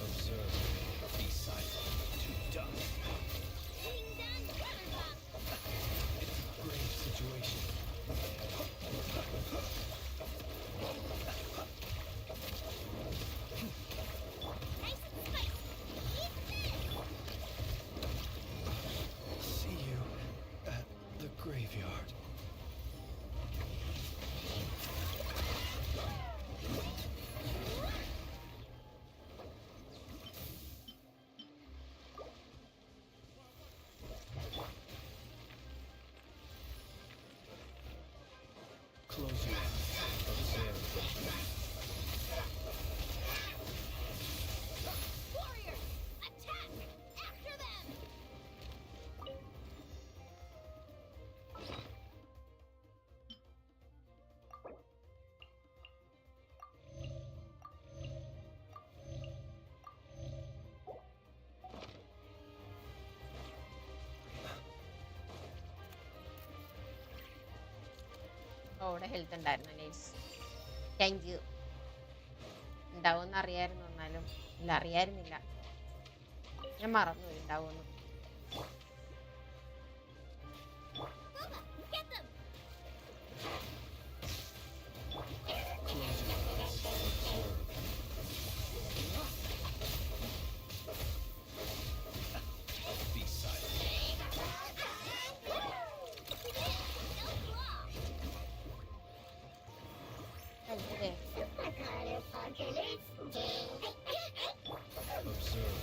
Observe. Be silent. To dust. It's a grave situation. See you at the graveyard. Close your eyes. Observe. Warriors, attack! After them! അവിടെ health ഉണ്ടായിരുന്നു nice. Thank you. ഉണ്ടാവുമെന്ന് അറിയായിരുന്നു, എന്നാലും ഇല്ല അറിയായിരുന്നില്ല. ഞാൻ മറന്നുപോയി ഉണ്ടാവുമെന്ന്. Get them! Close your eyes. Observe. Be silent. അല്ലേ? Observe.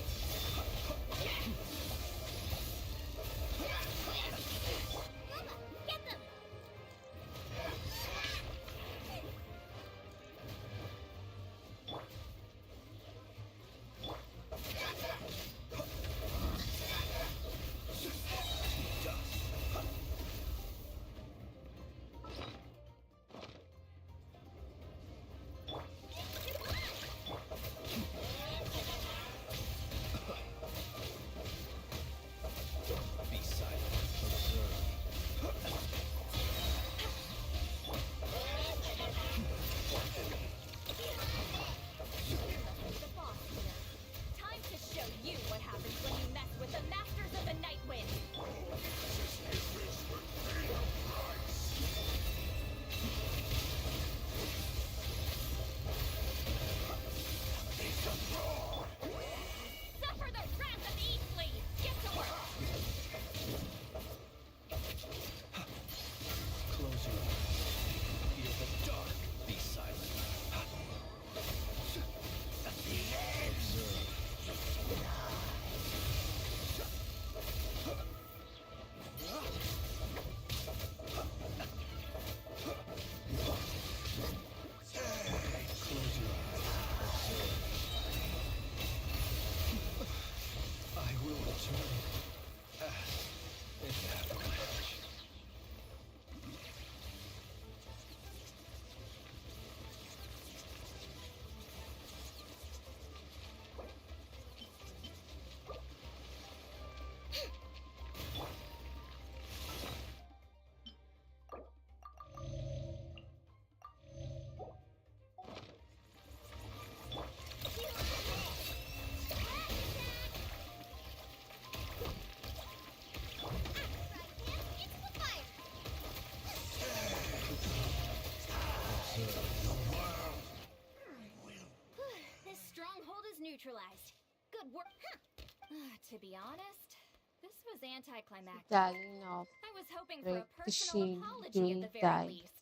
To be honest, this was anticlimactic. Darling of I was hoping for a break the personal shield, apology at the they very died. least.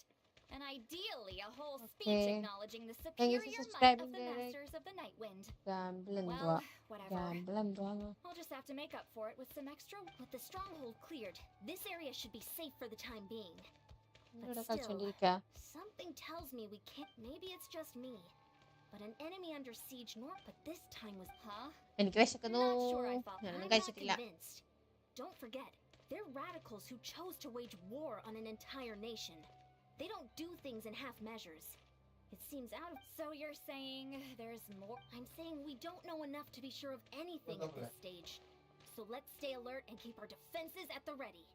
And ideally, a whole speech Okay. acknowledging the Thank you for superior might subscribing, of the Derek. Masters of the Night Wind. Gamble and Well, dwa. whatever. Gamble and dwa. I'll just have to make up for it with some extra. With the stronghold cleared, this area should be safe for the time being. Ano But ka still, ka? something tells me we can't. Maybe it's just me. But an enemy under siege north, but this time was. Huh? And guys, ako Not sure I no. follow. Ano I'm guys, not tila. convinced. Don't forget, they're radicals who chose to wage war on an entire nation. They don't do things in half measures. It seems out of. So you're saying there's more? I'm saying we don't know enough to be sure of anything at this stage. So let's stay alert and keep our defenses at the ready.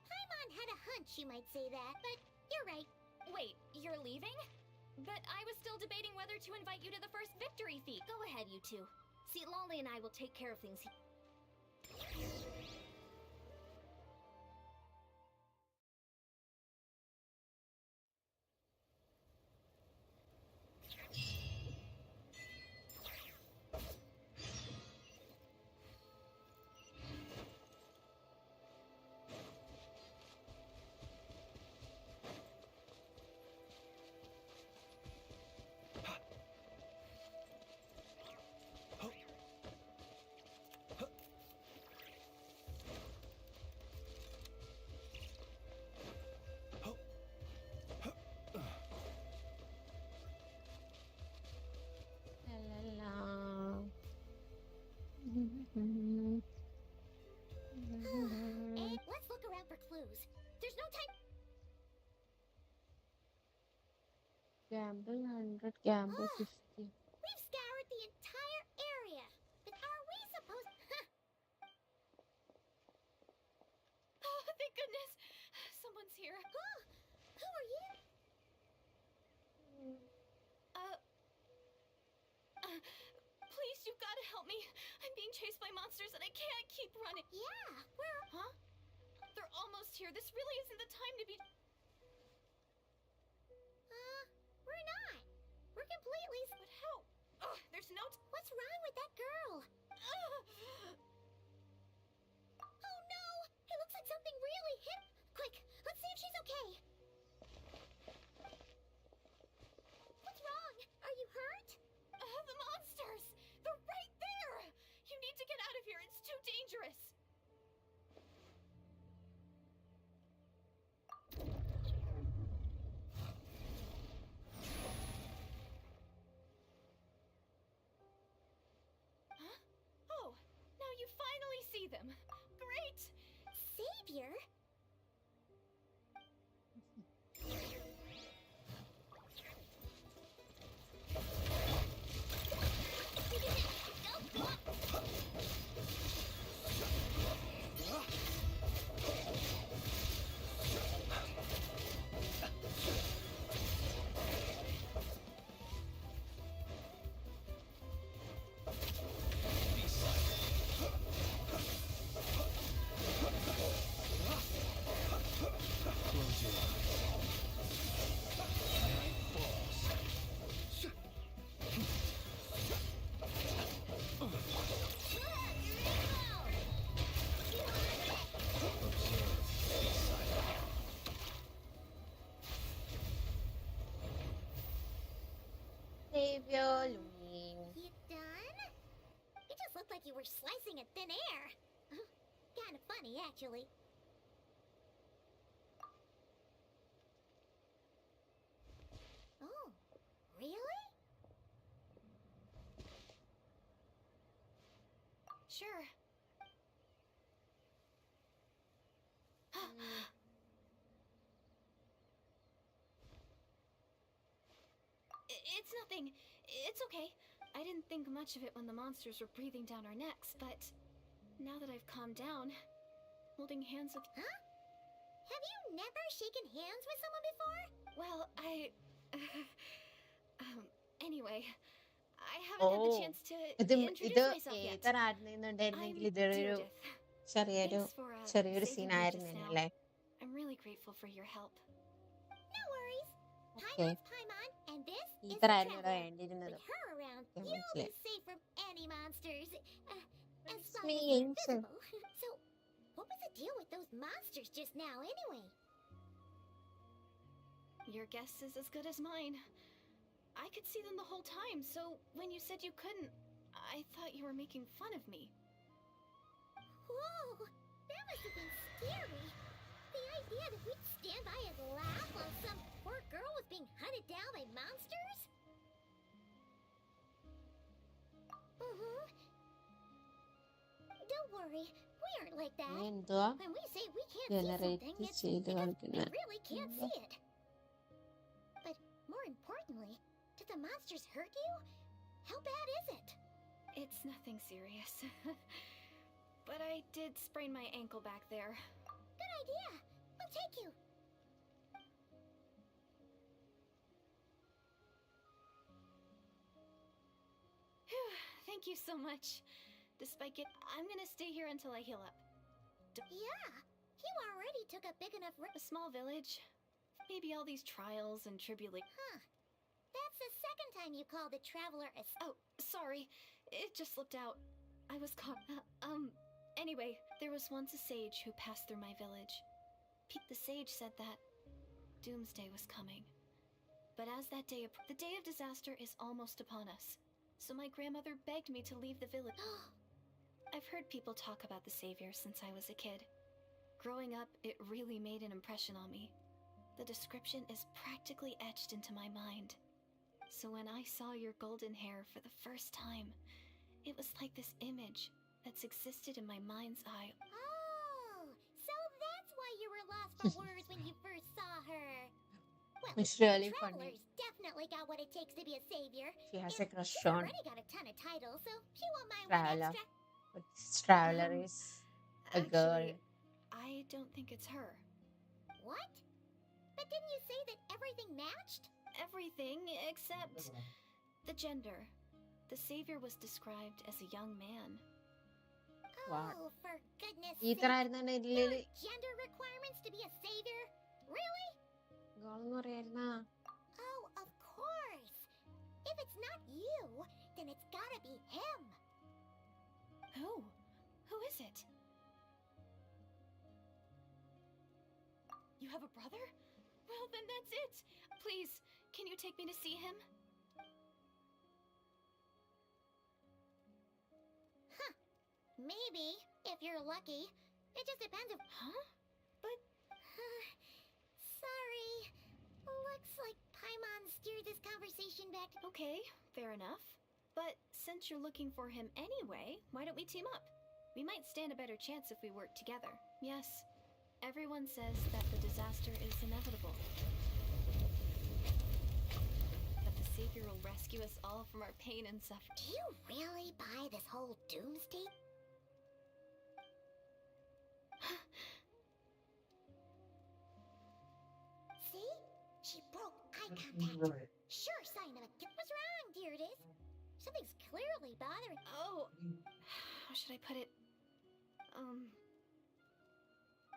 Paimon had a hunch you might say that, but you're right. Wait, you're leaving? But I was still debating whether to invite you to the first victory feat. Go ahead, you two. See, Lolly and I will take care of things. La la la. Hey, let's look around for clues. There's no time. Gamble 100, gamble 50. We've scoured the entire area. But are we supposed? Oh, thank goodness. Someone's here. Who are you? Please, you've got to help me. I'm being chased by monsters and I can't keep running. Yeah, where? Huh? They're almost here. This really isn't the time to be. We're not. We're completely. But how? Oh, there's no. What's wrong with that girl? Oh no! It looks like something really hit. Quick, let's see if she's okay. What's wrong? Are you hurt? The monsters! They're right there! You need to get out of here. It's too dangerous. Huh? Oh, now you finally see them. Great! Savior? Close your eyes. Night falls. Observe. Be silent. Savior Lumine. You done? It just looked like you were slicing at thin air. Kind of funny, actually. Oh, really? Sure. It's nothing. It's okay. I didn't think much of it when the monsters were breathing down our necks, but now that I've calmed down, holding hands with. Huh? Have you never shaken hands with someone before? Well, anyway, I haven't had the chance to introduce myself yet. ഇതൊരാടുന്നുണ്ടായിരുന്നെങ്കിൽ I'm ഇതൊരു Judith. ചെറിയൊരു Thanks for ചെറിയൊരു saving scene me just ആയിരുന്നേനെ now. അല്ലേ? I'm really grateful. grateful for your help. No worries. Okay. Paimon's Paimon, and this is the ഇത്രയായിരുന്നു ഇവിടെ Traveler. വേണ്ടിയിരുന്നത്. With her around, Okay, you'll be മനസ്സിലായി. safe from any monsters. As It's long me, as you're Angel. invisible. So, what was the deal with those monsters just now, anyway? Your guess is as good as mine. I could see them the whole time, so when you said you couldn't, I thought you were making fun of me. Whoa, that must have been scary. The idea that we'd stand by and laugh while some poor girl was being hunted down by monsters? Don't worry, we aren't like that. എന്തുവാ When we say we can't see something, generate it's ചെയ്ത് because we കളിക്കുന്നത്? really can't see it. But more importantly, did the monsters hurt you? How bad is it? It's nothing serious. But I did sprain my ankle back there. Good idea. We'll take you. Phew, thank you so much. Despite it, I'm gonna stay here until I heal up. Yeah, you already took a big enough A small village. Maybe all these trials and tribulations. Huh. That's the second time you called the Traveler a... Oh, sorry. It just slipped out. I was caught. Anyway, there was once a sage who passed through my village. The sage said that doomsday was coming. But as that day the day of disaster is almost upon us. So my grandmother begged me to leave the village. I've heard people talk about the savior since I was a kid. Growing up, it really made an impression on me. The description is practically etched into my mind. So when I saw your golden hair for the first time, it was like this image that's existed in my mind's eye. Oh, so that's why you were lost for words when you first saw her. Well, It's really the funny. Traveler's definitely got what it takes to be a savior. She has and a crush she's on already got a ton of titles, so she won't mind Traveler. one extra. But this Traveler is a girl. Actually, I don't think it's her. What? But didn't you say that everything matched? Everything except the gender. The savior was described as a young man. What? Oh, for goodness ഈ sake. ഇത്ര ആയിരുന്നാണ് There ഇതില് are gender requirements to be a savior? Really? ഗോളെന്ന് പറയായിരുന്നാ Oh, of course. If it's not you, then it's gotta be him. Who? Who is it? You have a brother? Well, then that's it. Please, can you take me to see him? Huh. Maybe, if you're lucky. It just depends if... Huh? But... Sorry. Looks like Paimon steered this conversation back to... Okay, fair enough. But since you're looking for him anyway, why don't we team up? We might stand a better chance if we work together. Yes, everyone says that the disaster is inevitable. But the savior will rescue us all from our pain and suffering. Do you really buy this whole doomsday? See? She broke eye contact. Sure sign of a... What's wrong, Deirdis? Something's clearly bothering... Oh, how should I put it?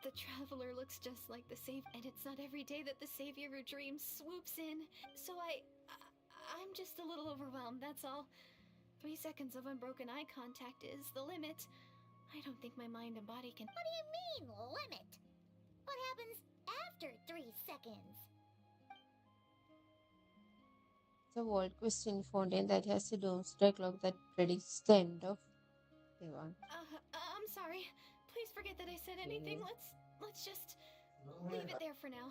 The traveler looks just like the savior, and it's not every day that the savior of dreams swoops in. So I'm just a little overwhelmed, that's all. 3 seconds of unbroken eye contact is the limit. I don't think my mind and body can... What do you mean, limit? What happens after 3 seconds? It's a world question fountain that has a doomsday clock that predicts the end of the world. I'm sorry. Please forget that I said anything. Let's just leave it there for now.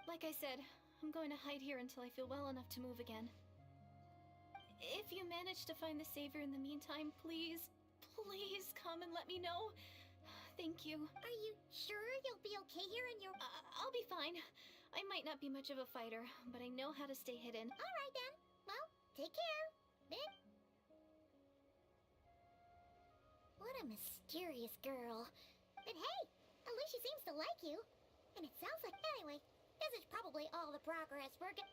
Like I said, I'm going to hide here until I feel well enough to move again. If you manage to find the savior in the meantime, please come and let me know. Thank you. Are you sure you'll be okay here in your... I'll be fine. I might not be much of a fighter, but I know how to stay hidden. All right then. Well, take care. Big. What a mysterious girl. But hey, at least she seems to like you. And it sounds like... Anyway, this is probably all the progress we're get...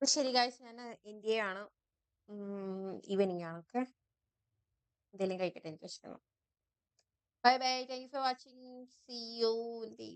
ശരി guys, ഞാൻ ഇന്ത്യയാണ്. Evening ആണ്. Okay, എന്തെങ്കിലും കഴിക്കട്ടെ, എനിക്ക് വിശക്കണം. Bye bye. Thank you for watching. See you in the